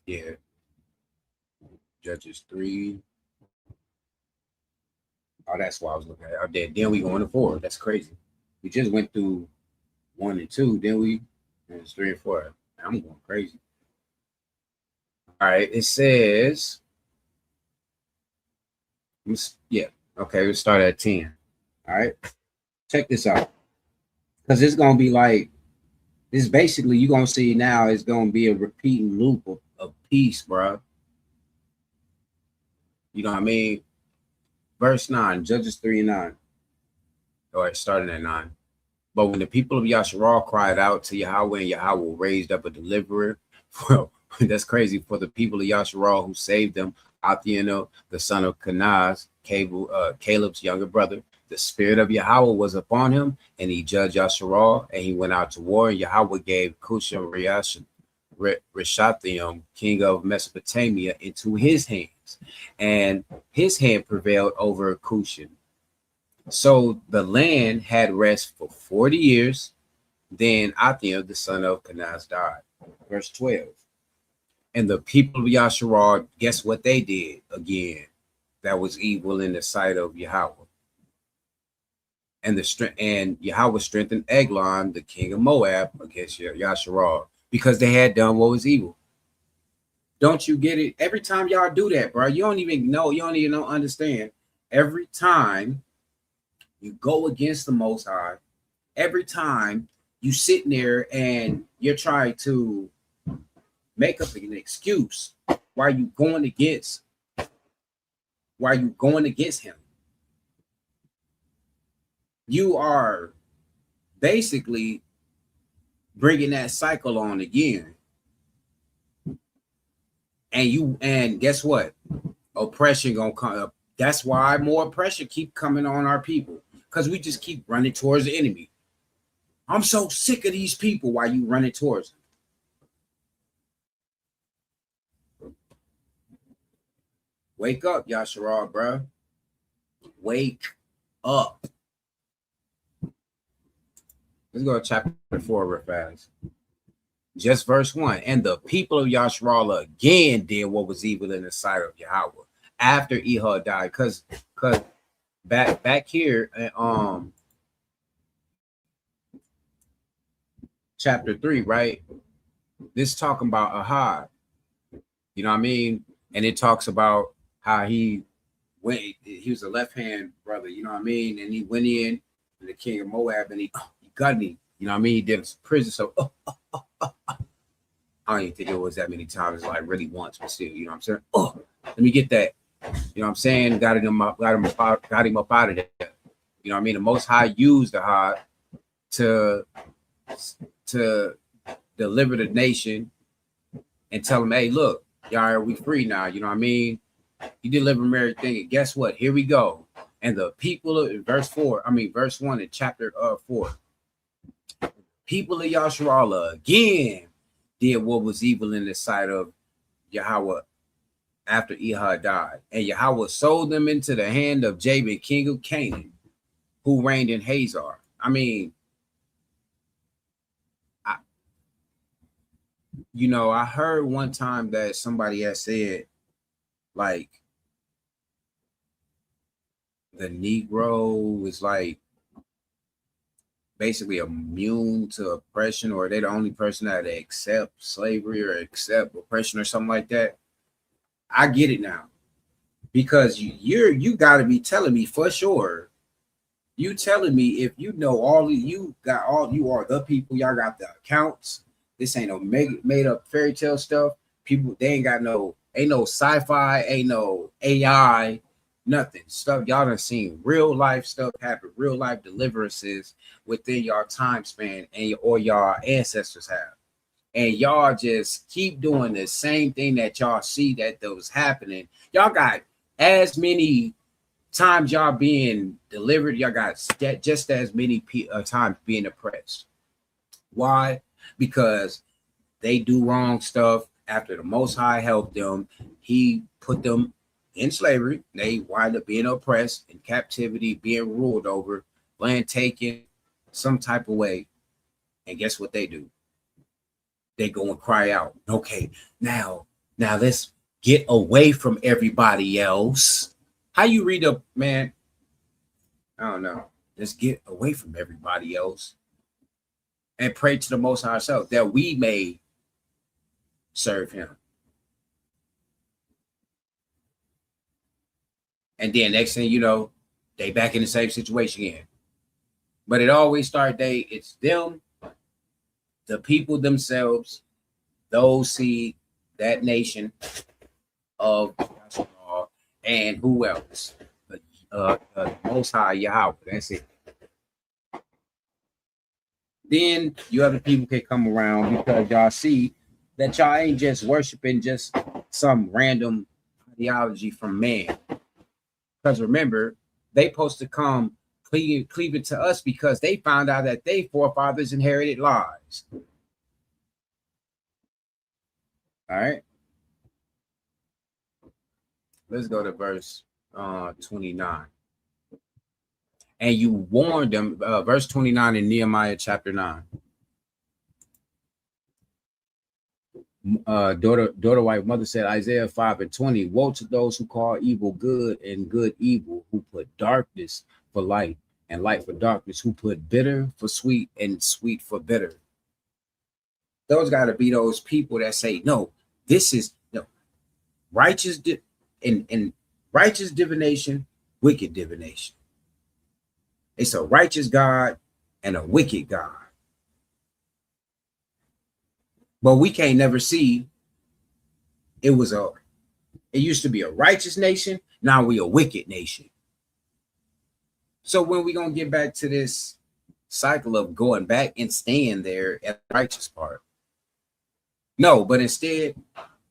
Speaker 4: Yeah. Judges 3. Oh, that's what I was looking at. Then we go into 4. That's crazy. We just went through 1 and 2, then we and it's 3 and 4. I'm going crazy. All right, it says, yeah, okay, we'll start at 10. All right, check this out, because it's gonna be like this. Basically, you're gonna see now it's gonna be a repeating loop of peace, bro. You know what I mean? Verse 9, Judges 3:9. Or starting at 9. But when the people of Yasharal cried out to Yahweh, and Yahweh raised up a deliverer, well, that's crazy, for the people of Yasharal who saved them, Athieno, the son of Kenaz, Caleb's younger brother. The spirit of Yahweh was upon him, and he judged Yasharal, and he went out to war. And Yahweh gave Cushan Rishathaim, king of Mesopotamia, into his hands, and his hand prevailed over Cushan. So the land had rest for 40 years. Then Athiel, the son of Kenaz, died. Verse 12. And the people of Yasharal, guess what they did again? That was evil in the sight of Yahweh. And Yahweh strengthened Eglon, the king of Moab, against Yasharal, because they had done what was evil. Don't you get it? Every time y'all do that, bro, you don't even understand. Every time you go against the Most High, every time you sitting there and you're trying to make up an excuse why you going against him, you are basically bringing that cycle on again. And guess what? Oppression gonna come up. That's why more oppression keep coming on our people, because we just keep running towards the enemy. I'm so sick of these people. Why you running towards them? Wake up, Yasharal, bro. Wake up. Let's go to chapter 4 real fast. Just verse 1. And the people of Yasharal again did what was evil in the sight of Yahweh after Ehud died. Because back here chapter 3, right? This talking about Ahad. You know what I mean? And it talks about how he was a left-hand brother, you know what I mean? And he went in to the king of Moab and he got me. You know what I mean? He did some prison. So I don't even think it was that many times, like really once, but still, you know what I'm saying? Oh, let me get that. You know what I'm saying? Got him up out of there. You know what I mean? The Most High used the heart to deliver the nation and tell them, hey, look, y'all, we free now. You know what I mean? He delivered them everything. And guess what? Here we go. And the people of verse 1 in chapter 4. People of Yasharal again did what was evil in the sight of Yahweh after Ehud died. And Yahweh sold them into the hand of Jabin, king of Canaan, who reigned in Hazor. I mean, I heard one time that somebody had said, like, the Negro is like basically immune to oppression, or they're the only person that accept slavery or accept oppression or something like that. I get it now, because you got to be telling me for sure. You telling me if you know you are the people, y'all got the accounts. This ain't no made up fairy tale stuff. People, they ain't no sci-fi, ain't no AI, nothing. Stuff y'all done seen real life stuff happen, real life deliverances within your time span or your ancestors have. And y'all just keep doing the same thing that y'all see that was happening. Y'all got as many times y'all being delivered, y'all got just as many times being oppressed. Why? Because they do wrong stuff. After the Most High helped them, he put them in slavery. They wind up being oppressed, in captivity, being ruled over, land taken some type of way. And guess what they do? They go and cry out, okay, now let's get away from everybody else. How you read up, man? I don't know. Let's get away from everybody else and pray to the Most High ourselves that we may serve him. And then next thing you know, they back in the same situation again. But it always starts, it's them, the people themselves, those seed, that nation of Yahshua, and who else? Most High Yahweh. That's it. Then you other people can come around because y'all see that y'all ain't just worshiping just some random ideology from man. Because remember, they supposed to come cleave it to us because they found out that they forefathers inherited lies. All right. Let's go to verse 29. And you warned them, verse 29 in Nehemiah chapter 9. Daughter wife mother said, Isaiah 5:20, woe to those who call evil good and good evil, who put darkness for light and light for darkness, who put bitter for sweet and sweet for bitter. Those got to be those people that say, no, this is no righteous and righteous divination, wicked divination. It's a righteous God and a wicked God. But we can't never see it used to be a righteous nation. Now we a wicked nation. So when we going to get back to this cycle of going back and staying there at the righteous part? No, but instead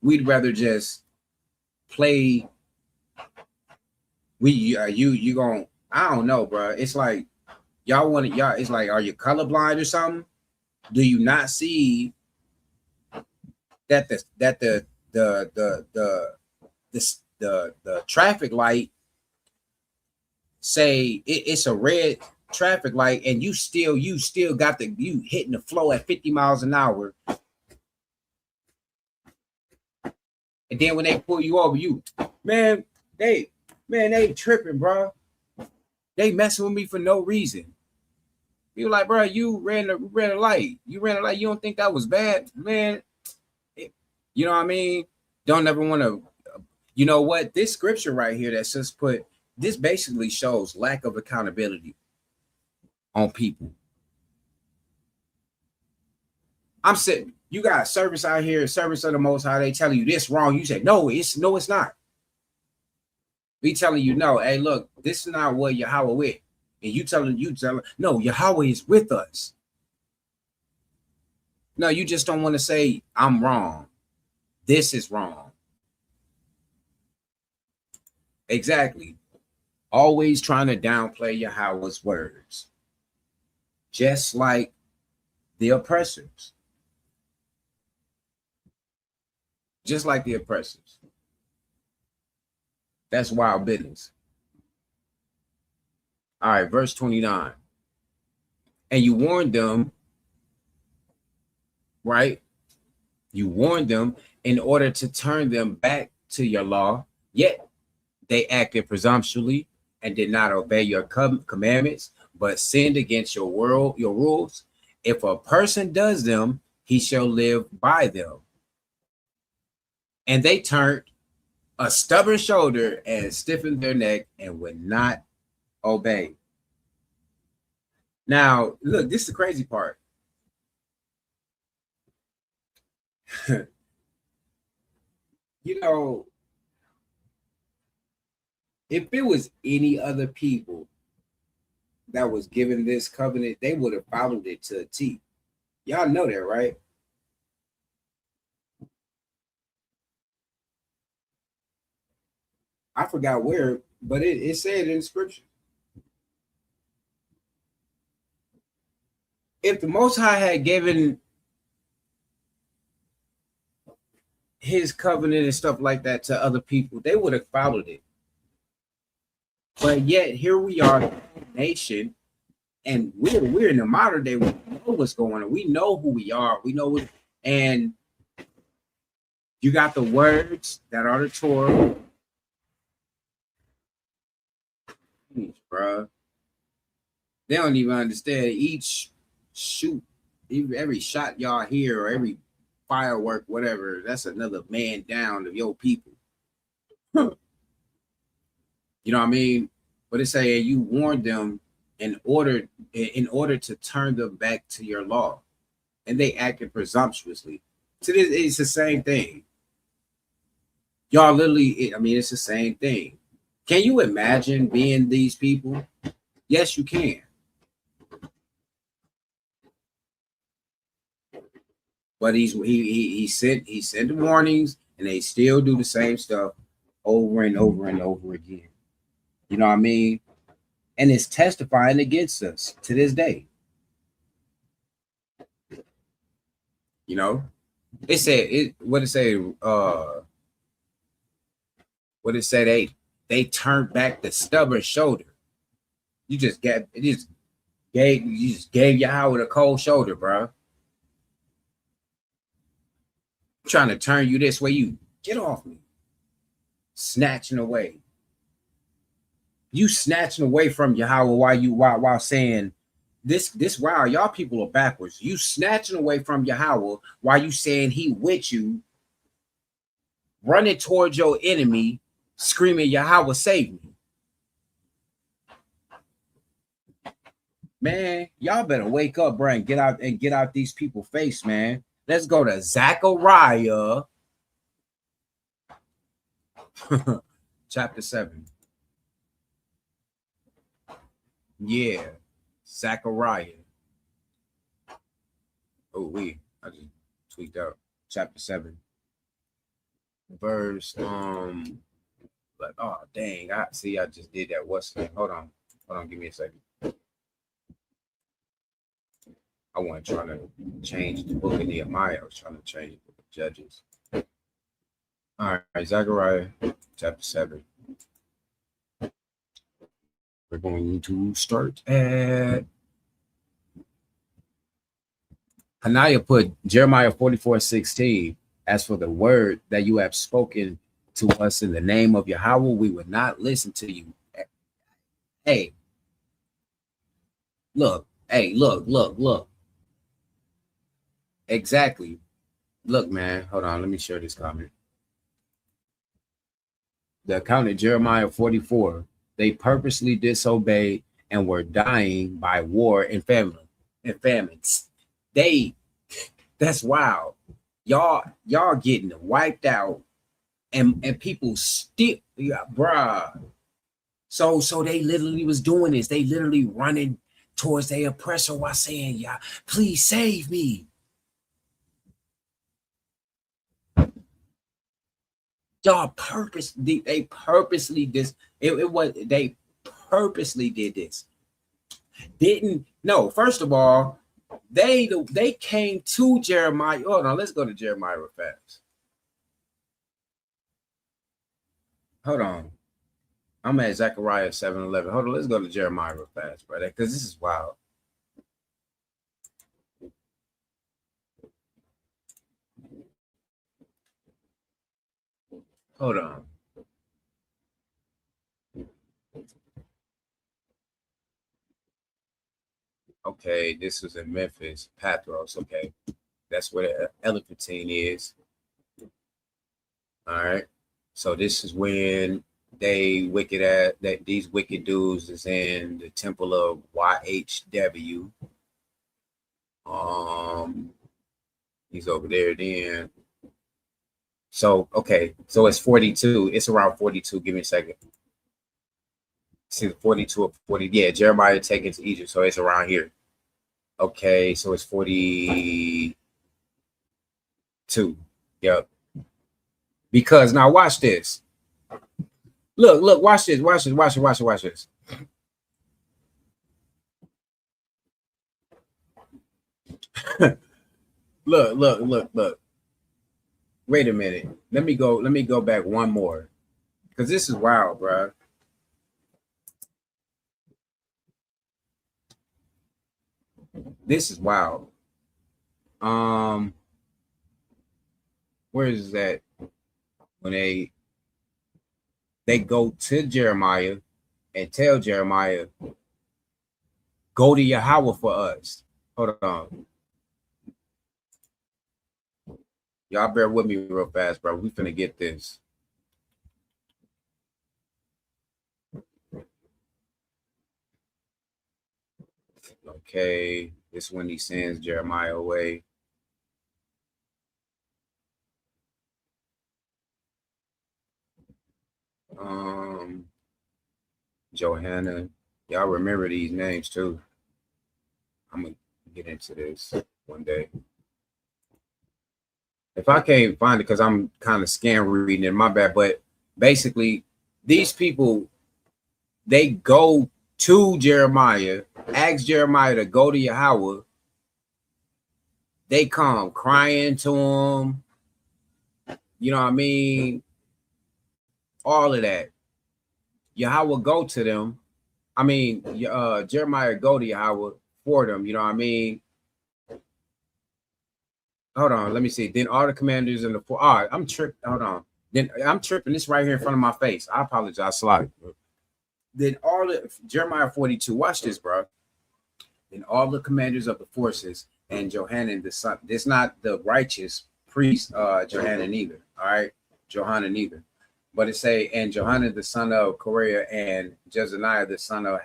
Speaker 4: we'd rather just play. You going, I don't know, bro. It's like y'all want it. Y'all, it's like, are you colorblind or something? Do you not see that the traffic light say it's a red traffic light, and you still got you hitting the flow at 50 miles an hour, and then when they pull you over, they tripping, bro. They messing with me for no reason. You like, bro, you ran a light. You ran a light. You don't think that was bad, man? You know what I mean? Don't ever want to. You know what? This scripture right here that's just put, this basically shows lack of accountability on people. I'm sitting. You got service out here, service of the Most High. They telling you this wrong. You say no, it's not. We telling you no. Hey, look, this is not what Yahweh with, and you telling no, Yahweh is with us. No, you just don't want to say I'm wrong. This is wrong. Exactly. Always trying to downplay Yahweh's words, just like the oppressors. Just like the oppressors. That's wild business. All right, verse 29. And you warned them, right? You warned them in order to turn them back to your law, yet they acted presumptuously and did not obey your commandments, but sinned against your rules. If a person does them, he shall live by them. And they turned a stubborn shoulder and stiffened their neck and would not obey. Now, look, this is the crazy part. You know, if it was any other people that was given this covenant, they would have followed it to a T. Y'all know that, right? I forgot where, but it said in scripture. If the Most High had given his covenant and stuff like that to other people, they would have followed it. But yet here we are, nation, and we're in the modern day. We know what's going on. We know who we are. We know what, and you got the words that are the Torah. Bro, they don't even understand each shoot, every shot y'all hear, or every firework, whatever, that's another man down of your people. You know what I mean? But it's saying you warned them in order to turn them back to your law, and they acted presumptuously. So it's the same thing. Y'all literally, I mean, it's the same thing. Can you imagine being these people? Yes, you can. But he sent the warnings, and they still do the same stuff over and over and over again. You know what I mean? And it's testifying against us to this day. You know, it said it. What it say? What it say? They turned back the stubborn shoulder. You just gave Yahweh a cold shoulder, bro. I'm trying to turn you this way. You get off me. Snatching away. You snatching away from Yahweh while saying this wow, y'all people are backwards. You snatching away from Yahweh while you saying he with you, running towards your enemy, screaming, Yahweh save me. Man, y'all better wake up, bro, and get out these people's face, man. Let's go to Zechariah chapter 7. Yeah, Zechariah. Oh, I just tweaked out. Chapter 7. Verse, but oh dang, I just did that. What's that? Hold on, give me a second. I wasn't trying to change the book of Nehemiah. I was trying to change the book of Judges. All right, Zechariah chapter 7. We're going to start at Hananiah put Jeremiah 44:16. As for the word that you have spoken to us in the name of Yahweh, we will not listen to you. Hey, look. Exactly. Look, man. Hold on. Let me share this comment. The account of Jeremiah 44. They purposely disobeyed and were dying by war and famines. That's wild. Y'all getting wiped out, and people still, bruh. So they literally was doing this. They literally running towards their oppressor while saying, "Yeah, please save me." Y'all purposely they purposely did this. First of all, they came to Jeremiah. Hold on, let's go to Jeremiah real fast. Hold on. I'm at Zechariah 7:11. Hold on, let's go to Jeremiah real fast, brother, because this is wild. Hold on. Okay, this was in Memphis, Pathros. Okay, that's where the Elephantine is. All right, so this is when these wicked dudes is in the temple of YHW. He's over there then. So okay, so it's 42. It's around 42. Give me a second. See the 42 or 40. Yeah, Jeremiah taken to Egypt, so it's around here. Okay, so it's 42. Yep. Because now watch this. Look, watch this. Watch this. Look. Wait a minute. Let me go back one more. Because this is wild, bro. This is wild. Where is that? When they go to Jeremiah and tell Jeremiah, go to Yahweh for us. Hold on. Y'all bear with me real fast, bro. We finna get this. Okay, this is when he sends Jeremiah away. Johanna. Y'all remember these names too. I'm gonna get into this one day. If I can't find it, because I'm kind of scan reading it, my bad. But basically, these people, they go to Jeremiah, ask Jeremiah to go to Yahweh. They come crying to him. You know what I mean? All of that. Yahweh go to them. I mean, Jeremiah go to Yahweh for them. You know what I mean? Hold on, let me see. Then all the commanders in the all right, I'm tripping. Hold on. Then I'm tripping. This right here in front of my face. I apologize, Slide. Then all the Jeremiah 42. Watch this, bro. Then all the commanders of the forces and Johanan the son. This not the righteous priest, Johanan either. All right, Johanan either. But it say, and Johanan the son of Korea and Jezaniah the son of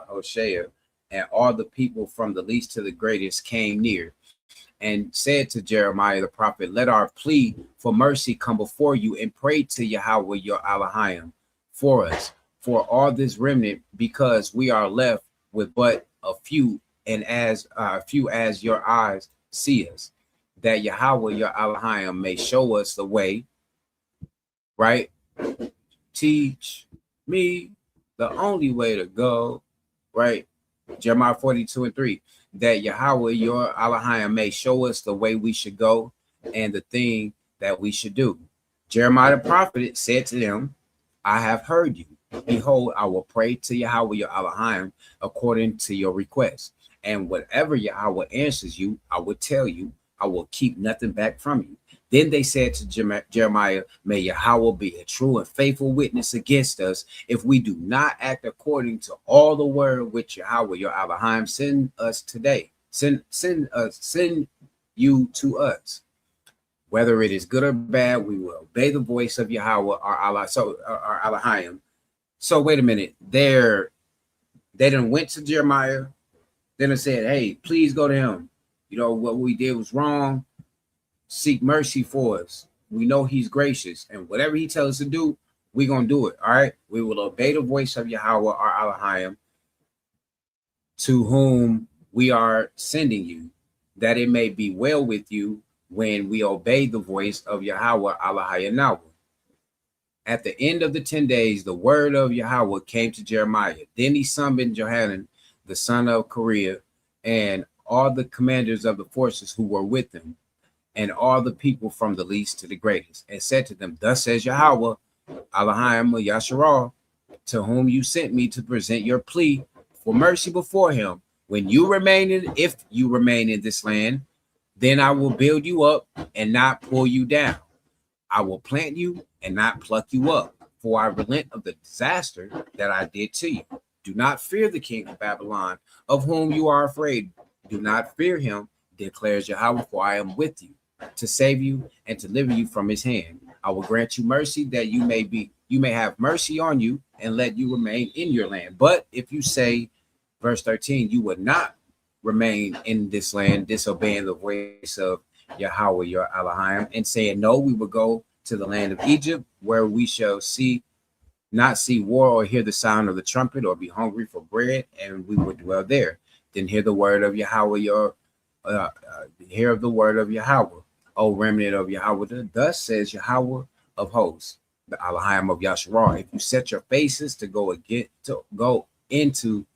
Speaker 4: Hoshea, and all the people from the least to the greatest came near and said to Jeremiah the prophet, let our plea for mercy come before you, and pray to Yahweh your Elohim for us, for all this remnant, because we are left with but a few, and as few as your eyes see us, that Yahweh your Elohim may show us the way, right? Teach me the only way to go, right? Jeremiah 42:3, that Yahweh your Elohim may show us the way we should go and the thing that we should do. Jeremiah the prophet said to them, I have heard you. Behold, I will pray to Yahweh your Elohim according to your request. And whatever Yahweh answers you, I will tell you. I will keep nothing back from you. Then they said to Jeremiah, may Yahweh be a true and faithful witness against us if we do not act according to all the word which Yahweh your Elohim send us today. Send you to us. Whether it is good or bad, we will obey the voice of Yahweh our Elohim. So wait a minute. They done went to Jeremiah. Then they said, hey, please go to him. You know, what we did was wrong. Seek mercy for us. We know he's gracious, and whatever he tells us to do, we're going to do it. All right. We will obey the voice of Yahweh, our Elohim, to whom we are sending you, that it may be well with you when we obey the voice of Yahweh, Elohim. At the end of the 10 days, the word of Yahweh came to Jeremiah. Then he summoned Johanan, the son of Korea, and all the commanders of the forces who were with him, and all the people from the least to the greatest, and said to them, thus says Yahweh, Elohim Yasharah, to whom you sent me to present your plea for mercy before him. When you remain if you remain in this land, then I will build you up and not pull you down. I will plant you and not pluck you up, for I relent of the disaster that I did to you. Do not fear the king of Babylon, of whom you are afraid. Do not fear him, declares Yahweh, for I am with you to save you and to deliver you from his hand. I will grant you mercy, that you may have mercy on you, and let you remain in your land. But if you say, verse 13, you would not remain in this land, disobeying the voice of Yahweh your Elohim, and saying, no, we will go to the land of Egypt, where we shall not see war or hear the sound of the trumpet, or be hungry for bread, and we will dwell there. Then hear the word of Yahweh hear the word of Yahweh, O remnant of Yahweh. Thus says Yahweh of hosts, the Elohim of Yasharah, if you set your faces to go into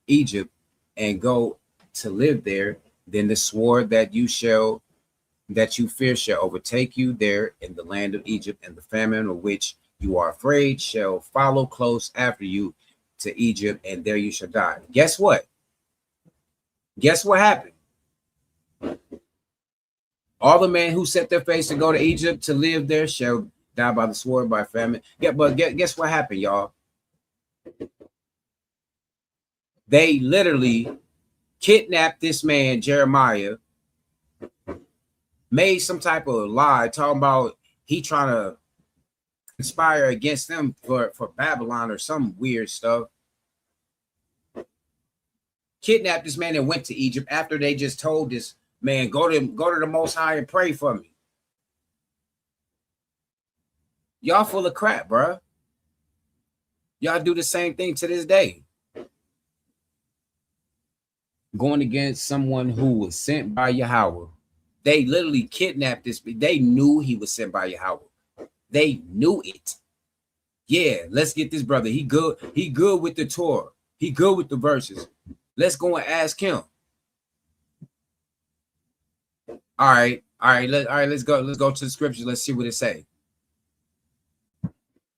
Speaker 4: Egypt and go to live there, then the sword that you fear shall overtake you there in the land of Egypt, and the famine of which you are afraid shall follow close after you to Egypt, and there you shall die. Guess what? Guess what happened? All the men who set their face to go to Egypt to live there shall die by the sword, by famine. Yeah, but guess what happened, y'all? They literally kidnapped this man, Jeremiah, made some type of lie talking about he trying to conspire against them for Babylon or some weird stuff. Kidnapped this man and went to Egypt after they just told this man, go to the Most High and pray for me. Y'all full of crap, bro. Y'all do the same thing to this day. Going against someone who was sent by Yahweh. They literally kidnapped this. They knew he was sent by Yahweh. They knew it. Yeah, let's get this brother. He good. He good with the Torah. He good with the verses. Let's go and ask him. All right. Let's go. Let's go to the scriptures. Let's see what it say.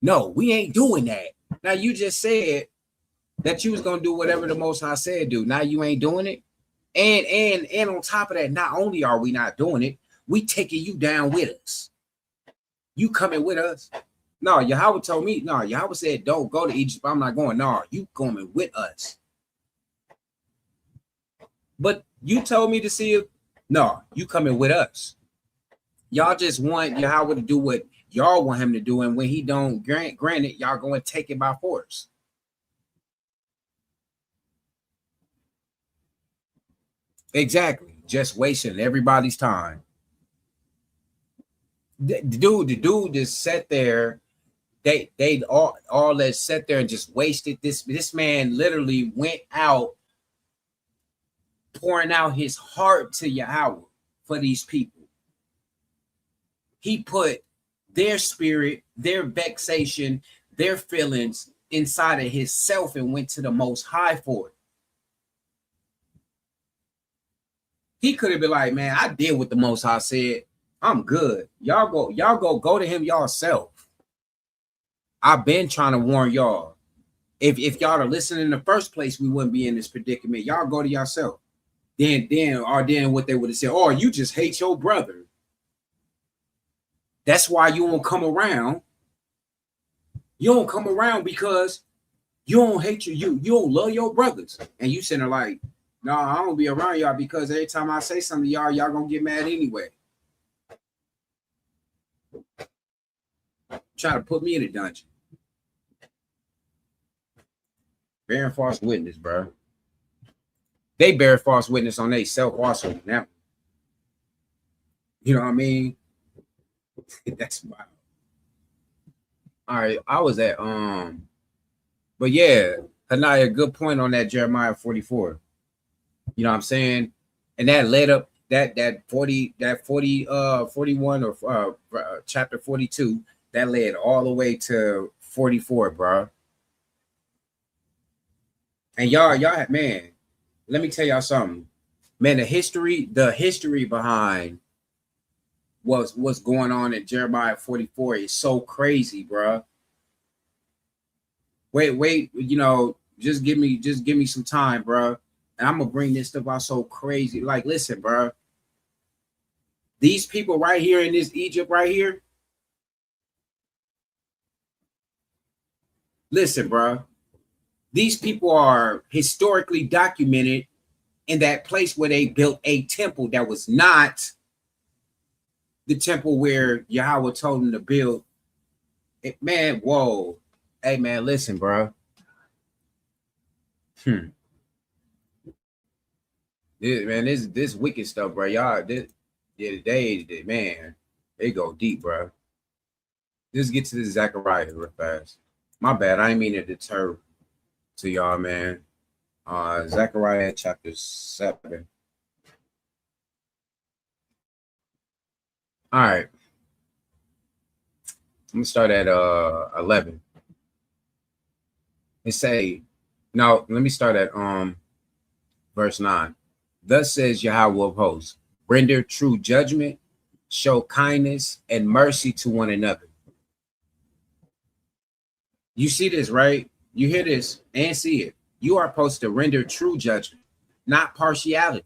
Speaker 4: No, we ain't doing that. Now you just said that you was gonna do whatever the Most High said do. Now you ain't doing it. And on top of that, not only are we not doing it, we taking you down with us. You coming with us? No, Yahweh told me. No, Yahweh said don't go to Egypt. I'm not going. No, you coming with us. But you told me to see it. No, you coming with us. Y'all just want Yahweh to do what y'all want him to do, and when he don't grant it, y'all going to take it by force. Exactly. Just wasting everybody's time. The dude just sat there. They all that sat there and just wasted this man literally went out pouring out his heart to Yahweh for these people. He put their spirit, their vexation, their feelings inside of himself and went to the Most High for it. He could have been like, man, I did what the Most High said. I'm good. Y'all go to him yourself. I've been trying to warn y'all. If y'all are listening in the first place, we wouldn't be in this predicament. Y'all go to yourself. Then what they would have said, oh, you just hate your brother. That's why you won't come around. You don't come around because you don't hate you don't love your brothers. And you sitting there like, no, I don't be around y'all because every time I say something to y'all gonna get mad anyway. Try to put me in a dungeon. Bearing false witness, bro. They bear false witness on themselves also now. You know what I mean? That's wild. All right, I was at but yeah, Hanaya, good point on that Jeremiah 44. You know what I'm saying? And that led up that 41 or chapter 42, that led all the way to 44, bro. And y'all, man, let me tell y'all something. Man, the history behind what's going on in Jeremiah 44 is so crazy, bro. Wait, you know, just give me some time, bro. And I'm gonna bring this stuff out so crazy. Like, listen, bro. These people right here in this Egypt right here. Listen, bro. These people are historically documented in that place where they built a temple that was not the temple where Yahweh told them to build. Man, whoa. Hey, man, listen, bro. This wicked stuff, bro. Y'all, man, they go deep, bro. Let's get to this Zechariah real fast. My bad. I didn't mean to deter to y'all, man. Zechariah chapter 7. All right. I'm gonna start at 11. It say, no, let me start at verse 9. Thus says Yahweh of hosts, render true judgment, show kindness and mercy to one another. You see this, right? You hear this and see it. You are supposed to render true judgment, not partiality.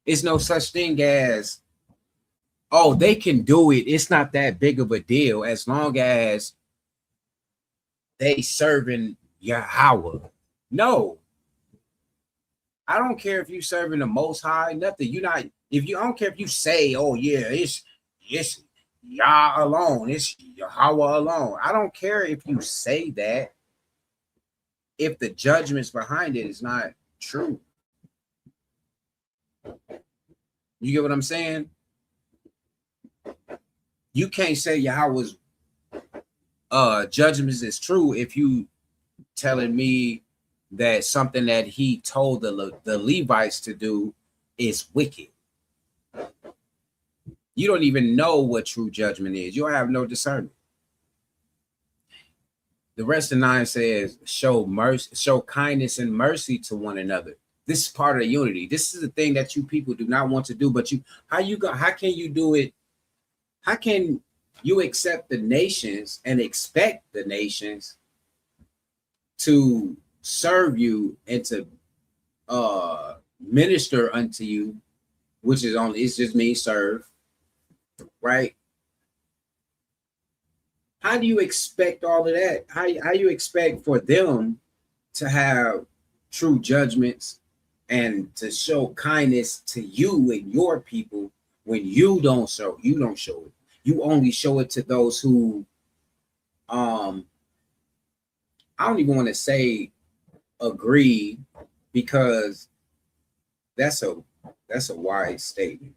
Speaker 4: It's no such thing as, oh, they can do it. It's not that big of a deal as long as they serving Yahweh. No. I don't care if you serving the Most High, nothing. I don't care if you say, oh yeah, it's Yah alone, it's Yahweh alone. I don't care if you say that if the judgments behind it is not true. You get what I'm saying? You can't say Yahweh's judgments is true if you telling me that something that he told the Levites to do is wicked. You don't even know what true judgment is. You have no discernment. The rest of 9 says, show mercy, show kindness and mercy to one another. This is part of the unity. This is the thing that you people do not want to do, but how can you do it? How can you accept the nations and expect the nations to serve you and to minister unto you, which is only, it's just mean serve, right? How do you expect all of that? How you expect for them to have true judgments and to show kindness to you and your people when you don't show it? You only show it to those who I don't even want to say agree, because that's a wide statement.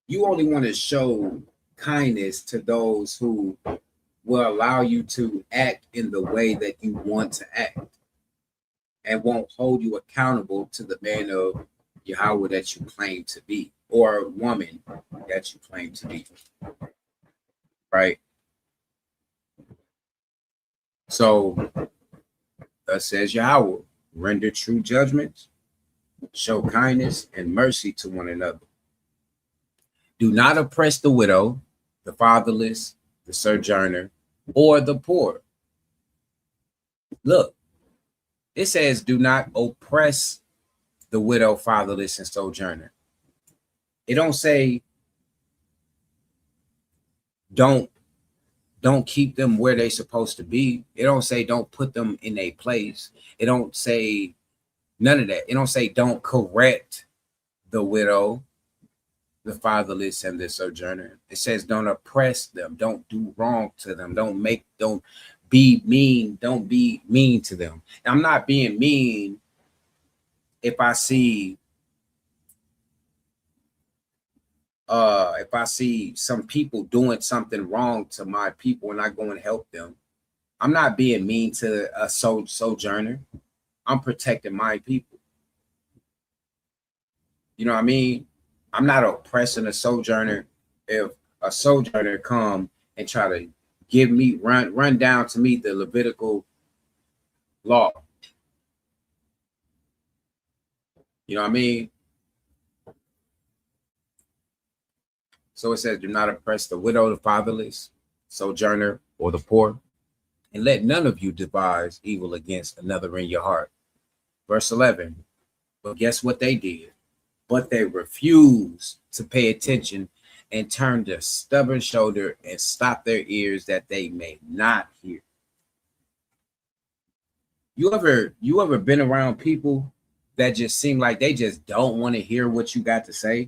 Speaker 4: You only want to show kindness to those who will allow you to act in the way that you want to act and won't hold you accountable to the man of Yahweh that you claim to be, or woman that you claim to be, right? So thus says Yahweh, render true judgments, show kindness and mercy to one another. Do not oppress the widow, the fatherless, the sojourner, or the poor. Look, it says do not oppress the widow, fatherless, and sojourner. It don't say don't keep them where they're supposed to be. It don't say don't put them in a place. It don't say none of that. It don't say don't correct the widow, the fatherless, and the sojourner. It says don't oppress them. Don't do wrong to them. Don't be mean. Don't be mean to them. I'm not being mean if I see some people doing something wrong to my people and I go and help them. I'm not being mean to a sojourner. I'm protecting my people. You know what I mean? I'm not oppressing a sojourner. If a sojourner come and try to give me run down to me the Levitical law, you know what I mean? So it says, do not oppress the widow, the fatherless, sojourner, or the poor, and let none of you devise evil against another in your heart. Verse 11, but guess what they did? But they refused to pay attention and turned their stubborn shoulder and stopped their ears that they may not hear. You ever been around people that just seem like they just don't want to hear what you got to say?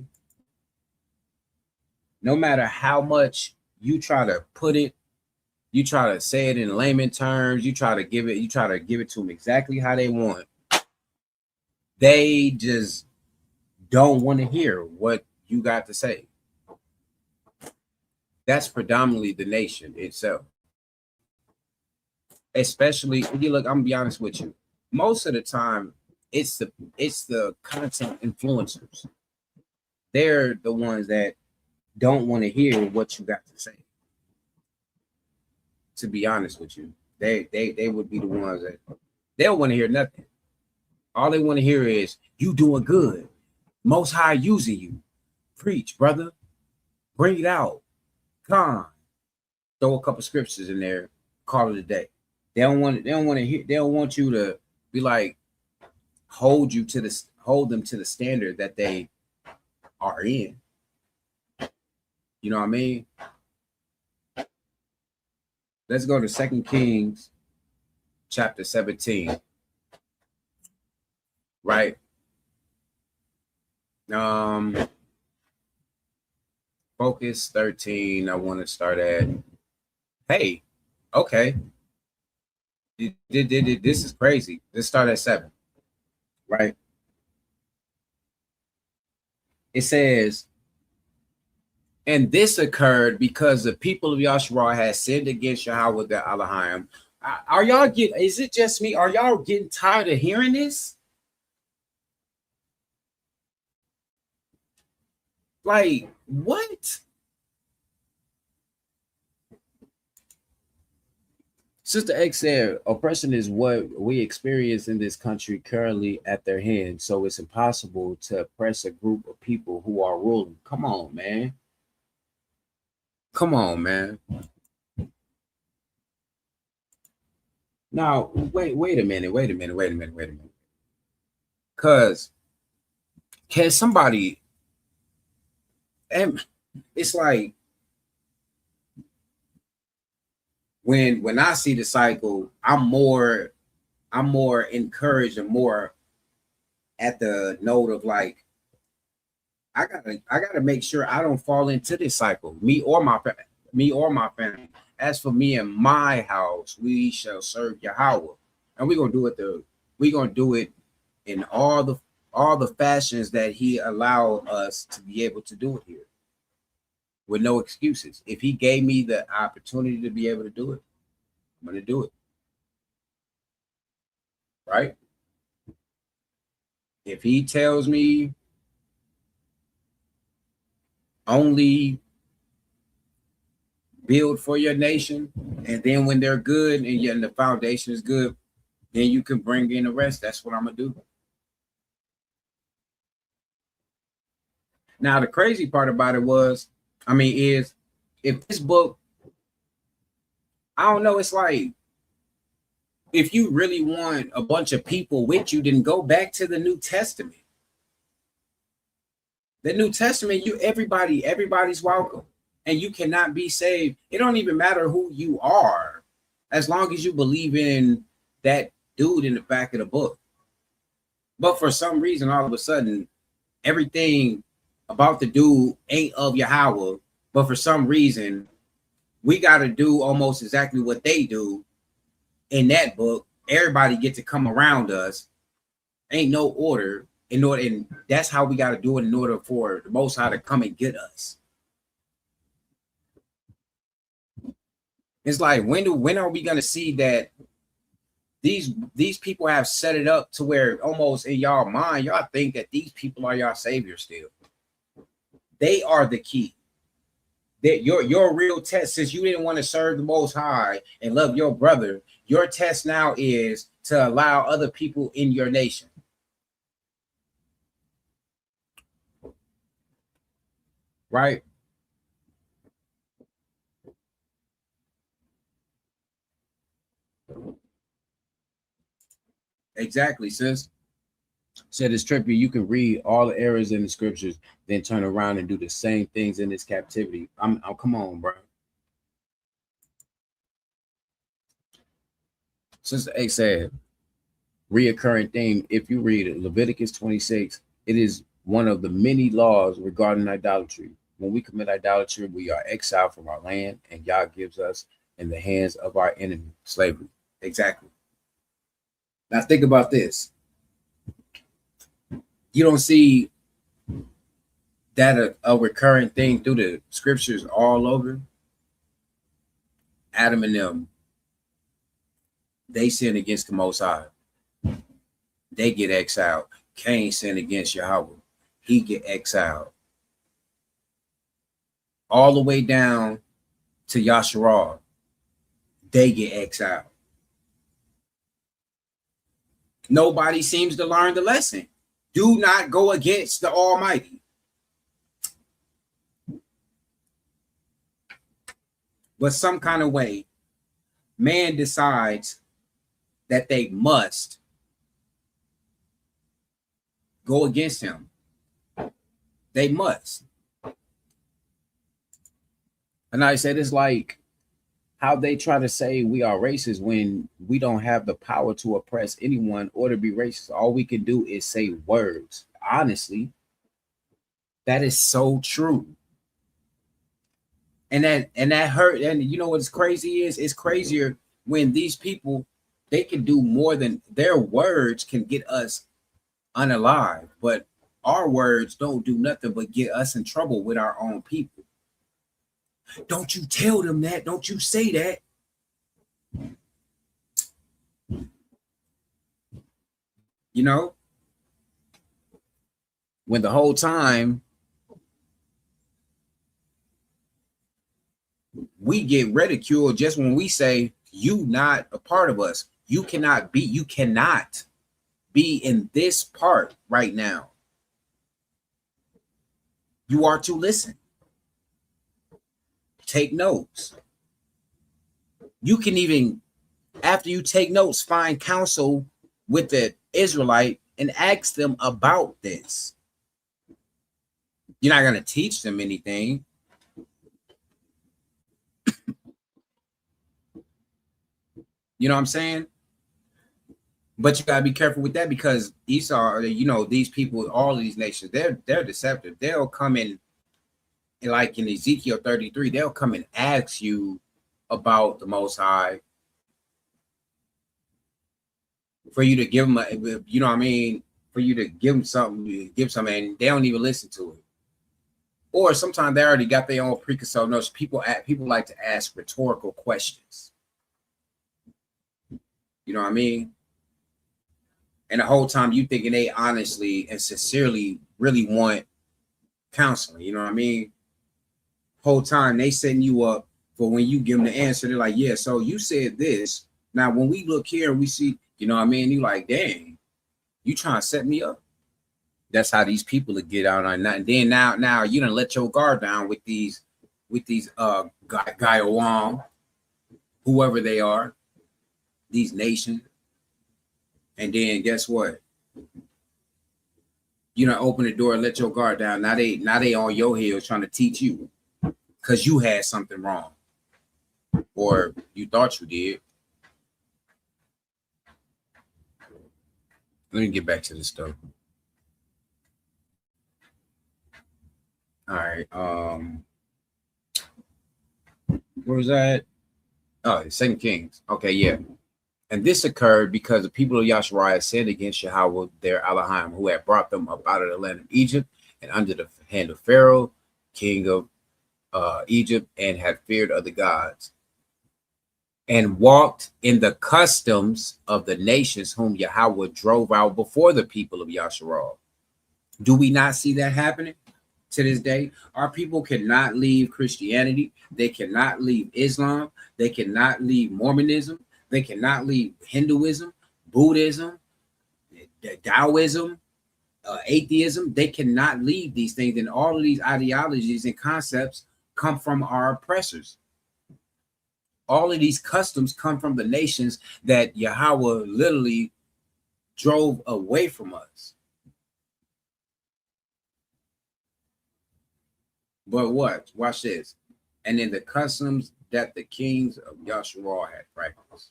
Speaker 4: No matter how much you try to put it, you try to say it in layman terms, you try to give it to them exactly how they want. They just don't want to hear what you got to say. That's predominantly the nation itself. Especially, you look, I'm gonna be honest with you. Most of the time, it's the content influencers. They're the ones that don't want to hear what you got to say. To be honest with you, they would be the ones that they don't want to hear nothing. All they want to hear is you doing good. Most High using you. Preach, brother. Bring it out. Come on. Throw a couple scriptures in there. Call it a day. They don't want to hear. They don't want you to be like hold them to the standard that they are in. You know what I mean? Let's go to 2 Kings chapter 17. Right. Focus 13. I want to start at. Hey, okay. This is crazy. Let's start at 7. Right. It says, And this occurred because the people of Yahshua had sinned against Yahweh the Elohim. Are y'all getting, is it just me? Are y'all getting tired of hearing this? Like, what? Sister X said, oppression is what we experience in this country currently at their hands. So it's impossible to oppress a group of people who are ruling. Come on, man. Come on, man. Now, wait a minute. Because can somebody, and it's like, when I see the cycle, I'm more encouraged and more at the note of like, I gotta make sure I don't fall into this cycle. Me or my family. As for me and my house, we shall serve Yahweh, and we're gonna do it in all the fashions that He allowed us to be able to do it here, with no excuses. If He gave me the opportunity to be able to do it, I'm gonna do it. Right? If He tells me only build for your nation, and then when they're good and the foundation is good, then you can bring in the rest. That's what I'm gonna do. Now the crazy part about it is if this book, I don't know, it's like, if you really want a bunch of people with you, then go back to the New Testament. The New Testament, everybody's welcome. And you cannot be saved. It don't even matter who you are, as long as you believe in that dude in the back of the book. But for some reason, all of a sudden, everything about the dude ain't of Yahweh. But for some reason, we got to do almost exactly what they do in that book. Everybody get to come around us. Ain't no order. And that's how we got to do it in order for the Most High to come and get us. It's like, when are we going to see that these people have set it up to where almost in y'all mind, y'all think that these people are y'all savior still. They are the key. That your real test, since you didn't want to serve the Most High and love your brother, your test now is to allow other people in your nation. Right? Exactly, sis. Said it's trippy. You can read all the errors in the scriptures, then turn around and do the same things in this captivity. I'm come on, bro. Sister A said, reoccurring theme. If you read it, Leviticus 26, it is one of the many laws regarding idolatry. When we commit idolatry, we are exiled from our land, and Yah gives us in the hands of our enemy, slavery. Exactly. Now think about this. You don't see that a recurring thing through the scriptures all over. Adam and them, they sin against the Most High. They get exiled. Cain sinned against Yahweh. He get exiled. All the way down to Yasharal. They get exiled. Nobody seems to learn the lesson. Do not go against the Almighty. But some kind of way, man decides that they must go against him. They must. And I said, it's like how they try to say we are racist when we don't have the power to oppress anyone or to be racist. All we can do is say words. Honestly, that is so true. And that hurt. And you know what's crazy is? It's crazier when these people, they can do more than their words can get us unalive, but our words don't do nothing but get us in trouble with our own people. Don't you tell them that. Don't you say that. You know, when the whole time we get ridiculed just when we say you not a part of us. You cannot be in this part right now. You are to listen. Take notes. You can even, after you take notes, find counsel with the Israelite and ask them about this. You're not going to teach them anything. You know what I'm saying? But you got to be careful with that, because Esau, you know, these people, all of these nations, they're deceptive. They'll come in, like in Ezekiel 33, they'll come and ask you about the Most High for you to give them, you know what I mean? For you to give them something, and they don't even listen to it. Or sometimes they already got their own preconceived notions. People like to ask rhetorical questions. You know what I mean? And the whole time you thinking they honestly and sincerely really want counseling. You know what I mean? Whole time they setting you up for when you give them the answer, they're like, yeah, so you said this. Now, when we look here and we see, you know what I mean? You like, dang, you trying to set me up? That's how these people will get out on that. And then now you done let your guard down with these YAHAWAH'S, whoever they are, these nations. And then guess what? You done open the door and let your guard down. Now they on your heels trying to teach you because you had something wrong. Or you thought you did. Let me get back to this stuff. All right. Where was that? Oh, 2 Kings. Okay, yeah. And this occurred because the people of Yahshua sinned against Yahweh, their Elohim, who had brought them up out of the land of Egypt and under the hand of Pharaoh, king of Egypt, and had feared other gods, and walked in the customs of the nations whom Yahweh drove out before the people of Yahshua. Do we not see that happening to this day? Our people cannot leave Christianity. They cannot leave Islam. They cannot leave Mormonism. They cannot leave Hinduism, Buddhism, Taoism, atheism. They cannot leave these things. And all of these ideologies and concepts come from our oppressors. All of these customs come from the nations that Yahweh literally drove away from us. But what? Watch this. And in the customs that the kings of Yahshua had practiced.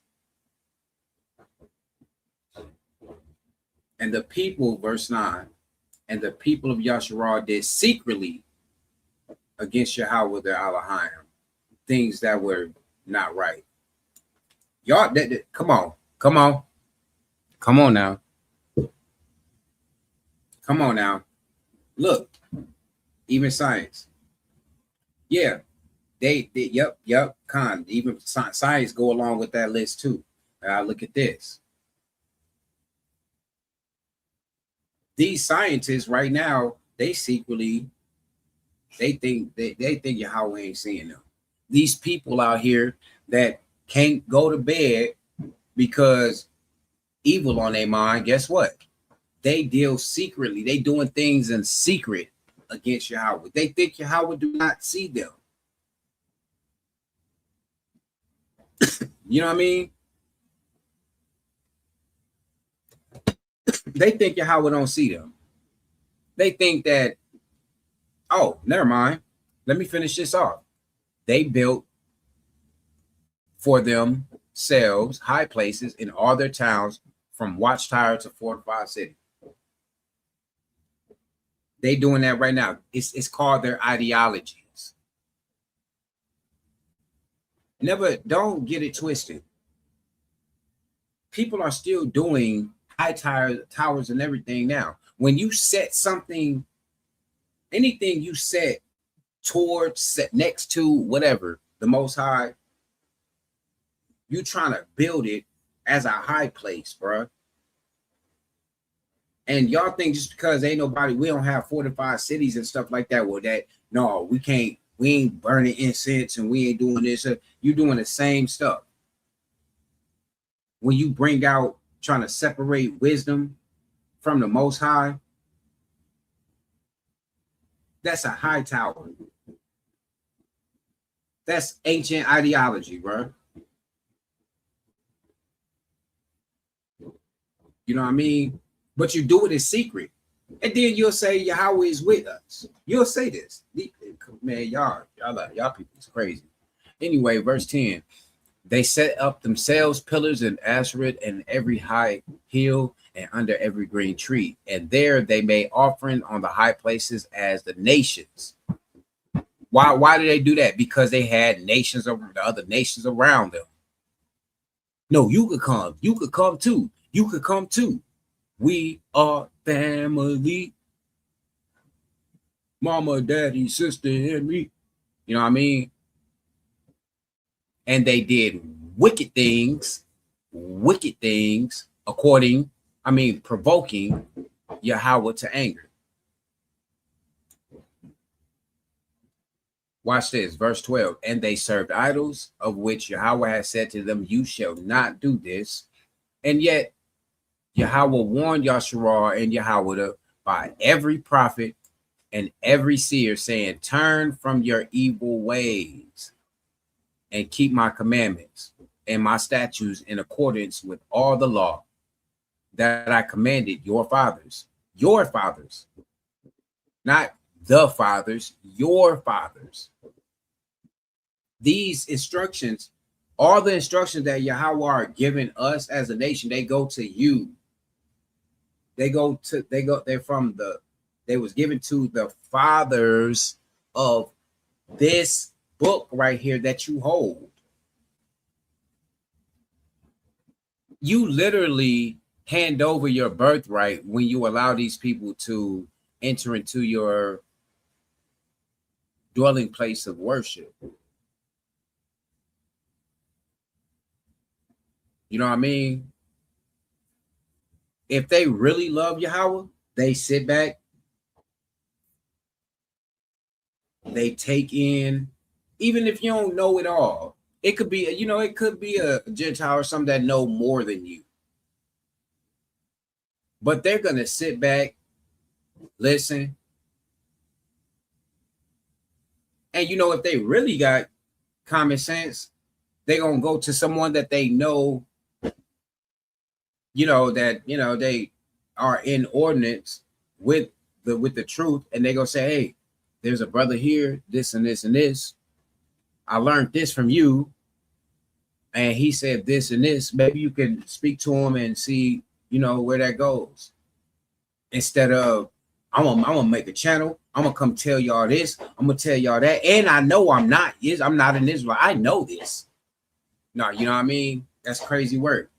Speaker 4: And the people, verse 9, and the people of Yahshua did secretly against Yahweh their Elohim things that were not right. Y'all, come on now. Come on now. Look, even science. Yeah, yep, even science go along with that list too. Look at this. These scientists right now, they think Yahweh ain't seeing them. These people out here that can't go to bed because evil on their mind, guess what? They deal secretly. They doing things in secret against Yahweh. They think Yahweh do not see them. You know what I mean? They think Yahweh don't see them. They think that, oh, never mind. Let me finish this off. They built for themselves high places in all their towns, from watchtower to fortified city. They doing that right now. It's called their ideologies. Don't get it twisted. People are still doing high towers and everything now. When you set something, anything you set towards, next to, whatever, the Most High. You trying to build it as a high place, bro. And y'all think just because ain't nobody, we don't have fortified cities and stuff like that, well, that, no, we can't, we ain't burning incense and we ain't doing this. You doing the same stuff. When you bring out trying to separate wisdom from the Most High, that's a high tower. That's ancient ideology, bro. You know what I mean? But you do it in secret. And then you'll say Yahweh is with us. You'll say this. Man, y'all people is crazy. Anyway, verse 10. They set up themselves pillars in Asherah and every high hill and under every green tree. And there they made offering on the high places as the nations. Why did they do that? Because they had nations over the other nations around them. No, you could come. You could come too. You could come too. We are family. Mama, daddy, sister, and me. You know what I mean? And they did wicked things, provoking Yahweh to anger. Watch this, verse 12. And they served idols, of which Yahweh has said to them, you shall not do this. And yet Yahweh warned Yasharah and Yahweh by every prophet and every seer, saying, turn from your evil ways and keep my commandments and my statutes in accordance with all the law that I commanded your fathers, not the fathers, your fathers. These instructions, all the instructions that Yahweh are giving us as a nation, they go to you. They was given to the fathers of this book right here that you hold. You literally hand over your birthright when you allow these people to enter into your dwelling place of worship. You know what I mean? If they really love Yahweh, they sit back, they take in, even if you don't know it all. It could be, it could be a Gentile or something that know more than you. But they're going to sit back, listen. And, if they really got common sense, they're going to go to someone that they know, they are in ordinance with the truth. And they're going to say, hey, there's a brother here, this and this and this. I learned this from you. And he said this and this. Maybe you can speak to him and see, where that goes. Instead of, I'm gonna make a channel. I'm gonna come tell y'all this. I'm gonna tell y'all that. And I know I'm not an Israelite. I know this. No, you know what I mean? That's crazy work.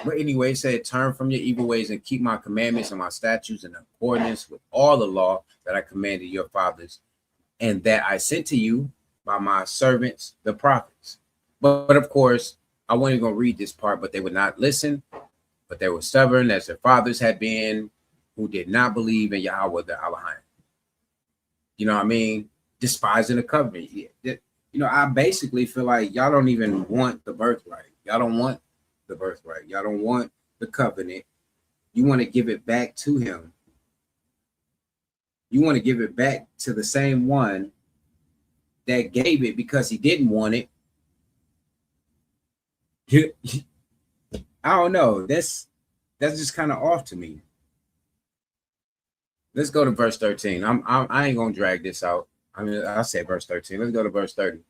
Speaker 4: But anyway, it said, turn from your evil ways and keep my commandments and my statutes in accordance with all the law that I commanded your fathers, and that I sent to you by my servants, the prophets. But of course, I wasn't going to read this part, but they would not listen, but they were stubborn as their fathers had been, who did not believe in Yahweh the Elohim. You know what I mean? Despising the covenant. I basically feel like y'all don't even want the birthright. Y'all don't want the birthright. Y'all don't want the covenant. You want to give it back to him. You want to give it back to the same one that gave it because he didn't want it. I don't know. That's just kind of off to me. Let's go to verse 13. I ain't gonna drag this out. I said verse 13. Let's go to verse 30.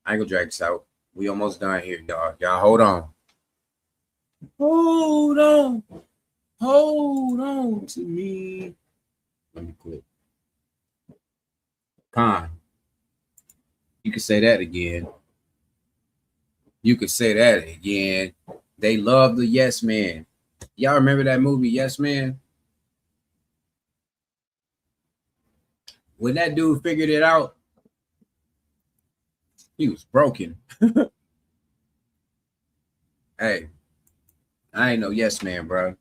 Speaker 4: I ain't gonna drag this out. We almost done here, y'all. Y'all hold on. Hold on to me. Let me quit. Con. You can say that again. They love the Yes Man. Y'all remember that movie, Yes Man? when that dude figured it out, he was broken. Hey, I ain't no yes man, bro.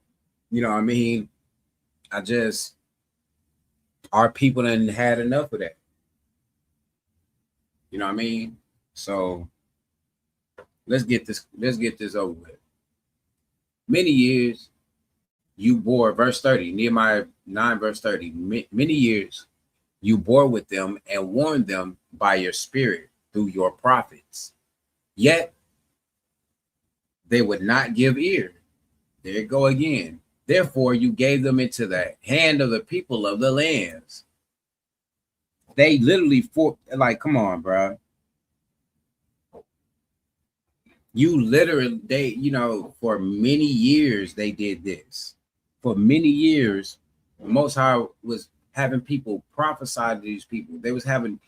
Speaker 4: You know what I mean? Our people done had enough of that. You know what I mean? So let's get this over with. Many years you bore, verse 30, Nehemiah 9, verse 30. Many years you bore with them and warned them by your spirit through your prophets. Yet they would not give ear. There you go again. Therefore, you gave them into the hand of the people of the lands. They literally come on, bro. For many years they did this. For many years, the Most High was having people prophesy to these people. He was having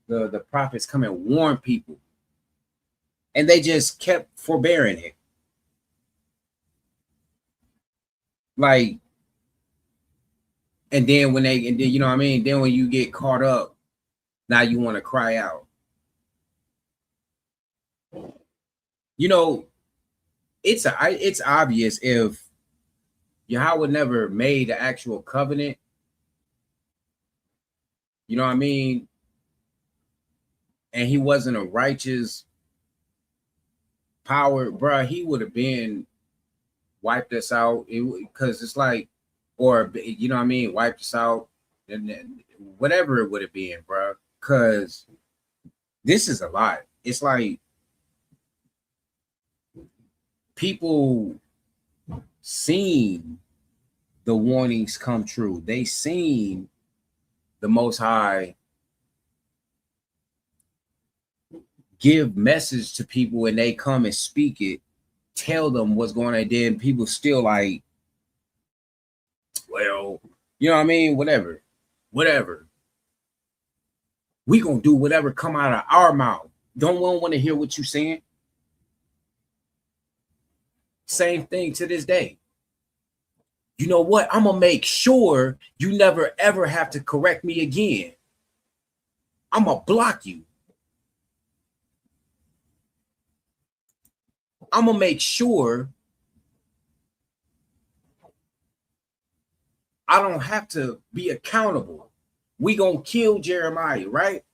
Speaker 4: the prophets come and warn people, and they just kept forbearing it. Like, and then you know what I mean? Then when you get caught up, now you want to cry out. You know, it's obvious if Yahweh never made the actual covenant. You know what I mean? And he wasn't a righteous power, bro. He would have been wiped us out, because it's like, or you know what I mean, wiped us out, and then whatever it would have been, bro. Because this is a lot. It's like people seen the warnings come true. They seen the Most High give message to people, and they come and speak it, tell them what's going on. Then people still like, well, you know what I mean? Whatever. We gonna do whatever come out of our mouth. Don't want to hear what you saying. Same thing to this day. You know what? I'm gonna make sure you never ever have to correct me again. I'm gonna block you. I'm gonna make sure I don't have to be accountable. We gonna kill Jeremiah, right?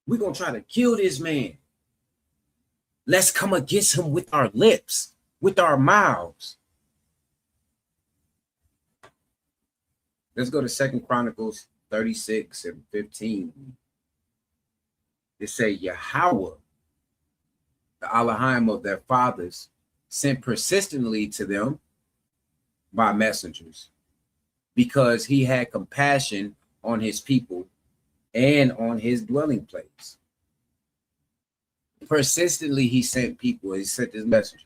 Speaker 4: We gonna try to kill this man. Let's come against him with our lips, with our mouths. Let's go to 2 Chronicles 36 and 15. It say Yahweh, the Elohim of their fathers, sent persistently to them by messengers, because he had compassion on his people and on his dwelling place. Persistently he sent people, he sent his messengers.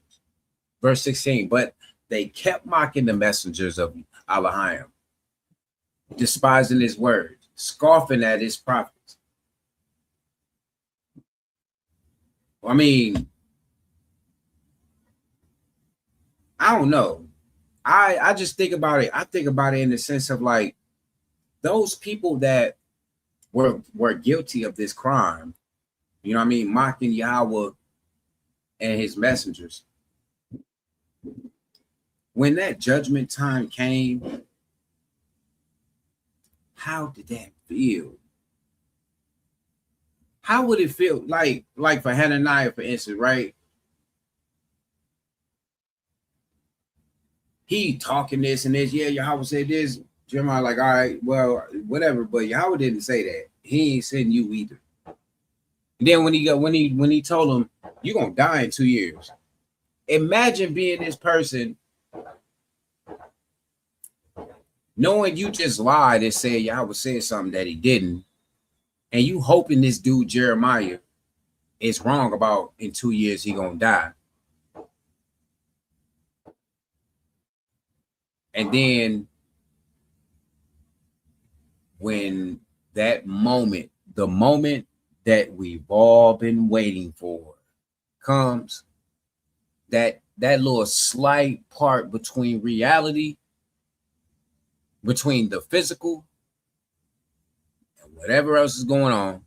Speaker 4: Verse 16, but they kept mocking the messengers of Elohim, despising his words, scoffing at his prophets. I mean, I don't know. I just think about it. I think about it in the sense of like those people that were guilty of this crime, you know what I mean, mocking Yahweh and his messengers. When that judgment time came, how did that feel? How would it feel? Like for Hananiah, for instance, right? He talking this and this. Yeah, Yahweh said this. Jeremiah like, all right, well, whatever. But Yahweh didn't say that. He ain't sending you either. And then when he told him, you're gonna die in 2 years. Imagine being this person, knowing you just lied and said Yahweh said something that he didn't, and you hoping this dude Jeremiah is wrong about in 2 years he gonna die. And then when that moment, the moment that we've all been waiting for comes, that little slight part between reality between the physical and whatever else is going on,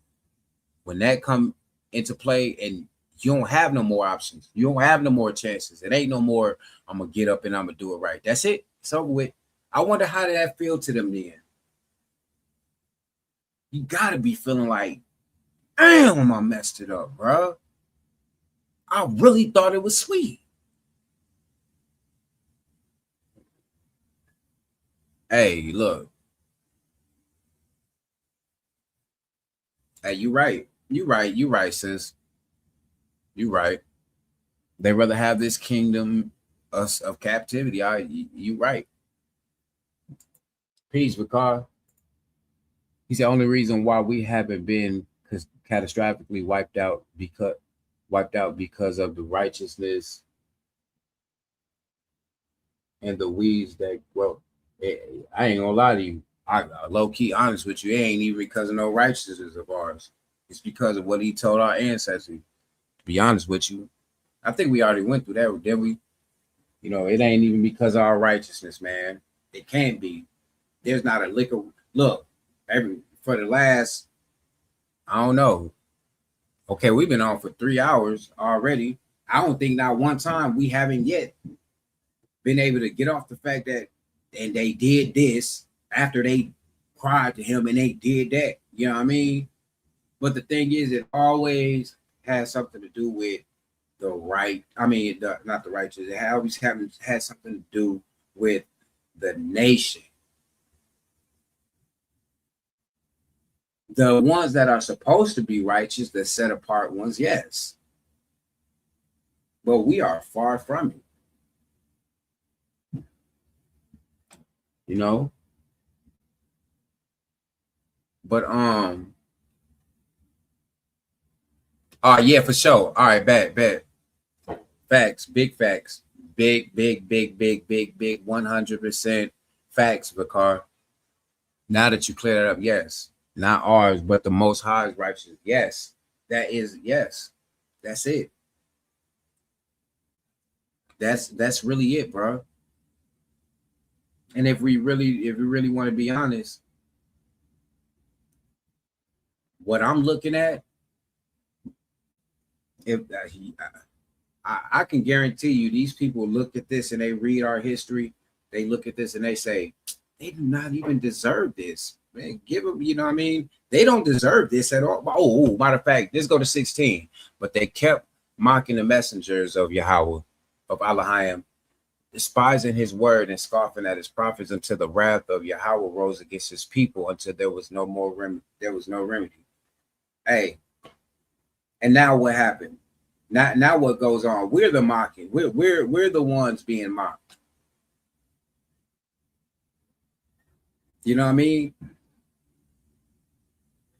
Speaker 4: when that come into play and you don't have no more options, you don't have no more chances. It ain't no more, I'm going to get up and I'm going to do it right. That's it. It's over with. I wonder how did that feel to them then? You got to be feeling like, damn, I messed it up, bro. I really thought it was sweet. Hey, look. Hey, you right. You right, sis. You right. They rather have this kingdom of captivity. You right. Peace, Vicar. He's the only reason why we haven't been catastrophically wiped out because of the righteousness and the weeds that, well, I ain't gonna lie to you. I low key honest with you. It ain't even because of no righteousness of ours. It's because of what he told our ancestors. To be honest with you, I think we already went through that, didn't we? You know, it ain't even because of our righteousness, man. It can't be. There's not a lick of look. For the last, I don't know. Okay, we've been on for 3 hours already. I don't think not one time we haven't yet been able to get off the fact that, and they did this after they cried to him and they did that. You know what I mean? But the thing is, it always has something to do with the right. I mean, not the righteous. It always has something to do with the nation. The ones that are supposed to be righteous, the set apart ones, yes. But we are far from it. You know? But yeah, for sure. All right, bet. Facts, big facts. Big 100% facts, Vicar. Now that you clear that up, yes. Not ours, but the Most High's righteousness. Yes, that is, yes. That's it. That's really it, bro. And if we really want to be honest, what I'm looking at, if I can guarantee you, these people look at this and they read our history, they look at this and they say, they do not even deserve this. Man, give them, you know what I mean? They don't deserve this at all. Oh, matter of fact, let's go to 16. But they kept mocking the messengers of Yahweh, of Elohim, despising his word and scoffing at his prophets until the wrath of Yahweh rose against his people until there was no more remedy. There was no remedy. Hey, and now what happened? Now what goes on? We're the mocking. We're the ones being mocked. You know what I mean?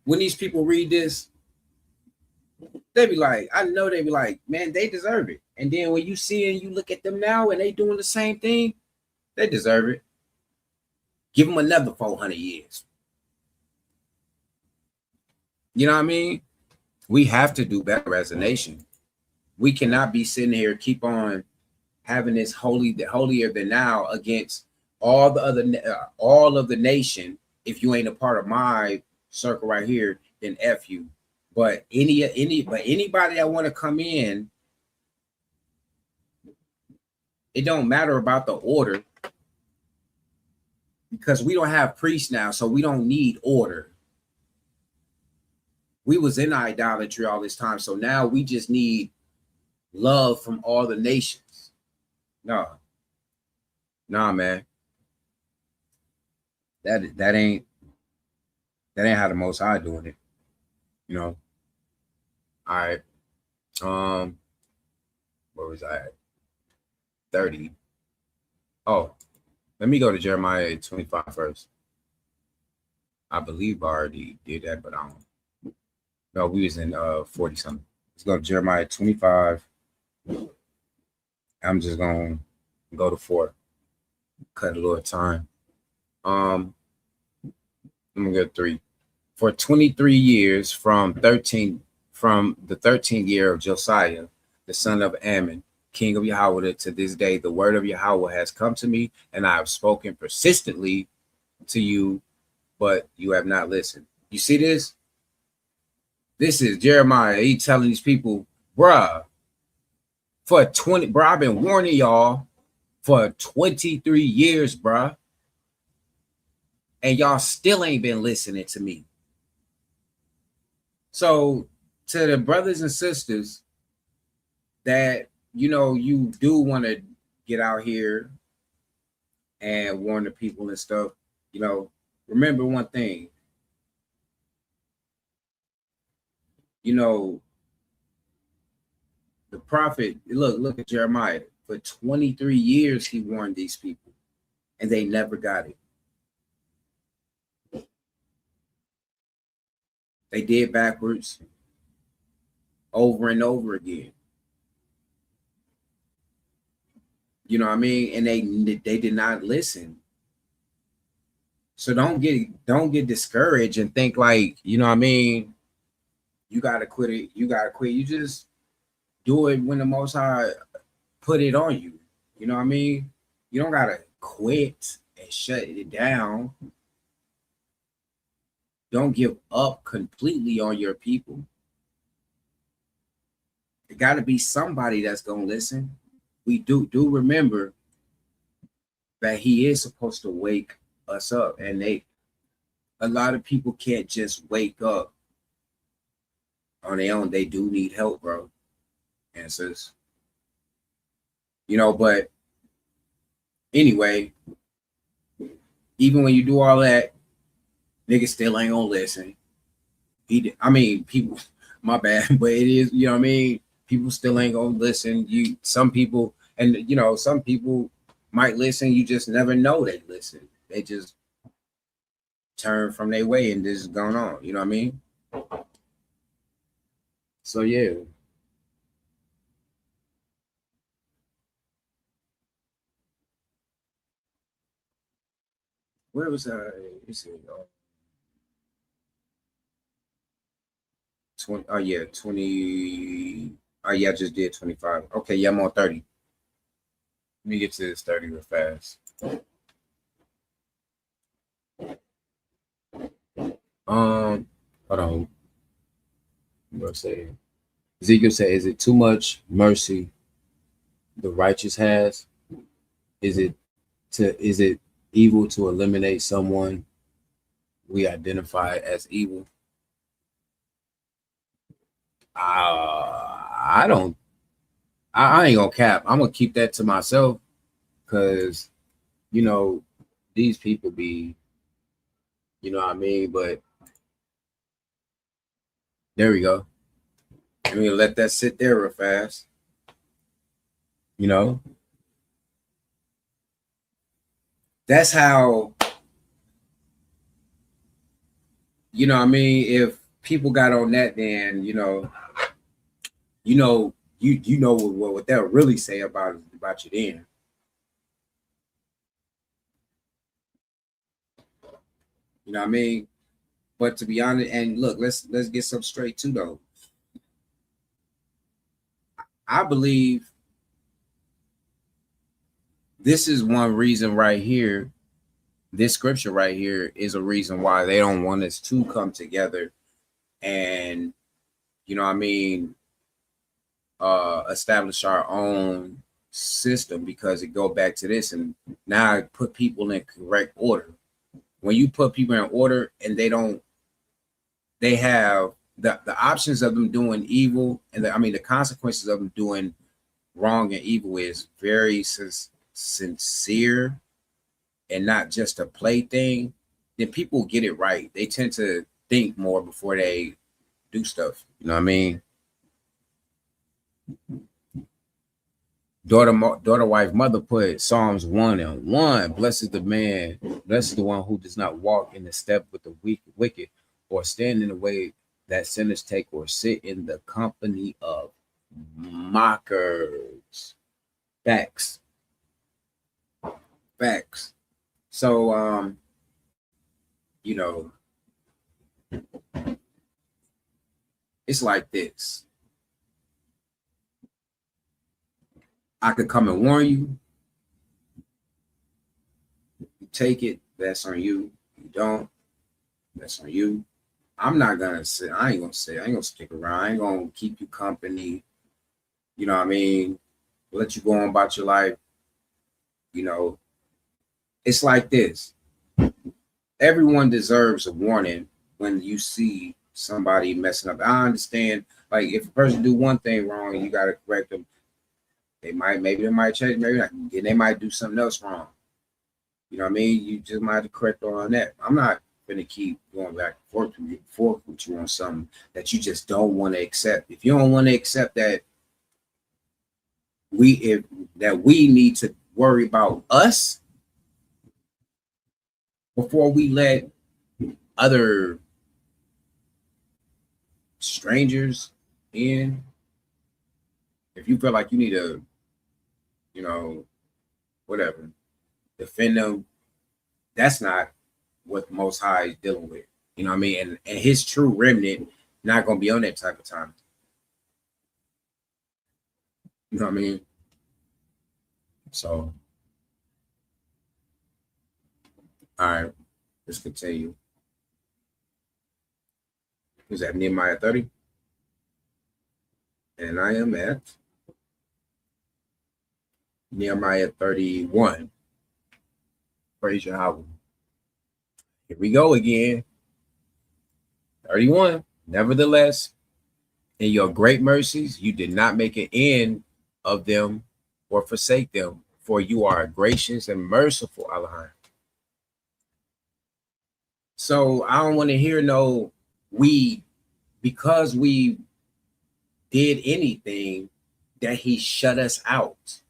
Speaker 4: When these people read this, they be like, I know they be like, man, they deserve it. And then when you see and you look at them now and they doing the same thing, they deserve it. Give them another 400 years. You know what I mean? We have to do better as a nation. We cannot be sitting here, keep on having this holier than thou against all of the nation. If you ain't a part of my circle right here, then F you. But anybody that want to come in, it don't matter about the order, because we don't have priests now, so we don't need order. We was in idolatry all this time, so now we just need love from all the nations. Nah, man. That ain't how the Most High doing it. You know. All right. Where was I at? 30. Oh, let me go to Jeremiah 25 first. I believe I already did that, but I don't. No, we was in 40 something. Let's go to Jeremiah 25. I'm just gonna go to 4. Cut a little time. I'm gonna go 3. For 23 years from the 13th year of Josiah, the son of Ammon, king of Yahweh, to this day, the word of Yahweh has come to me, and I have spoken persistently to you, but you have not listened. You see this? This is Jeremiah. He telling these people, bruh, I've been warning y'all for 23 years, bruh. And y'all still ain't been listening to me. So to the brothers and sisters that, you do want to get out here and warn the people and stuff, remember one thing. The prophet, look at Jeremiah. For 23 years, he warned these people, and they never got it. They did backwards over and over again. You know what I mean? And they did not listen. So don't get discouraged and think like, you know what I mean, you gotta quit it. You gotta quit. You just do it when the Most High put it on you. You know what I mean? You don't gotta quit and shut it down. Don't give up completely on your people. There gotta be somebody that's gonna listen. We do remember that he is supposed to wake us up, and a lot of people can't just wake up on their own. They do need help, bro. And sis. But anyway, even when you do all that, niggas still ain't gonna listen. People, my bad, but it is, you know what I mean? People still ain't gonna listen. Some people might listen, you just never know they listen. They just turn from their way and this is going on. You know what I mean? So yeah. Where was I? Let's see. 20. Oh yeah, 20. Oh yeah, I just did 25. Okay, yeah, I'm on 30. Let me get to this 30 real fast. Hold on. I'm gonna say Ezekiel said, "Is it too much mercy the righteous has? Is it evil to eliminate someone we identify as evil?" I don't. I ain't gonna cap. I'm gonna keep that to myself because these people be, you know what I mean. But there we go. I'm gonna let that sit there real fast. That's how. You know what I mean? If people got on that, then you know what they'll really say about you then. You know what I mean? But to be honest, and look, let's get some straight too though. I believe this is one reason right here. This scripture right here is a reason why they don't want us to come together and, you know what I mean, establish our own system, because it go back to this, and now I put people in correct order. When you put people in order and they have the options of them doing evil, and the consequences of them doing wrong and evil is very sincere and not just a play thing, then people get it right. They tend to think more before they do stuff. You know what I mean? Daughter, wife, mother put Psalms 1:1. Blessed is the man, blessed is the one who does not walk in the step with the wicked, or stand in the way that sinners take, or sit in the company of mockers. Facts. So it's like this. I could come and warn you. You take it, that's on you. You don't, that's on you. I'm not gonna say, I ain't gonna stick around. I ain't gonna keep you company. You know what I mean? Let you go on about your life. You know, it's like this. Everyone deserves a warning when you see somebody messing up. I understand, like, if a person do one thing wrong and you gotta correct them, maybe they might change, maybe not. And they might do something else wrong. You know what I mean? You just might have to correct on that. I'm not gonna keep going back and forth with you on something that you just don't want to accept. If you don't want to accept that we need to worry about us before we let other strangers in. If you feel like you need to, you know, whatever, defend them, that's not what the Most High is dealing with. You know what I mean? And his true remnant not gonna be on that type of time. You know what I mean? So, all right, let's continue. Is that Nehemiah 30? And I am at Nehemiah 31. Praise Yahweh. Here we go again. 31. Nevertheless, in your great mercies, you did not make an end of them or forsake them, for you are gracious and merciful, Allah. So I don't want to hear no because we did anything that he shut us out.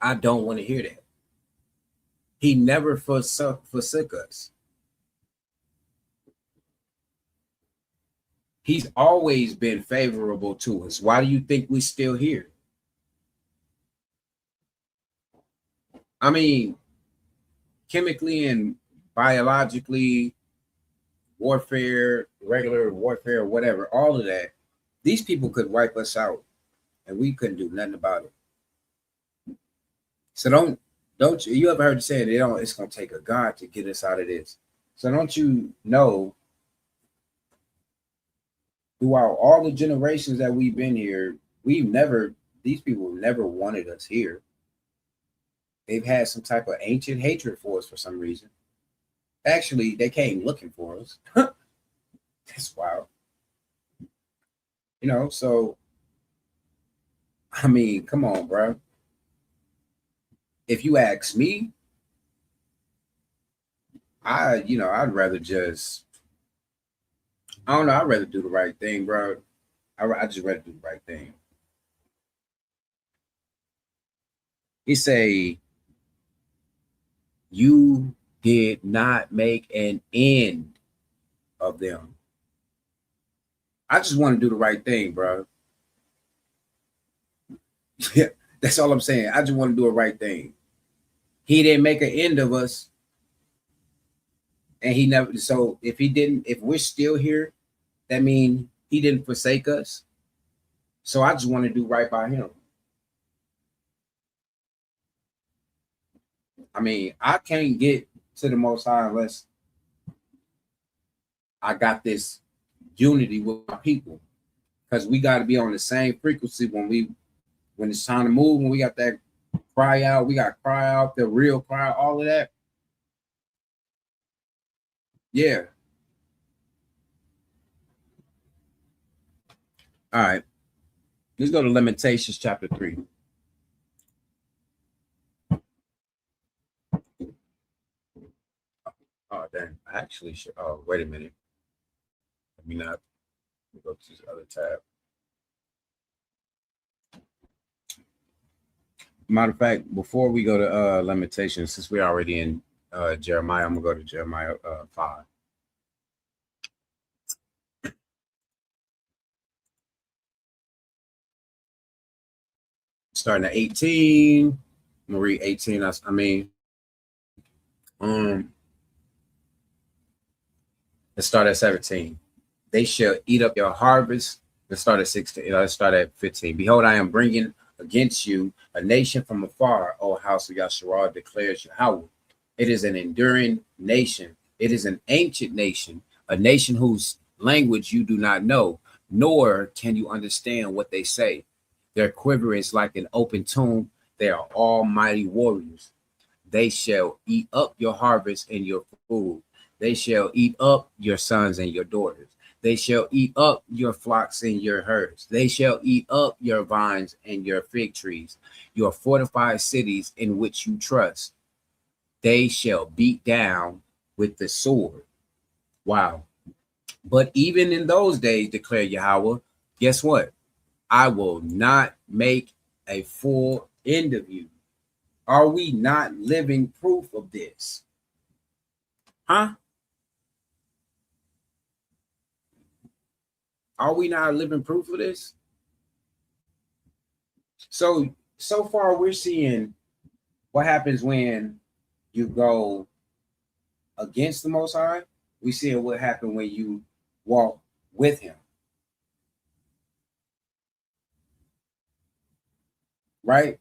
Speaker 4: I don't want to hear that. He never forsook us. He's always been favorable to us. Why do you think we're still here? I mean, chemically and biologically, warfare, regular warfare, whatever, all of that, these people could wipe us out and we couldn't do nothing about it. So don't you ever heard it said it's gonna take a God to get us out of this. So don't you know, throughout all the generations that we've been here, these people never wanted us here. They've had some type of ancient hatred for us for some reason. Actually, they came looking for us. That's wild. You know, so I mean, come on, bro. If you ask me, I'd rather just, I don't know, I'd rather do the right thing, bro. I just rather do the right thing. He say, you did not make an end of them. I just want to do the right thing, bro. Yeah, that's all I'm saying. I just want to do the right thing. He didn't make an end of us. And he never, so if we're still here, that means he didn't forsake us. So I just want to do right by him. I mean, I can't get to the Most High unless I got this unity with my people, because we got to be on the same frequency when it's time to move, when we got that cry out, we got to cry out, the real cry, all of that. Yeah. All right. Let's go to Lamentations chapter 3. Oh, dang. I actually should. Oh, wait a minute. Let me not go to this other tab. Matter of fact, before we go to Lamentations, since we're already in Jeremiah, I'm going to go to Jeremiah 5. Starting at 18. I'm going to read 18. Let's start at 17. They shall eat up your harvest. Let's start at 16. Let's start at 15. Behold, I am bringing against you, a nation from afar, O house of Yasharah, declares Yahweh. It is an enduring nation. It is an ancient nation, a nation whose language you do not know, nor can you understand what they say. Their quiver is like an open tomb. They are almighty warriors. They shall eat up your harvest and your food. They shall eat up your sons and your daughters. They shall eat up your flocks and your herds. They shall eat up your vines and your fig trees, your fortified cities in which you trust. They shall beat down with the sword. Wow. But even in those days, declare Yahweh, guess what? I will not make a full end of you. Are we not living proof of this? Huh? Are we not living proof of this? So far we're seeing what happens when you go against the Most High. We see what happened when you walk with him. Right?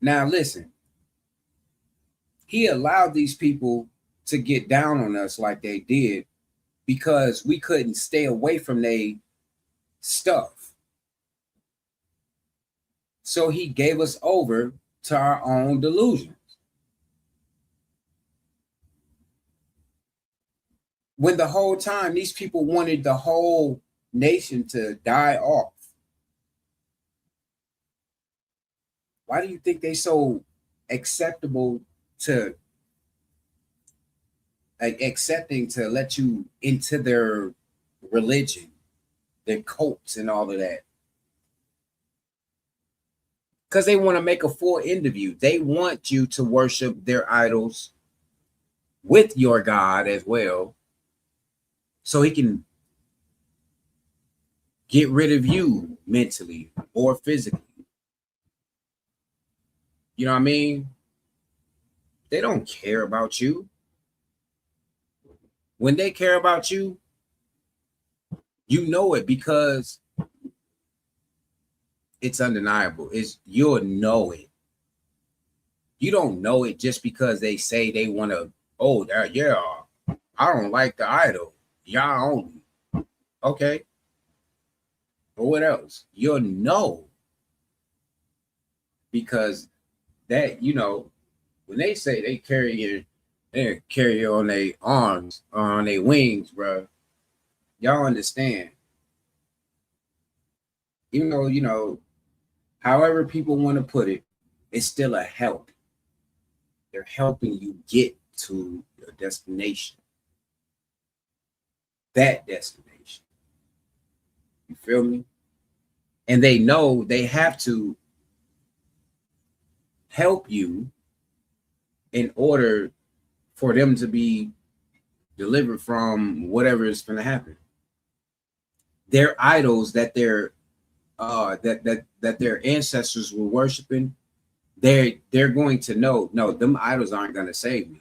Speaker 4: Now listen. He allowed these people to get down on us like they did because we couldn't stay away from their stuff. So he gave us over to our own delusions. When the whole time these people wanted the whole nation to die off. Why do you think they so accepting to let you into their religion, their cults and all of that? Because they want to make a full end of you. They want you to worship their idols with your God as well, so he can get rid of you mentally or physically. You know what I mean? They don't care about you. When they care about you, you know it because it's undeniable. You'll know it. You don't know it just because they say they want to, yeah, I don't like the idol. Y'all only. Okay. But what else? You'll know. Because that, when they say they carry you on their arms, on their wings, bro, y'all understand. Even though, however people want to put it, it's still a help. They're helping you get to your destination. That destination. You feel me? And they know they have to help you in order for them to be delivered from whatever is going to happen. Their idols that their ancestors were worshiping, they're going to know, no, them idols aren't going to save me.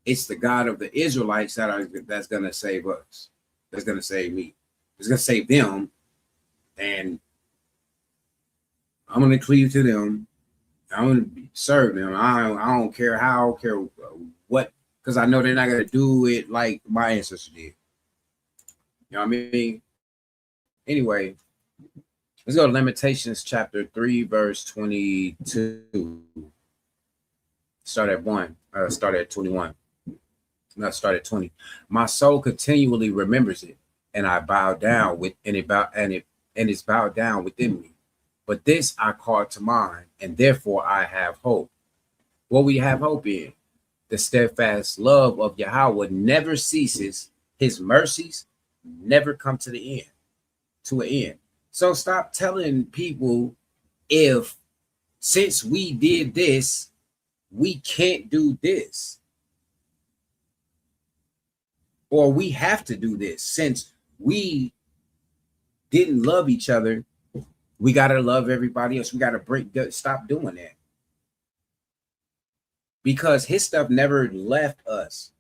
Speaker 4: It's the God of the Israelites that's going to save us. That's going to save me. It's going to save them. And I'm going to cleave to them. I'm going to serve them. I don't care how, I don't care what, because I know they're not going to do it like my ancestors did. You know what I mean? Anyway, let's go to Lamentations chapter 3, verse 22. Start at 21. Not start at 20. My soul continually remembers it, and I bow down it's bowed down within me. But this I call to mind, and therefore I have hope. What we have hope in? The steadfast love of Yahweh never ceases. His mercies never come to an end. So stop telling people since we did this, we can't do this. Or we have to do this. Since we didn't love each other, we got to love everybody else. We got to stop doing that. Because his stuff never left us.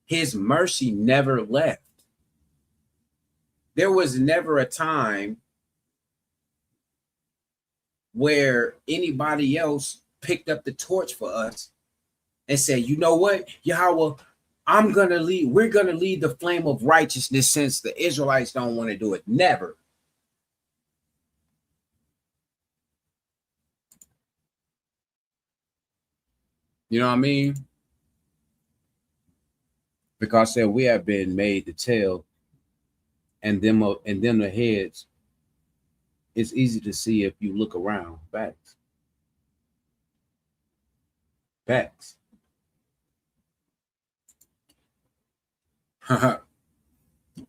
Speaker 4: His mercy never left. There was never a time where anybody else picked up the torch for us and said, you know what, Yahweh, we're gonna lead the flame of righteousness, since the Israelites don't want to do it. Never. You know what I mean? Because said we have been made the tail and them the heads. It's easy to see if you look around. Facts. Facts.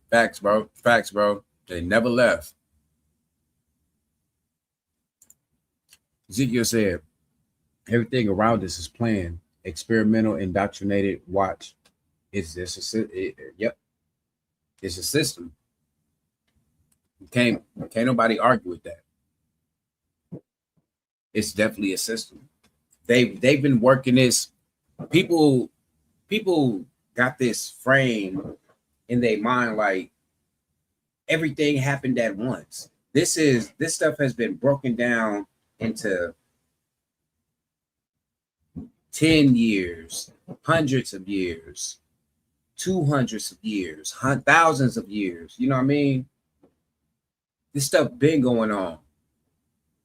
Speaker 4: Facts, bro. Facts, bro. They never left. Ezekiel said, everything around us is planned, experimental, indoctrinated. Watch. It's this. Yep. It's a system. Can't nobody argue with that. It's definitely a system. They've been working this. People got this frame in their mind like everything happened at once. This stuff has been broken down into 10 years, hundreds of years, 200s of years, thousands of years. You know what I mean? This stuff been going on.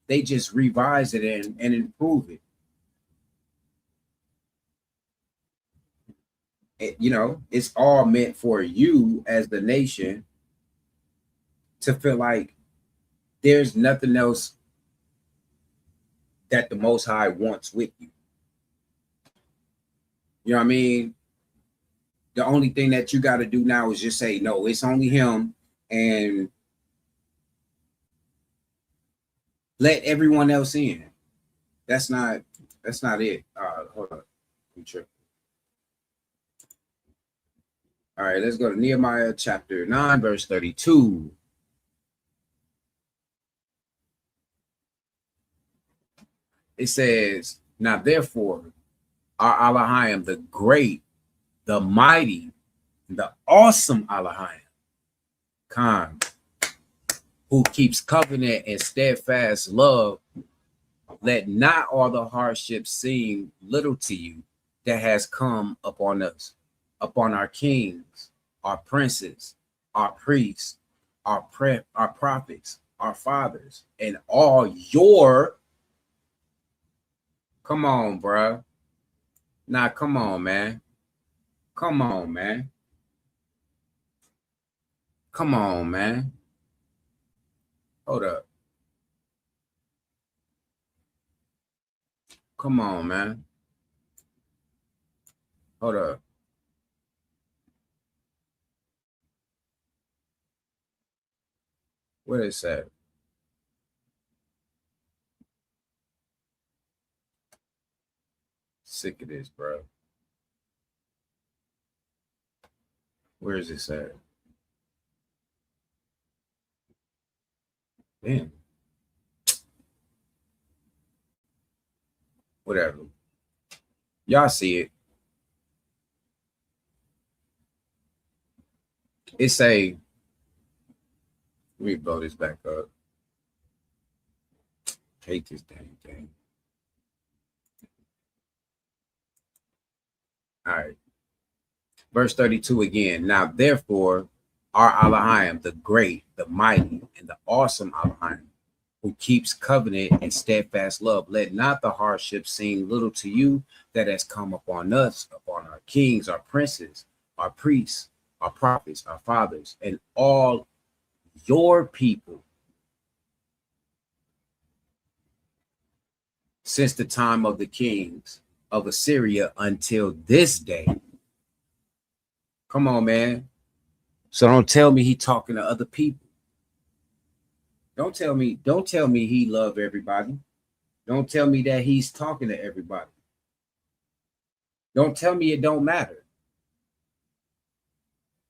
Speaker 4: They just revise it and improve it. You know, it's all meant for you as the nation to feel like there's nothing else that the Most High wants with you. You know what I mean? The only thing that you got to do now is just say, no, it's only him, and let everyone else in. That's not it. Hold on. I'm tripping. All right, let's go to Nehemiah chapter 9, verse 32. It says, now therefore, our Elohim, the great, the mighty, the awesome Elohim, Khan, who keeps covenant and steadfast love, let not all the hardships seem little to you that has come upon us, upon our kings, our princes, our priests, our prophets, our fathers, and all your. Come on, bro. Nah, come on, man. Come on, man. Come on, man. Hold up. Come on, man. Hold up. What is that? Sick of this, bro. Where is this at? Damn. Whatever. Y'all see it. It's a. Let me blow this back up. Hate this damn thing. All right. Verse 32 again. Now, therefore, our Elohim, the great, the mighty, and the awesome Elohim, who keeps covenant and steadfast love, let not the hardship seem little to you that has come upon us, upon our kings, our princes, our priests, our prophets, our fathers, and all your people, since the time of the kings of Assyria until this day. Come on, man. So don't tell me he talking to other people. Don't tell me he love everybody. Don't tell me that he's talking to everybody. Don't tell me it don't matter.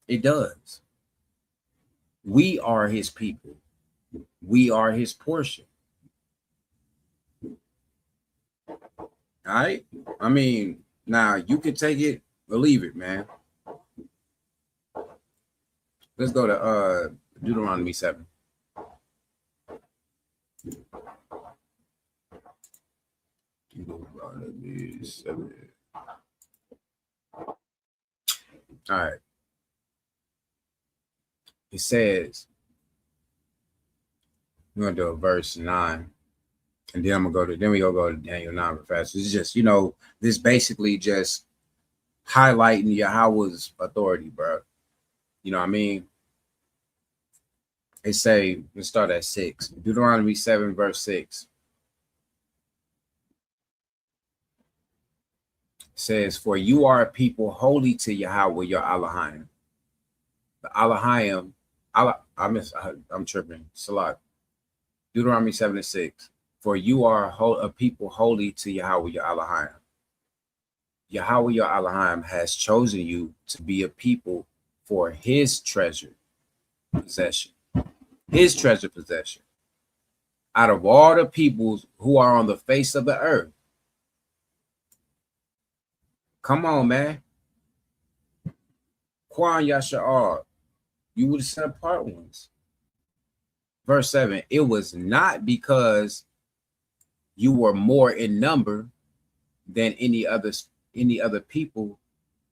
Speaker 4: It does. We are his people. We are his portion. All right. I mean, now you can take it or leave it, man. Let's go to Deuteronomy 7. All right. It says, we're gonna do a verse 9, and then I'm gonna we gonna go to Daniel 9 fast. It's just, this basically just highlighting Yahweh's authority, bro. You know what I mean? It say, let's start at 6. Deuteronomy 7, verse 6. It says, for you are a people holy to Yahweh, your Elohim. The Elohim, I'm tripping. Salat. Deuteronomy 7 and 6. For you are a people holy to Yahweh, your Elohim. Yahweh, your Elohim, has chosen you to be a people for his treasure possession. His treasure possession. Out of all the peoples who are on the face of the earth. Come on, man. Kwan Yasha'ar. You were the set apart ones. Verse 7. It was not because you were more in number than any other people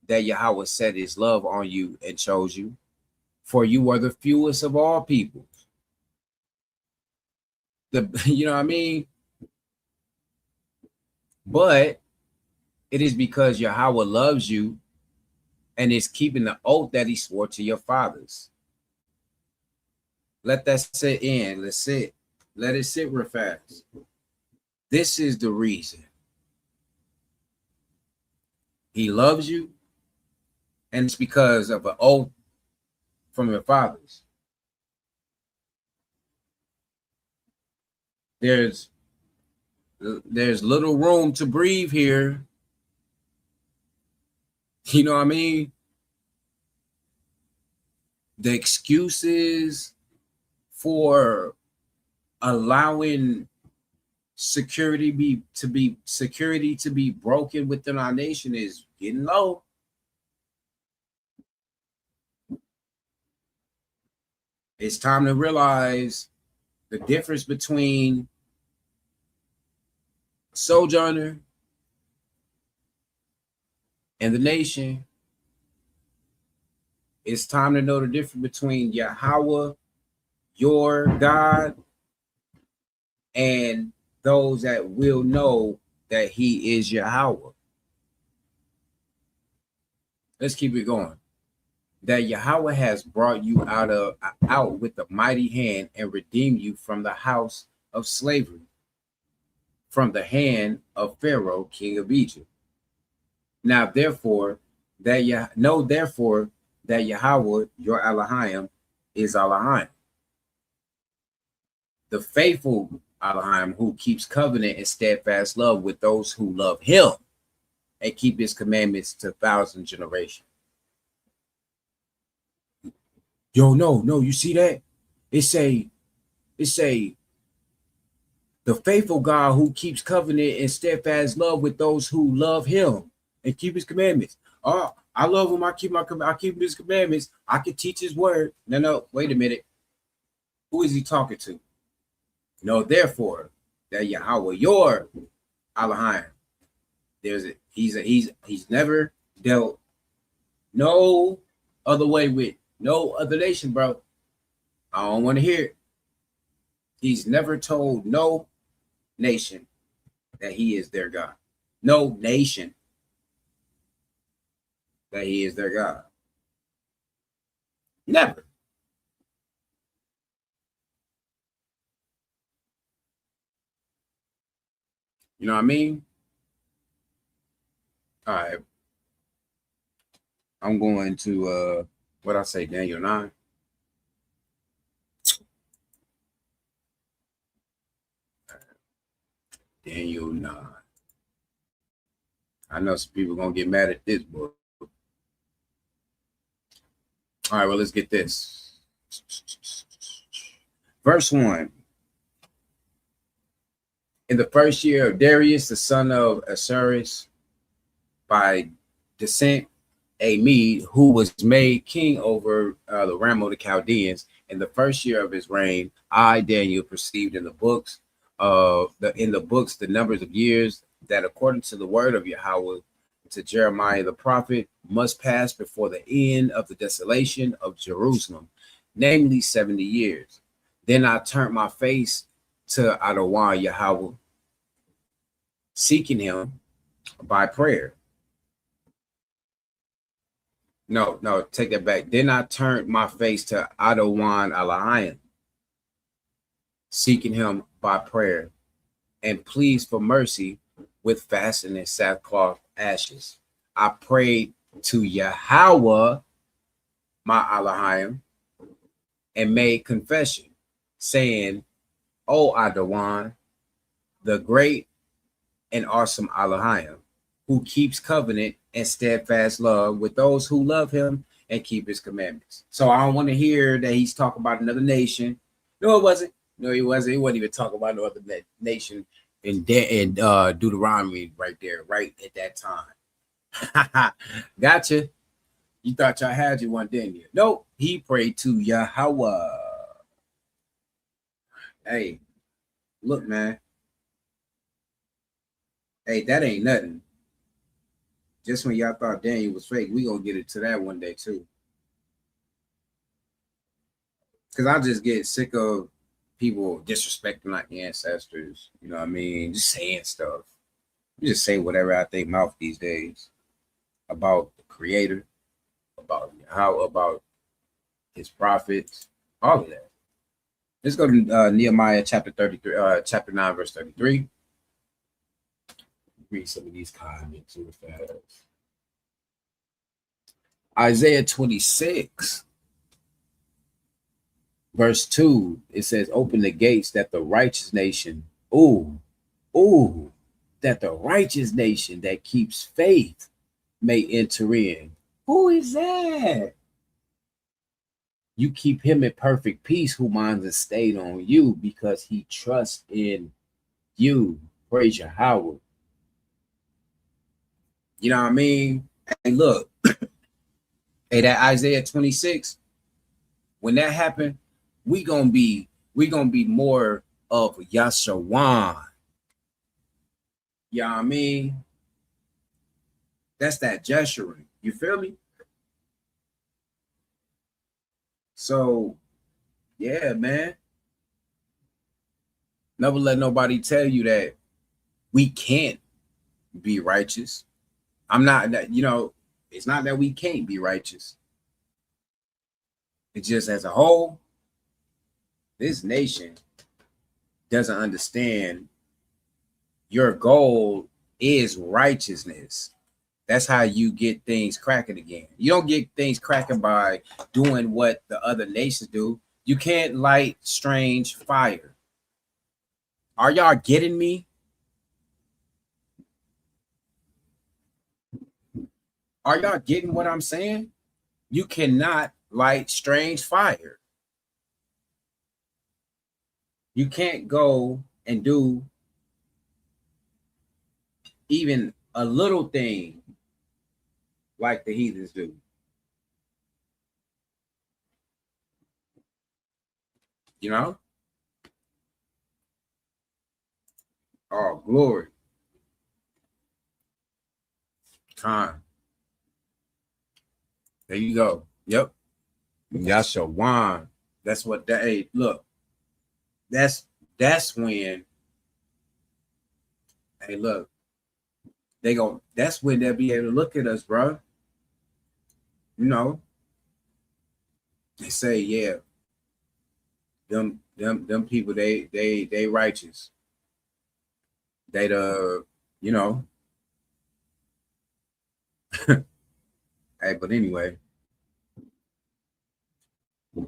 Speaker 4: that Yahweh set his love on you and chose you. For you were the fewest of all people. You know what I mean? But it is because Yahweh loves you and is keeping the oath that he swore to your fathers. Let that sit in. Let's sit. Let it sit real fast. This is the reason. He loves you, and it's because of an oath from your fathers. There's little room to breathe here. You know what I mean? The excuses for allowing security to be broken within our nation is getting low. It's time to realize the difference between a sojourner and the nation. It's time to know the difference between Yahweh, your God, and those that will know that he is Yahweh. Let's keep it going. That Yahweh has brought you out with a mighty hand and redeemed you from the house of slavery, from the hand of Pharaoh, king of Egypt. Now, therefore, that Yahweh, your Elohim, is Elohim, the faithful Elohim, who keeps covenant and steadfast love with those who love him and keep his commandments to 1,000 generations. Yo, no, you see that? It say the faithful God who keeps covenant and steadfast love with those who love him and keep his commandments. Oh, I love him. I keep his commandments. I can teach his word. No, wait a minute. Who is he talking to? No, therefore, that Yahweh, your Elohim, he's never dealt no other way with no other nation, bro. I don't want to hear it. He's never told no nation that he is their God. No nation that he is their God. Never. You know what I mean? All right. I'm going to what I say, Daniel 9. Daniel 9. I know some people are gonna get mad at this book. All right, well, let's get this. Verse 1. In the first year of Darius, the son of Ahasuerus, by descent, a Mede, who was made king over the realm of the Chaldeans, in the first year of his reign, I, Daniel, perceived in the books the numbers of years that according to the word of Yahweh to Jeremiah the prophet must pass before the end of the desolation of Jerusalem, namely 70 years. Then I turned my face to Adonai Yahweh, seeking him by prayer. No, take that back. Then I turned my face to Adonai Elohim, seeking him by prayer, and pleased for mercy with fasting and sackcloth ashes. I prayed to Yahweh, my Elohim, and made confession, saying, O Adonai, the great and awesome Elohim, who keeps covenant and steadfast love with those who love him and keep his commandments. So I don't want to hear that he's talking about another nation. No, it wasn't. No, he wasn't. He wasn't even talking about no other nation in Deuteronomy right there, right at that time. Gotcha. You thought y'all had you one, didn't you? Nope. He prayed to Yahweh. Hey, look, man. Hey, that ain't nothing. Just when y'all thought Daniel was fake, we gonna get it to that one day too. Because I just get sick of people disrespecting like ancestors. You know what I mean? Just saying stuff. You just say whatever I think mouth these days about the Creator, about his prophets, all of that. Let's go to Nehemiah chapter 33, chapter 9, verse 33. Read some of these comments real fast. Isaiah 26, verse 2, it says, open the gates that the righteous nation, that the righteous nation that keeps faith may enter in. Who is that? You keep him in perfect peace who minds is stayed on you because he trusts in you. Praise Yahweh. You know what I mean? And look, hey, that Isaiah 26, when that happened, we gonna be more of Yahshua. You know what I mean? That's that gesturing. You feel me? So, yeah, man. Never let nobody tell you that we can't be righteous. I'm not, you know, it's not that we can't be righteous. It's just as a whole, this nation doesn't understand your goal is righteousness. That's how you get things cracking again. You don't get things cracking by doing what the other nations do. You can't light strange fire. Are y'all getting me? Are y'all getting what I'm saying? You cannot light strange fire. You can't go and do even a little thing like the heathens do. You know? Oh, glory. Time. There you go. Yep. Yahshua. That's what that. Hey, look. That's when. Hey, look. That's when they'll be able to look at us, bro. You know. They say, yeah. Them people, they righteous. They you know. Hey, but anyway. All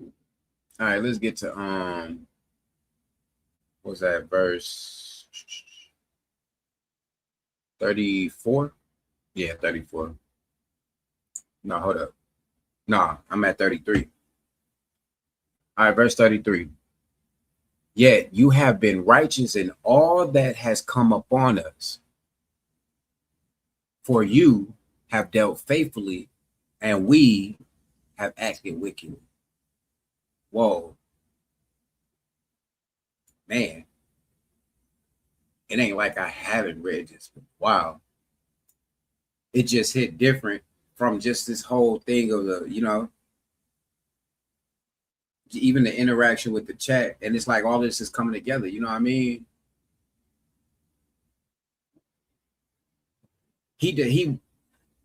Speaker 4: right, let's get to what's that verse 34? Yeah, 34. No, hold up. No, I'm at 33. All right, verse 33. Yet you have been righteous in all that has come upon us. For you have dealt faithfully, and we have acted wickedly. Whoa. Man. it ain't like I haven't read this for a while. It just hit different from just this whole thing of the, even the interaction with the chat. And it's like all this is coming together. You know what I mean?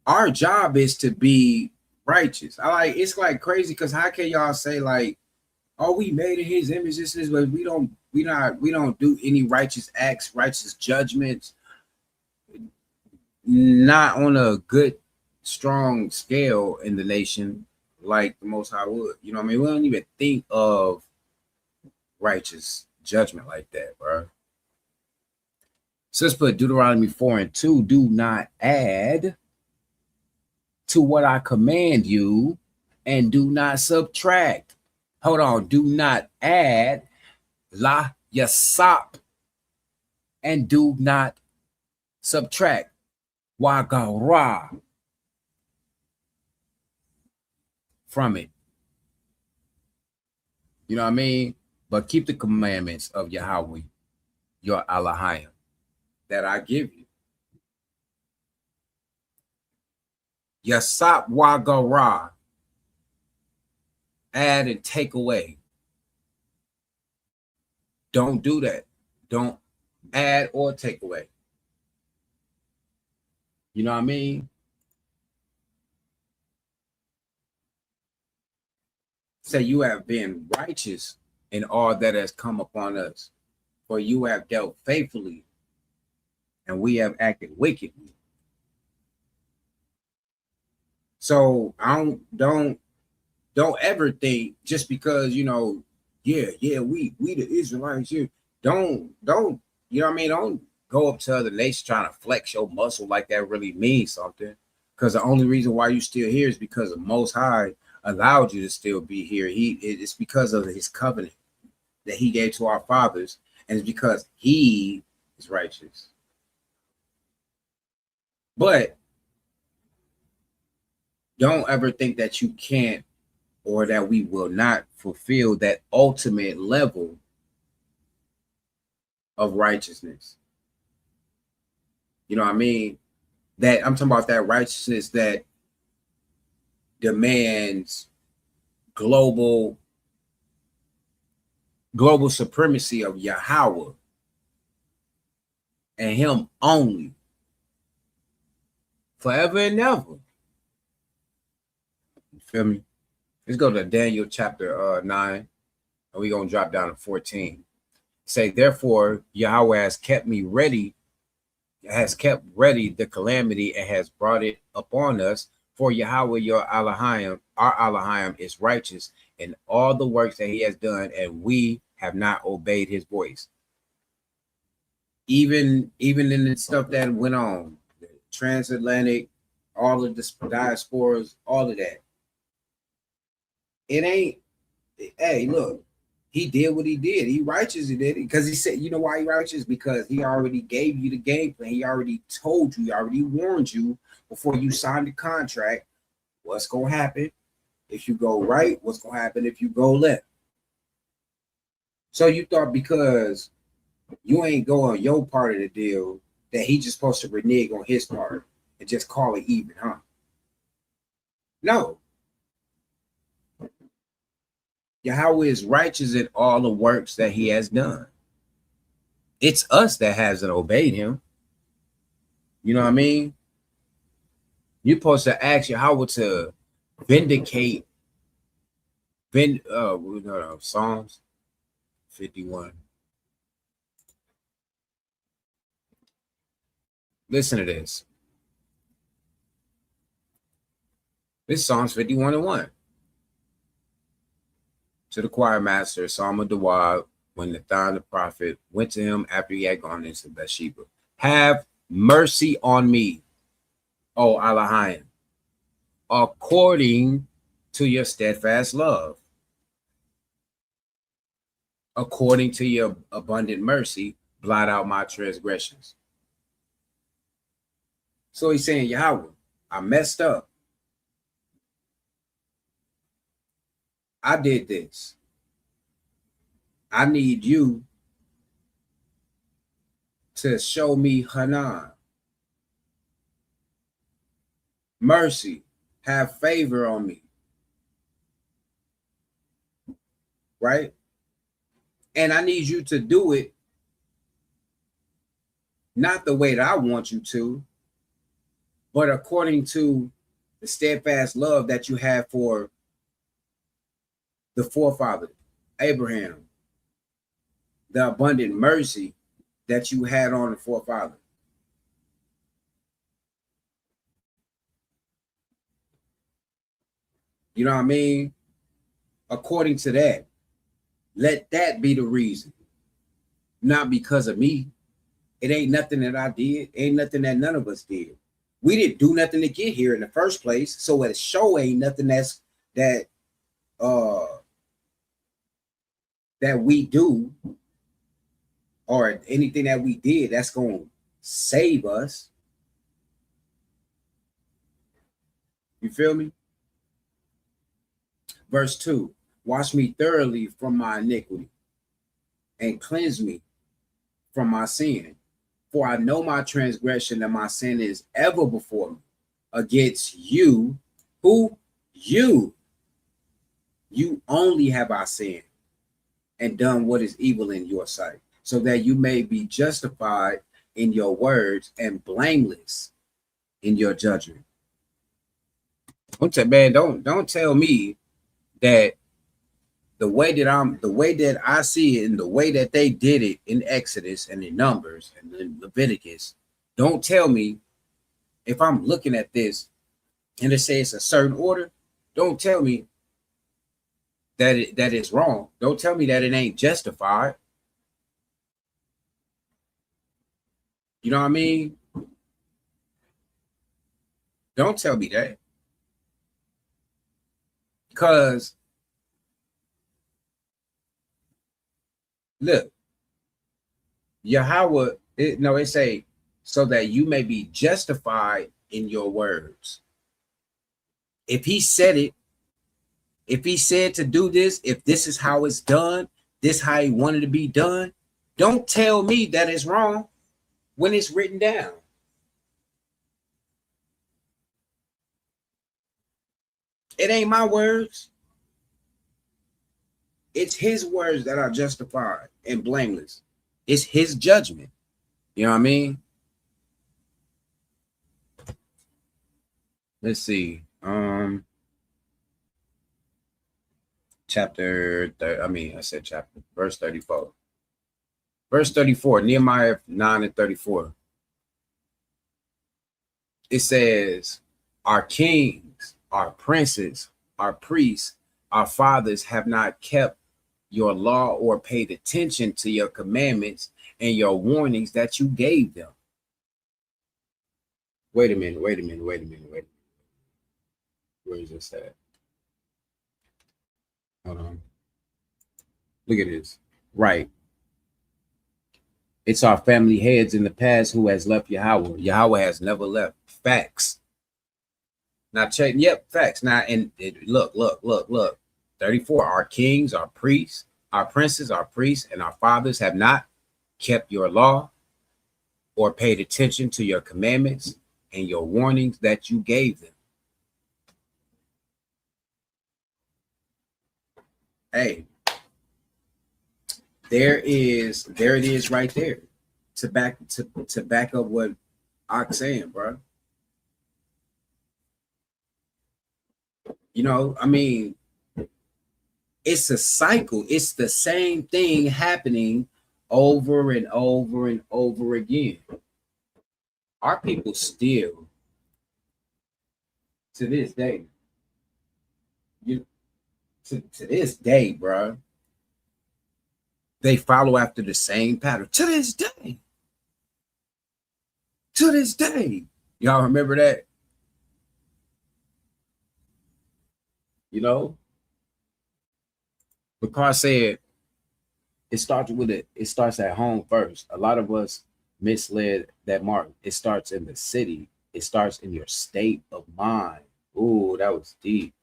Speaker 4: Our job is to be righteous. It's like crazy because how can y'all say like, oh, we made in his image, this is, but we don't do any righteous acts, righteous judgments, not on a good, strong scale in the nation like the Most High would. You know what I mean? We don't even think of righteous judgment like that, bro. So let's put Deuteronomy 4:2. Do not add to what I command you, and do not subtract. Hold on. Do not add la yasap, and do not subtract wagara from it. You know what I mean? But keep the commandments of Yahweh, your Elohim, that I give you. Yasap wagara. Add and take away. Don't do that. Don't add or take away. You know what I mean? Say you have been righteous in all that has come upon us, for you have dealt faithfully, and we have acted wickedly. So don't ever think just because we the Israelites here. Don't you know what I mean? Don't go up to other nations trying to flex your muscle like that really means something. Because the only reason why you still here is because the Most High allowed you to still be here. It's because of his covenant that he gave to our fathers, and it's because he is righteous. But don't ever think that you can't or that we will not fulfill that ultimate level of righteousness. You know what I mean? That I'm talking about that righteousness that demands global supremacy of Yahweh and him only, forever and ever. You feel me? Let's go to Daniel chapter 9, and we're going to drop down to 14. Say, therefore, Yahweh has kept ready the calamity and has brought it upon us. For Yahweh, your Elohim, our Elohim, is righteous in all the works that he has done, and we have not obeyed his voice. Even in the stuff that went on, the transatlantic, all of the diasporas, all of that. It ain't, hey, look, he did what he did. He righteous, he did it. Because he said, you know why he righteous? Because he already gave you the game plan. He already told you, he already warned you before you signed the contract what's going to happen if you go right, what's going to happen if you go left. So you thought because you ain't going your part of the deal that he just supposed to renege on his part and just call it even, huh? No. Yahweh is righteous in all the works that he has done. It's us that hasn't obeyed him. You know what I mean? You're supposed to ask Yahweh to vindicate Psalms 51. Listen to this. This Psalms 51:1. To the choir master, Psalm of Dawah, when Nathan the prophet went to him after he had gone into Bathsheba. Have mercy on me, O Elohim, according to your steadfast love. According to your abundant mercy, blot out my transgressions. So he's saying, Yahweh, I messed up. I did this. I need you to show me Hanan, mercy, have favor on me. Right? And I need you to do it not the way that I want you to, but according to the steadfast love that you have for the forefather, Abraham, the abundant mercy that you had on the forefather. You know what I mean? According to that, let that be the reason, not because of me. It ain't nothing that I did. Ain't nothing that none of us did. We didn't do nothing to get here in the first place. So it sure ain't nothing that we do or anything that we did that's going to save us. You feel me? Verse 2, wash me thoroughly from my iniquity and cleanse me from my sin. For I know my transgression and my sin is ever before me. Against you, who? You only have I sinned and done what is evil in your sight, so that you may be justified in your words and blameless in your judgment. Don't tell me that the way that I see it and the way that they did it in Exodus and in Numbers and in Leviticus, don't tell me if I'm looking at this and it says a certain order, don't tell me that it's wrong. Don't tell me that it ain't justified. You know what I mean? Don't tell me that. Because look, Yahweh, it say, so that you may be justified in your words. If he said it, if he said to do this, if this is how it's done, this how he wanted to be done, don't tell me that it's wrong when it's written down. It ain't my words. It's his words that are justified and blameless. It's his judgment. You know what I mean? Let's see. Verse 34. Verse 34, Nehemiah 9 and 34. It says, our kings, our princes, our priests, our fathers have not kept your law or paid attention to your commandments and your warnings that you gave them. Wait a minute. Where is this at? Hold on. Look at this. Right. It's our family heads in the past who has left Yahweh. Yahweh has never left. Facts. Now check. Yep, facts. Now, and look. 34. Our kings, our priests, our princes, our priests, and our fathers have not kept your law or paid attention to your commandments and your warnings that you gave them. Hey, there it is right there to back up what I'm saying, bro. You know, I mean, it's a cycle. It's the same thing happening over and over and over again. Our people still, to this day, to this day, bro, they follow after the same pattern. To this day. Y'all remember that? You know? Because said it starts at home first. A lot of us misled that mark. It starts in the city. It starts in your state of mind. Ooh, that was deep.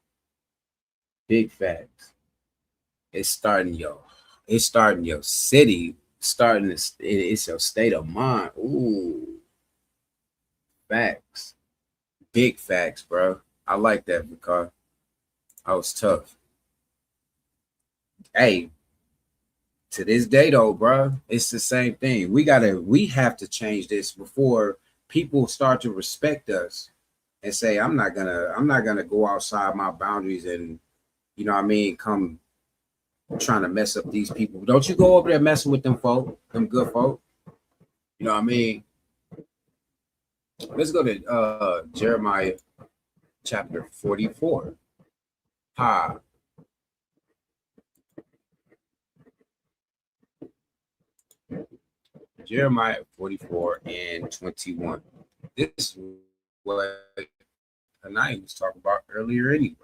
Speaker 4: Big facts. It's starting your city starting this, it's your state of mind. Ooh, facts, big facts, bro. I like that because I was tough. Hey, to this day though, bro, it's the same thing. We have to change this before people start to respect us and say, I'm not gonna go outside my boundaries and, you know what I mean, come trying to mess up these people. Don't you go over there messing with them folk, them good folk. You know what I mean? Let's go to Jeremiah chapter 44. Ha. Jeremiah 44 and 21. This is what Hanai was talking about earlier anyway.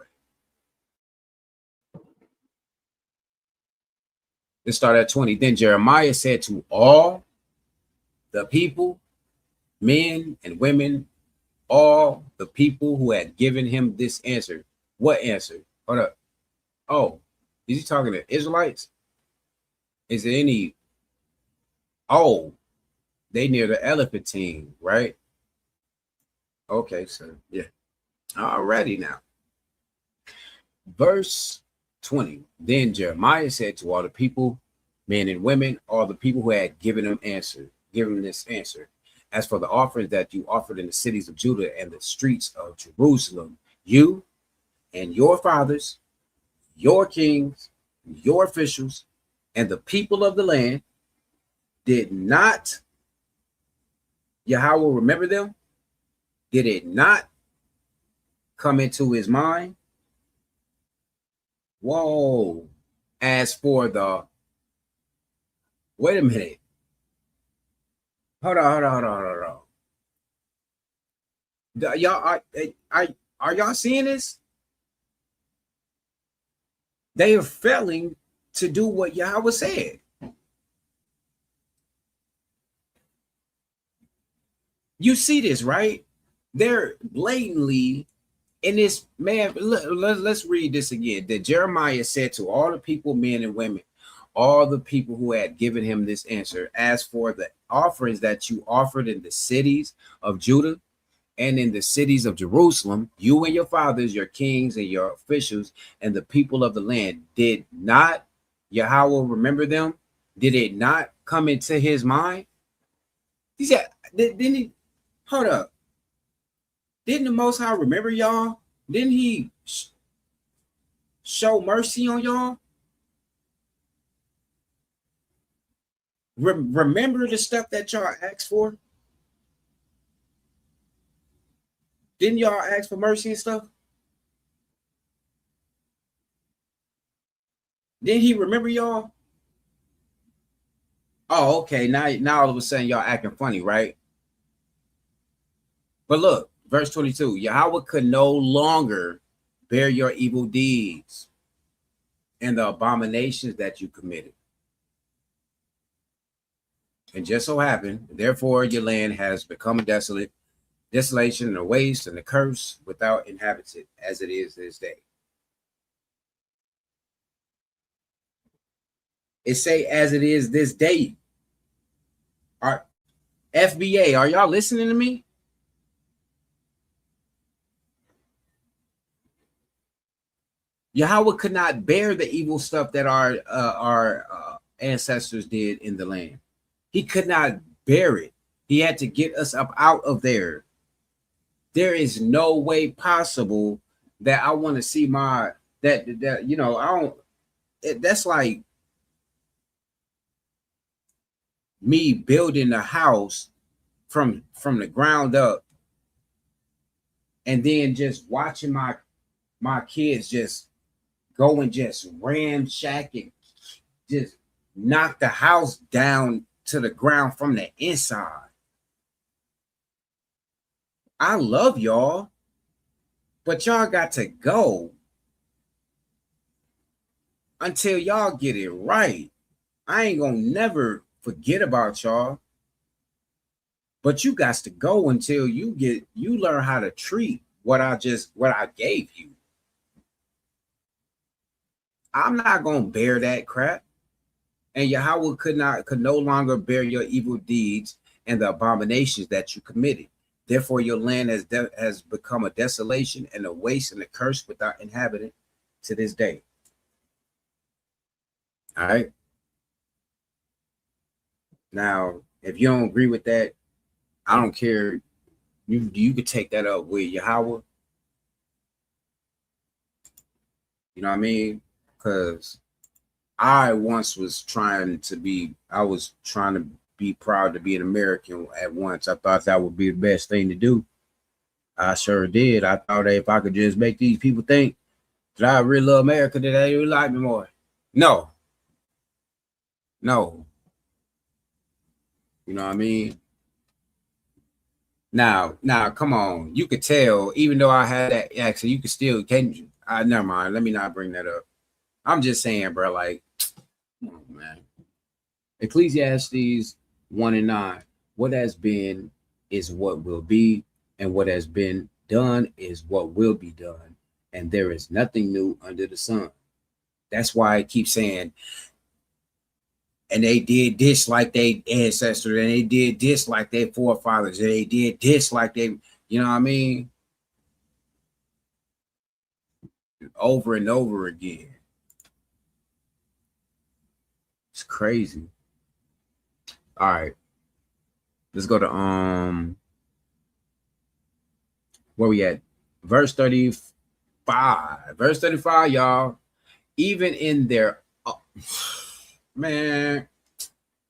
Speaker 4: Let's start at 20. Then Jeremiah said to all the people, men and women, all the people who had given him this answer. What answer? Hold up. Oh, is he talking to Israelites? Is there any? Oh, they near the Elephantine, right? Okay, so yeah. Alrighty now. Verse 20. Then Jeremiah said to all the people, men and women, all the people who had given him this answer. As for the offerings that you offered in the cities of Judah and the streets of Jerusalem, you and your fathers, your kings, your officials, and the people of the land, did not Yahweh remember them? Did it not come into his mind? Whoa. As for the, wait a minute. Hold on. Y'all are y'all seeing this? They are failing to do what Yahweh said. You see this, right? They're blatantly in this, man. Let's read this again. That Jeremiah said to all the people, men and women, all the people who had given him this answer, as for the offerings that you offered in the cities of Judah and in the cities of Jerusalem, you and your fathers, your kings and your officials, and the people of the land, did not Yahweh remember them? Did it not come into his mind? He said, didn't he? Hold up. Didn't the Most High remember y'all? Didn't he show mercy on y'all? Remember the stuff that y'all asked for? Didn't y'all ask for mercy and stuff? Didn't he remember y'all? Oh, okay. Now all of a sudden y'all acting funny, right? But look, verse 22, Yahweh could no longer bear your evil deeds and the abominations that you committed. And just so happened, therefore your land has become a desolation and a waste and a curse without inhabitant, as it is this day. It say as it is this day. Our FBA, are y'all listening to me? Yahweh could not bear the evil stuff that our ancestors did in the land. He could not bear it. He had to get us up out of there. There is no way possible that I want to see that you know, I don't. That's like me building a house from the ground up, and then just watching my kids just go and just ramshack and just knock the house down to the ground from the inside. I love y'all, but y'all got to go until y'all get it right. I ain't gonna never forget about y'all, but you got to go until you learn how to treat what I gave you. I'm not gonna bear that crap. And Yahweh could no longer bear your evil deeds and the abominations that you committed. Therefore, your land has become a desolation and a waste and a curse without inhabitant to this day. All right. Now, if you don't agree with that, I don't care. You could take that up with Yahweh. You know what I mean? Because I once was trying to be proud to be an American at once. I thought that would be the best thing to do. I sure did. I thought that if I could just make these people think that I really love America, that they would like me more. No. You know what I mean? Now, come on. You could tell, even though I had that accent, you could still, never mind. Let me not bring that up. I'm just saying, bro, like, come on, man. Ecclesiastes 1:9. What has been is what will be, and what has been done is what will be done. And there is nothing new under the sun. That's why I keep saying, and they did this like their ancestors, and they did this like their forefathers, and they did this like they, you know what I mean? Over and over again. It's crazy. All right. Let's go to where we at? Verse 35. Verse 35, y'all. Even in their man,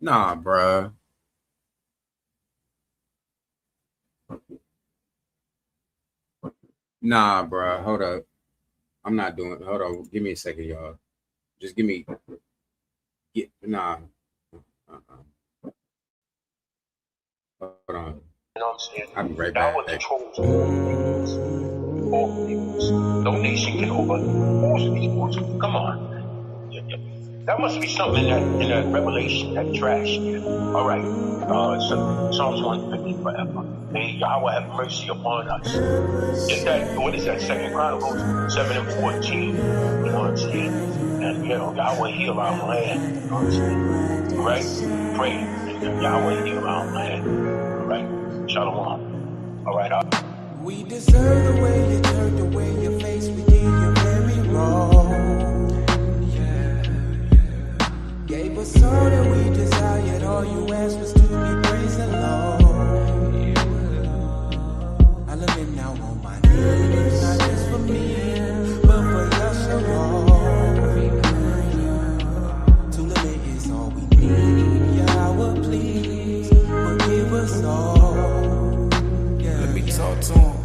Speaker 4: nah, bruh. Nah, bruh. Hold up. I'm not doing it. Hold on. Give me a second, y'all. Just give me. Nah. Hold on.
Speaker 5: You know what I'm saying?
Speaker 4: I'll be right back.
Speaker 5: Yahweh controls all peoples. No nation can overrule peoples. Come on. That must be something in that revelation, that trash. All right. Psalms 150 forever. May Yahweh have mercy upon us. Is that, what is that? 2 Chronicles 7:14. You know what I'm saying? And, Yahweh heal our land. You know what I'm saying? All right? Pray. And Yahweh heal our land. All right? Shalom. All right.
Speaker 2: We deserve the way you turned away your face. We did you very wrong. Gave us all that we desired. All you asked was to be praised alone. I love it now on my knees. Not just for me, but for us all. To limit is all we need. Yahweh, please forgive us all. Yeah. Let me talk to him.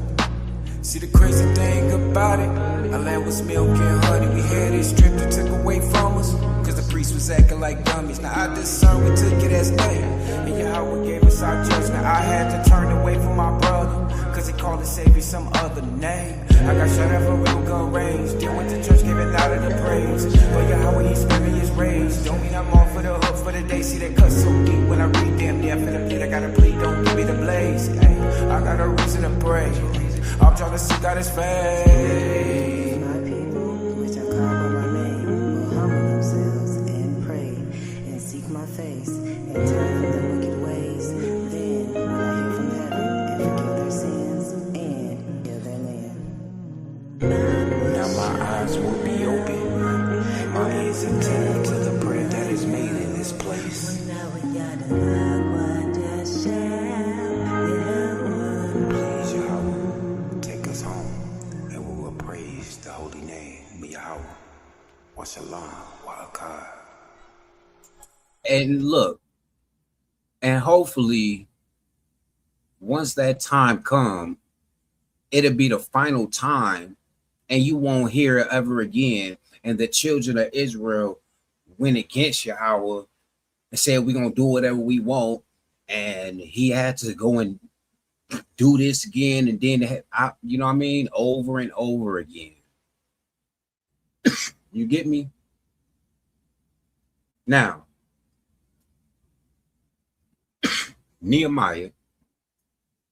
Speaker 2: See the crazy thing about it, our land was milk and honey. We had it stripped and took away from us, cause the priest was acting like dummies. Now I discern we took it as nothing, and Yahweh gave us our judgment. I had to turn away from my brother, cause he called the Savior some other name. I got shot at for real gun range. Then went to church, gave it out of the praise. But Yahweh, he's sparing his rage. Don't mean I'm on for the hook for the day. See that cut so deep when I read damn near for the bleed. I gotta bleed, don't give me the blaze. Ay, I got a reason to pray. I'm trying to seek out his face.
Speaker 3: My people, which are called by my name, will humble themselves and pray and seek my face and turn from their wicked ways. Then will I hear from heaven and forgive their sins and heal their land.
Speaker 2: Now my eyes will be open and my ears attentive to the prayer that is made in this place. Please, Yahweh, take us home and we will praise the holy name of Yahweh. Wassalam, Wa'akar.
Speaker 4: And look, and hopefully once that time comes, it'll be the final time and you won't hear it ever again. And the children of Israel went against Yahweh and said, we're going to do whatever we want. And he had to go and do this again. And then, you know what I mean? Over and over again. You get me? Now, Nehemiah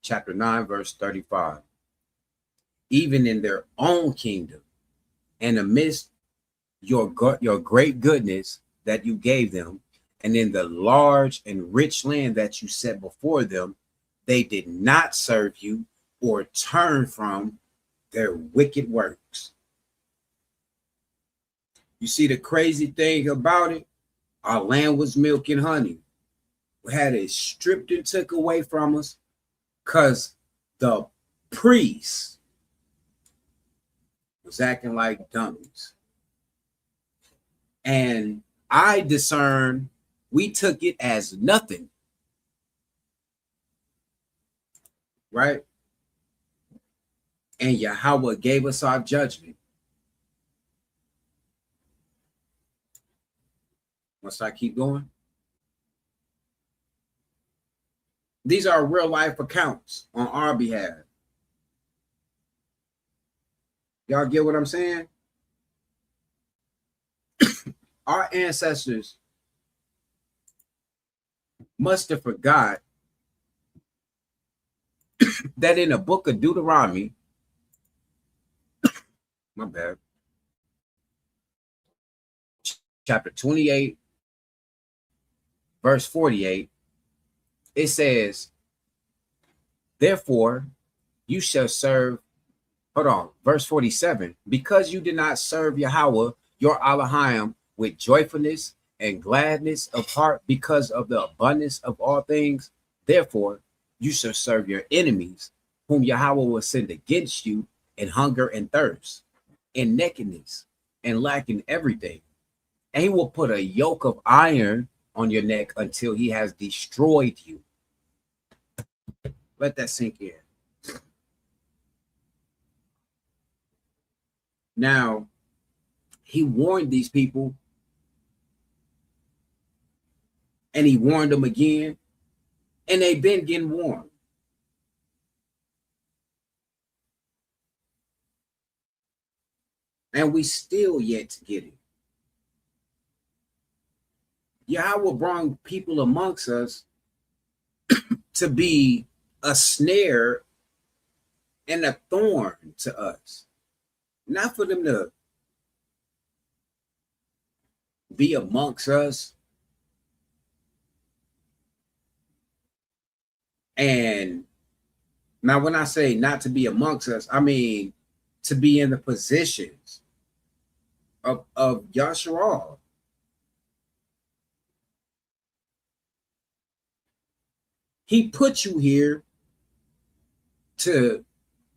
Speaker 4: chapter 9, verse 35. Even in their own kingdom and amidst your great goodness that you gave them, and in the large and rich land that you set before them, they did not serve you or turn from their wicked works. You see, the crazy thing about it, our land was milk and honey. We had it stripped and took away from us because the priests was acting like dummies. And I discern we took it as nothing. Right? And Yahweh gave us our judgment. Must I keep going? These are real life accounts on our behalf. Y'all get what I'm saying? Our ancestors must have forgot that in the book of Deuteronomy, my bad, chapter 28, verse 48, it says, therefore you shall serve, hold on, verse 47, because you did not serve Yahweh, your Elohim, with joyfulness and gladness of heart because of the abundance of all things, therefore you shall serve your enemies, whom Yahweh will send against you in hunger and thirst, in nakedness and lacking everything. And he will put a yoke of iron on your neck until he has destroyed you. Let that sink in. Now, he warned these people, and he warned them again, and they've been getting warned. And we still yet to get it. Yahweh brought people amongst us to be a snare and a thorn to us. Not for them to be amongst us and now when I say not to be amongst us, I mean to be in the positions of Yahshua. He put you here to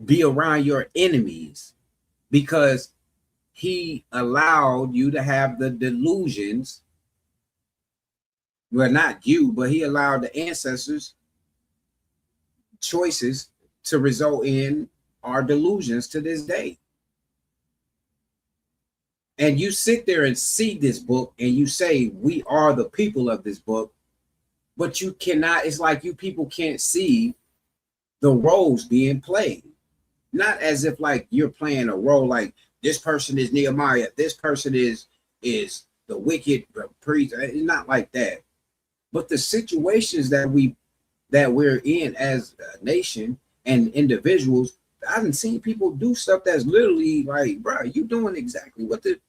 Speaker 4: be around your enemies because he allowed you to have the delusions. Well, not you, but he allowed the ancestors choices to result in our delusions to this day. And you sit there and see this book and you say, we are the people of this book, but you cannot, it's like you people can't see the roles being played. Not as if like you're playing a role like this person is Nehemiah, this person is the wicked priest. It's not like that. But the situations that we're in as a nation and individuals, I haven't seen people do stuff that's literally like, bro, you doing exactly what the,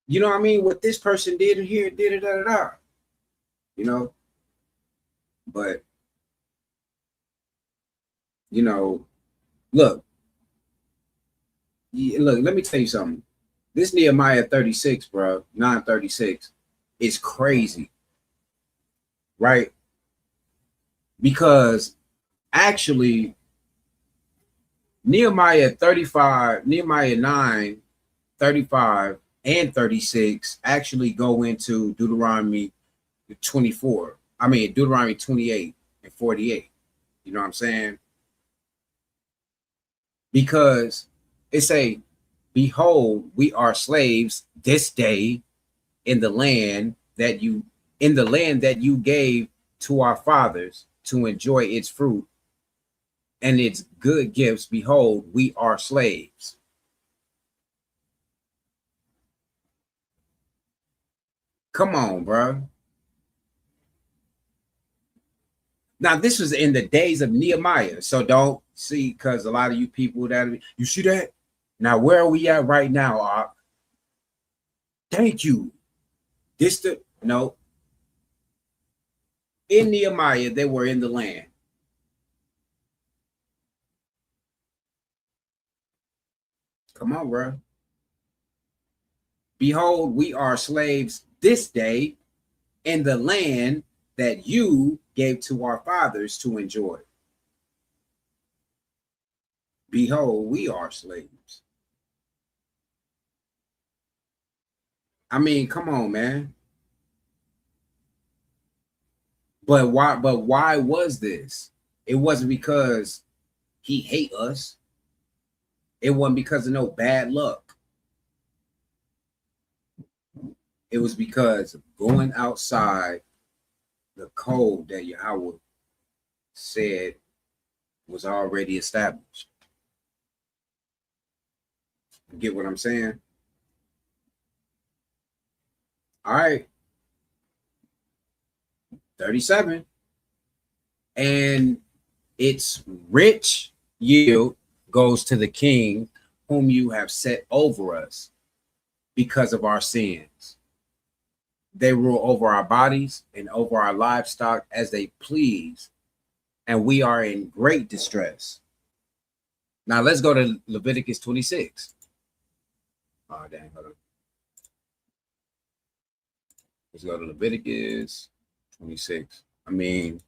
Speaker 4: you know what I mean? What this person did here, did it, you know? But, you know, look, let me tell you something. This Nehemiah 36, bro, 9:36 is crazy, right? Because actually, Nehemiah 35, Nehemiah 9, 35, and 36 actually go into Deuteronomy 24. I mean, Deuteronomy 28 and 48. You know what I'm saying? Because it say, behold, we are slaves this day in the land that you gave to our fathers to enjoy its fruit and its good gifts. Behold, we are slaves. Come on, bro. Now, this was in the days of Nehemiah. So don't see, because a lot of you people that you see that. Now, where are we at right now? Thank you. No. In Nehemiah, they were in the land. Come on, bro. Behold, we are slaves this day in the land that you gave to our fathers to enjoy. Behold, we are slaves. I mean, come on, man. But why was this? It wasn't because he hate us. It wasn't because of no bad luck. It was because of going outside the code that Yahweh said was already established. You get what I'm saying? All right. 37. And its rich yield goes to the king whom you have set over us because of our sins. They rule over our bodies and over our livestock as they please, and we are in great distress. Now let's go to Leviticus 26. Oh, dang, hold on. Let's go to Leviticus 26. I mean,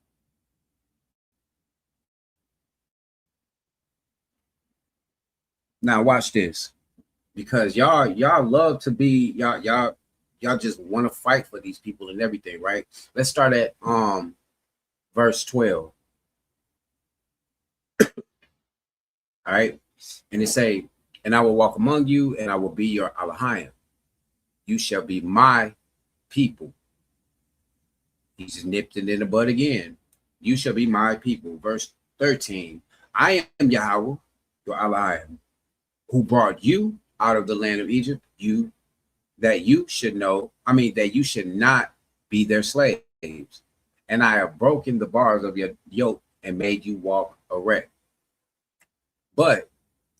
Speaker 4: now watch this, because y'all love to be y'all just want to fight for these people and everything, right? Let's start at verse 12. All right, and it say, and I will walk among you, and I will be your Elohim. You shall be my people. He just nipped it in the bud again. You shall be my people. Verse 13. I am Yahweh, your Elohim, who brought you out of the land of Egypt. That you should not be their slaves. And I have broken the bars of your yoke and made you walk erect. But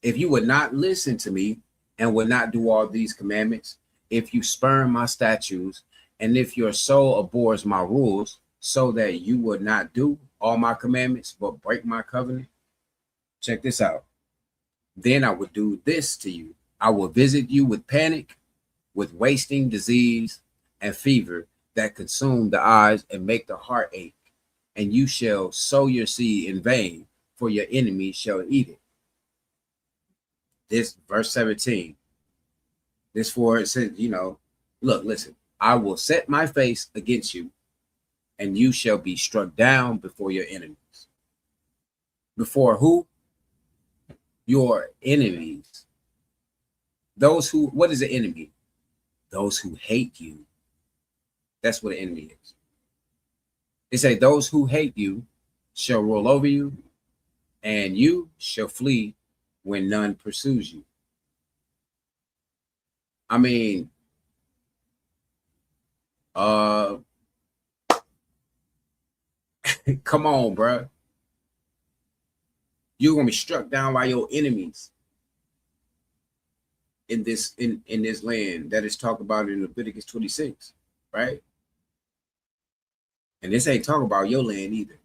Speaker 4: if you would not listen to me and would not do all these commandments, if you spurn my statutes, and if your soul abhors my rules, so that you would not do all my commandments, but break my covenant, check this out. Then I would do this to you. I will visit you with panic, with wasting disease and fever that consume the eyes and make the heart ache. And you shall sow your seed in vain, for your enemy shall eat it. This verse 17. This for it says, look, listen, I will set my face against you, and you shall be struck down before your enemies. Before who? Your enemies. Those who, what is an enemy? Those who hate you. That's what an enemy is. It say those who hate you shall roll over you, and you shall flee when none pursues you. I mean, come on, bro. You're gonna be struck down by your enemies in this land that is talked about in Leviticus 26, right? And this ain't talking about your land either.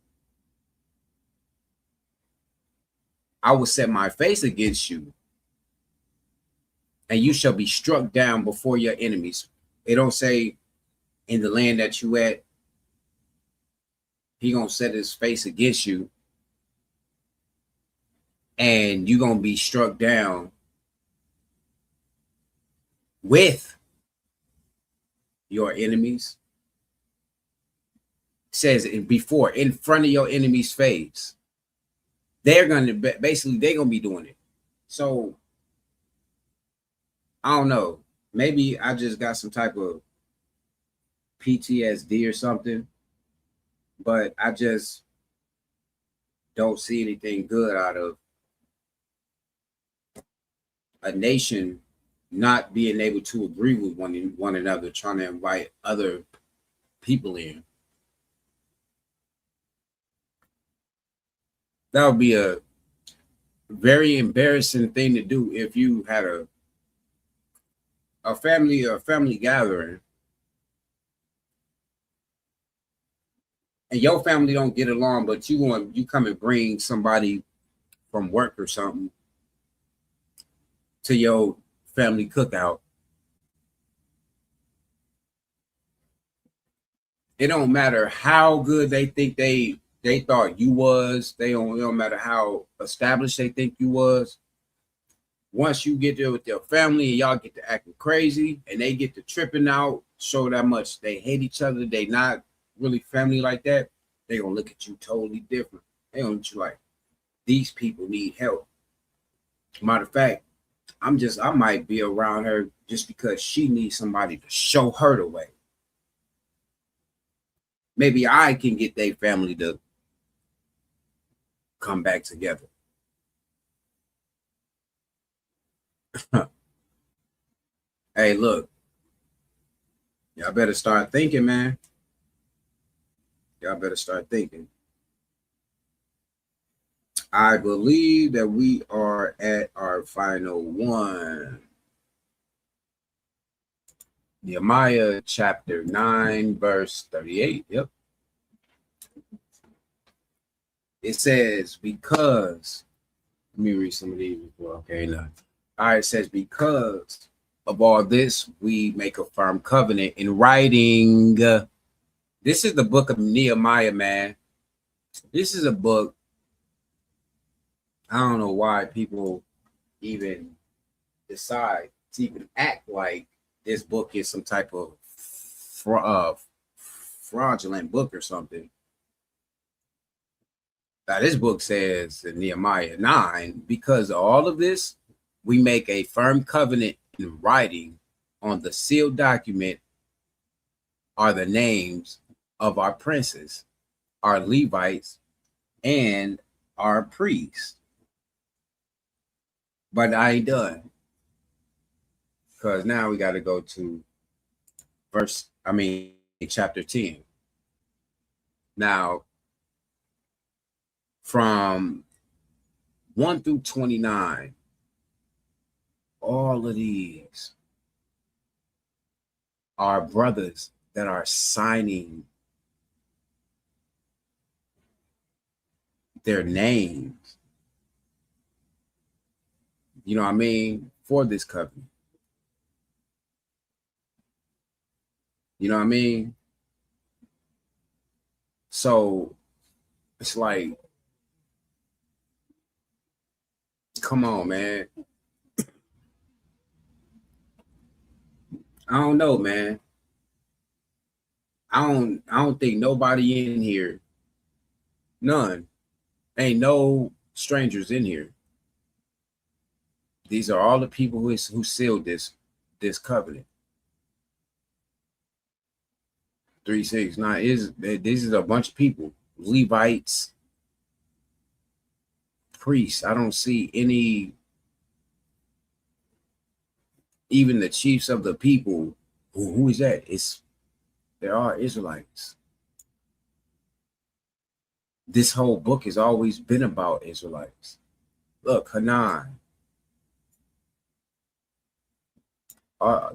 Speaker 4: I will set my face against you, and you shall be struck down before your enemies. It don't say in the land that you at, he gonna set his face against you, and you're gonna be struck down with your enemies. It says before, in front of your enemy's face. They're gonna be doing it. So I don't know. Maybe I just got some type of PTSD or something, but I just don't see anything good out of a nation not being able to agree with one another, trying to invite other people in. That would be a very embarrassing thing to do if you had a family gathering and your family don't get along, but you come and bring somebody from work or something to your family cookout. It don't matter how good they think they thought you was. It don't matter how established they think you was. Once you get there with your family and y'all get to acting crazy and they get to tripping out, show that much they hate each other, they not really family like that, they gonna look at you totally different. They gonna look at you like, these people need help. Matter of fact, I might be around her just because she needs somebody to show her the way. Maybe I can get their family to come back together. Hey, look, y'all better start thinking, man. Y'all better start thinking. I believe that we are at our final one. Nehemiah chapter 9, verse 38. Yep. It says, because, let me read some of these before. Okay, no. All right, it says, because of all this, we make a firm covenant in writing. This is the book of Nehemiah, man. This is a book. I don't know why people even decide to even act like this book is some type of fraudulent book or something. Now, this book says in Nehemiah 9, because of all of this, we make a firm covenant in writing. On the sealed document are the names of our princes, our Levites, and our priests. But I ain't done, because now we got to go to chapter 10. Now, from 1 through 29, all of these are brothers that are signing their names, you know what I mean, for this covenant. You know what I mean? So it's like, come on, man. I don't know, man. I don't think nobody in here, none, ain't no strangers in here. These are all the people who sealed this covenant. 369 this is a bunch of people, Levites, priests. I don't see any, even the chiefs of the people. Who is that? There are Israelites. This whole book has always been about Israelites. Look, Hanan.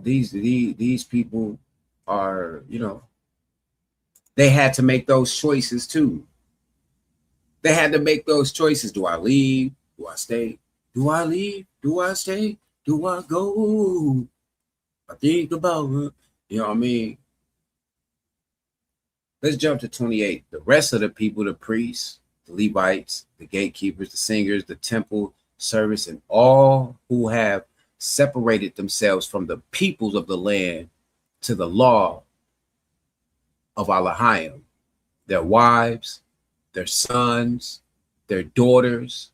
Speaker 4: These people are, you know, they had to make those choices too. They had to make those choices. Do I leave? Do I stay? Do I leave? Do I stay? Do I go? I think about it. You know what I mean? Let's jump to 28. The rest of the people, the priests, the Levites, the gatekeepers, the singers, the temple service, and all who have separated themselves from the peoples of the land to the law of YAHAWAH'S, their wives, their sons, their daughters,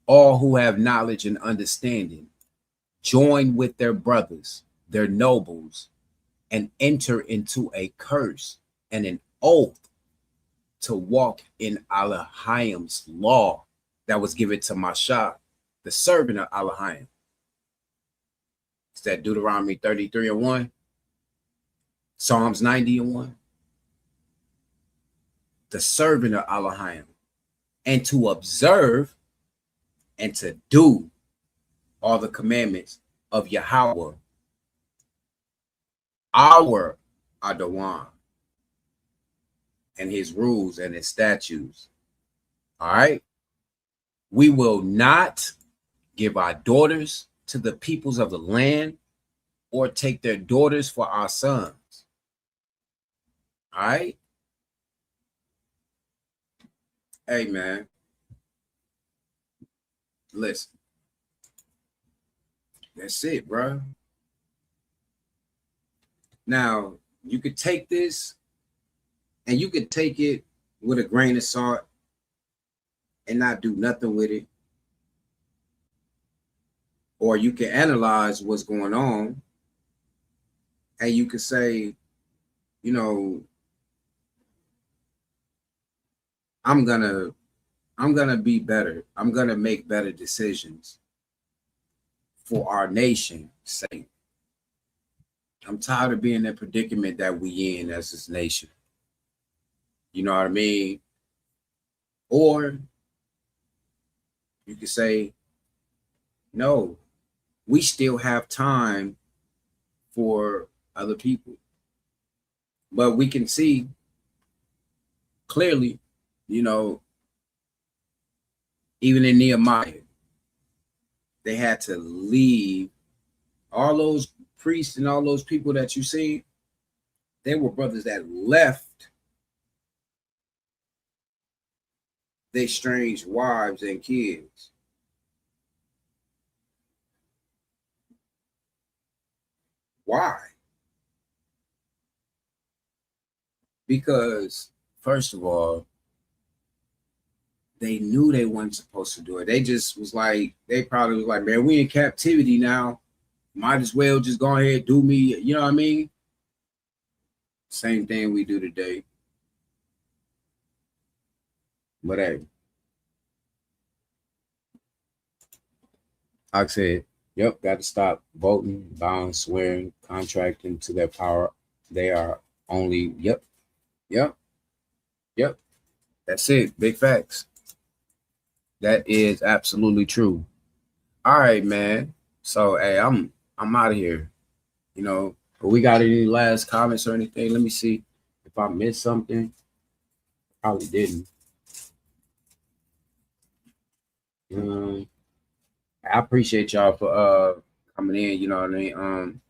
Speaker 4: all who have knowledge and understanding, join with their brothers, their nobles, and enter into a curse and an oath to walk in YAHAWAH'S law that was given to Mashah, the servant of YAHAWAH. It's that Deuteronomy 33:1, Psalms 90:1. The servant of YAHAWAH, and to observe and to do all the commandments of Yahweh, our Adawan, and his rules and his statutes. All right. We will not give our daughters to the peoples of the land or take their daughters for our sons. All right. Hey, man. Listen. That's it, bro. Now, you could take this and you could take it with a grain of salt and not do nothing with it. Or you can analyze what's going on and you could say, you know, I'm gonna be better. I'm gonna make better decisions for our nation's sake. I'm tired of being in the predicament that we in as this nation. You know what I mean? Or you could say, no, we still have time for other people. But we can see clearly, you know, even in Nehemiah, they had to leave. All those priests and all those people that you see, they were brothers that left their strange wives and kids. Why? Because, first of all, they knew they weren't supposed to do it. They just was like, they probably was like, man, we in captivity now. Might as well just go ahead, do me. You know what I mean? Same thing we do today. But hey, like I said, yep, got to stop voting, bowing, swearing, contracting to their power. They are only, yep. That's it. Big facts. That is absolutely true. All right, man. So, hey, I'm out of here. You know, but we got any last comments or anything? Let me see if I missed something. Probably didn't. I appreciate y'all for coming in. You know what I mean?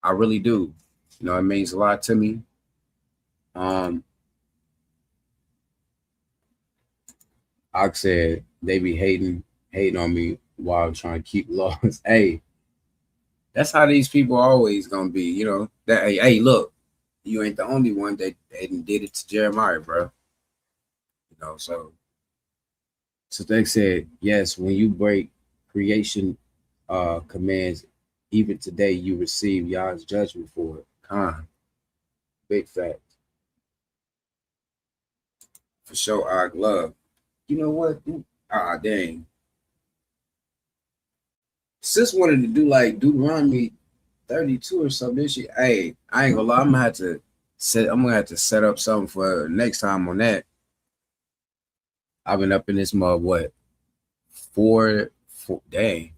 Speaker 4: I really do. You know, it means a lot to me. I said they be hating on me while I'm trying to keep laws. Hey, that's how these people are always gonna be. You know that. Hey, look, you ain't the only one that did it to Jeremiah, bro. You know, so they said yes. When you break creation commands, even today you receive Yah's judgment for it. Big fact. For sure, I love. You know what? Dang. Sis wanted to do like Deuteronomy 32 or something. Hey, I ain't gonna lie. I'm gonna have to set up something for next time on that. I've been up in this mud, what? Four dang.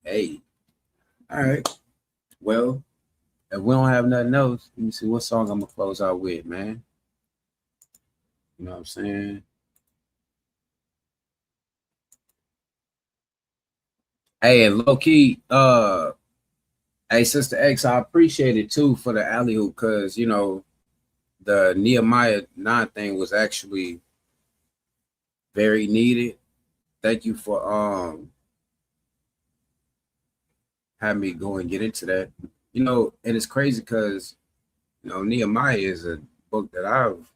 Speaker 4: Hey. All right. Well, if we don't have nothing else, let me see what song I'm gonna close out with, man. You know what I'm saying? Hey, and low key, hey, Sister X, I appreciate it too for the alley hoop, because you know the Nehemiah 9 thing was actually very needed. Thank you for having me go and get into that. You know, and it's crazy because you know Nehemiah is a book that I've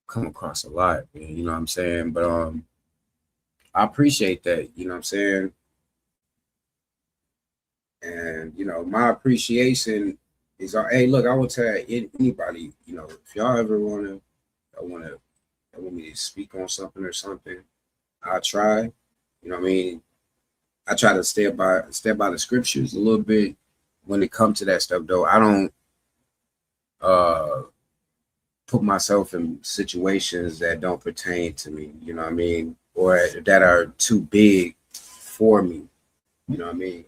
Speaker 4: come across a lot, man, you know what I'm saying? But I appreciate that, you know what I'm saying? And you know, my appreciation is hey, look, I will tell anybody, you know, if y'all ever want me to speak on something or something, I try, you know what I mean? I try to stay by the scriptures a little bit when it comes to that stuff though. I don't put myself in situations that don't pertain to me, you know what I mean? Or that are too big for me, you know what I mean?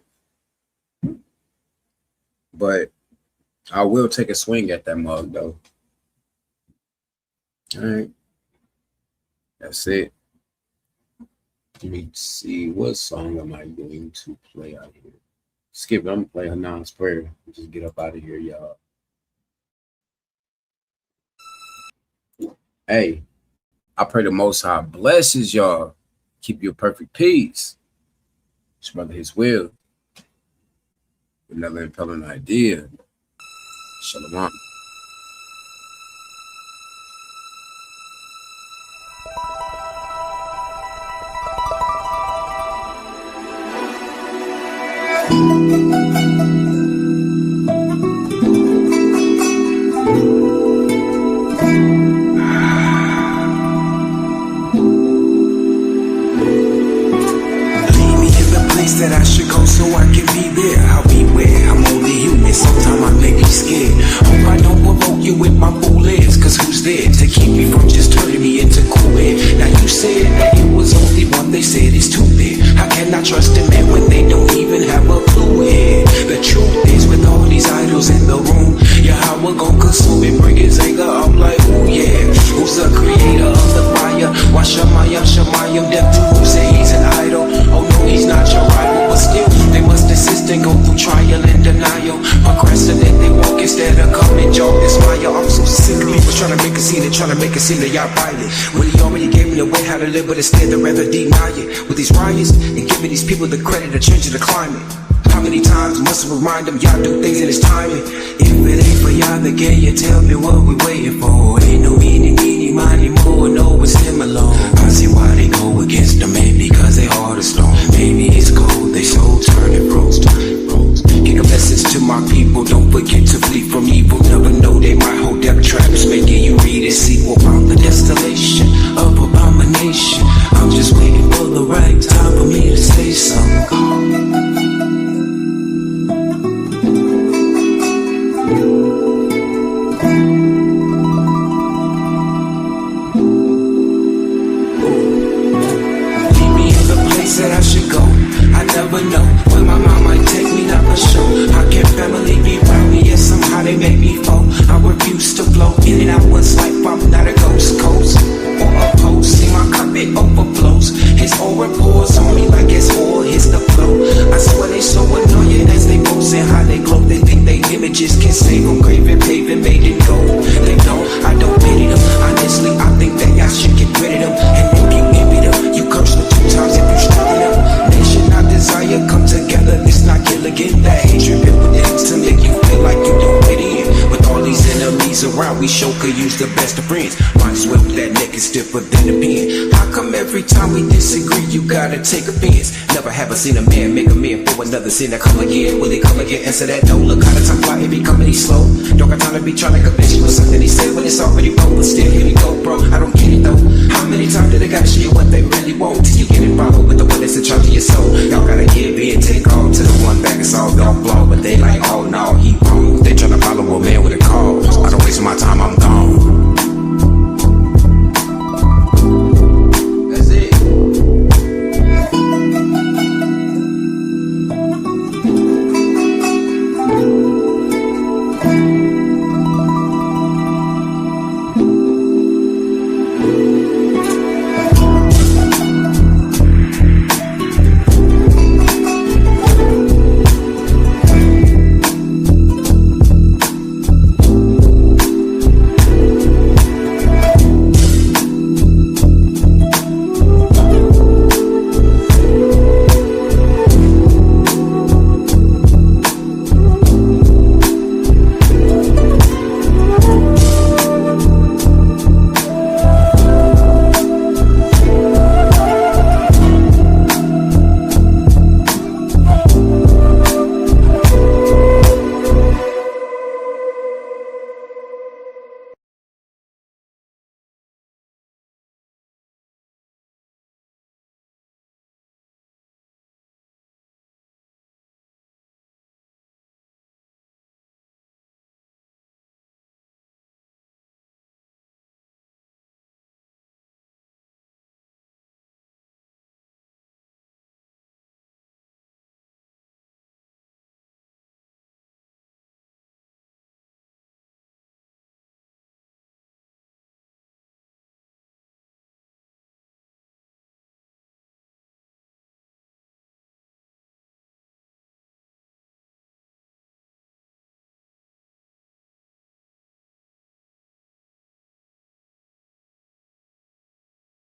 Speaker 4: But I will take a swing at that mug though. All right. That's it. Let me see, what song am I going to play out here? Skip it. I'm gonna play Hanan's Prayer. Just get up out of here, y'all. Hey, I pray the Most High blesses y'all. Keep your perfect peace. It's brother His will. Another impelling idea. Shalom.
Speaker 2: That I should go so I can be there. I'll beware, I'm only human, sometimes I may be scared. Hope I don't provoke you with my bull legs, cause who's there to keep me from just turning me into cool air? Now you said that it was only one, they said it's two there. How can I trust a man when they don't even have a clue here? The truth is, with all these idols in the room, Yahawah gon' consume and bring his anger up like, ooh yeah. Who's the creator of the fire? Why Shemayim, death to who say he's an idol? Oh no, he's not your rival, but still, they must insist and go through trial and denial. Procrastinate, they walk instead of come and jog this mile. I'm so sick of people trying to make a scene and trying to make it seem that y'all violent. When he already gave me the way how to live, but instead they'd rather deny it. With these riots and giving these people the credit of changing the climate. How many times must I remind them y'all do things in his timing? If it ain't for y'all, then can you tell me what we waiting for? Ain't no meeny, miny, more, no, it's him alone. I see why they go against them, maybe because they heart of stone. Maybe it's cold, they so turning froze. Give a message to my people, don't forget to flee from evil. Never know they might hold their traps, making you read a sequel about the desolation of abomination. I'm just waiting for the right time for me to say something. That I should go, I never know where my mom might take me, not for sure. How can family be around me? Yes, somehow they make me fall. I refuse to flow in and out once life. I'm not a ghost coast or a post. See my cup, it overflows. His aura pours on me like it's oil hits the flow. I swear they so annoying as they pose and how they glow. They think they images can save them, graving, paving, made it go. They don't, I don't pity them. Honestly, I think that y'all should get rid of them. And if you envy them, you curse me 2 times if you struggle them. Nation I desire, come together, let's not kill again. That hatred built with things to make you feel like you don't fit in. With all these enemies around, we sure could use the best of friends. Might as well that neck is stiffer than a pen. How come every time we disagree, you gotta take offense? Never have I seen a man make a man for another sin. I come again, will he come again? Answer that no. Look how the time fly, it be coming, he's slow. Don't got time to be trying to convince you of something he said when it's already wrong. But still, here we go, bro, I don't get it though. How many times did they gotta show you what they really want?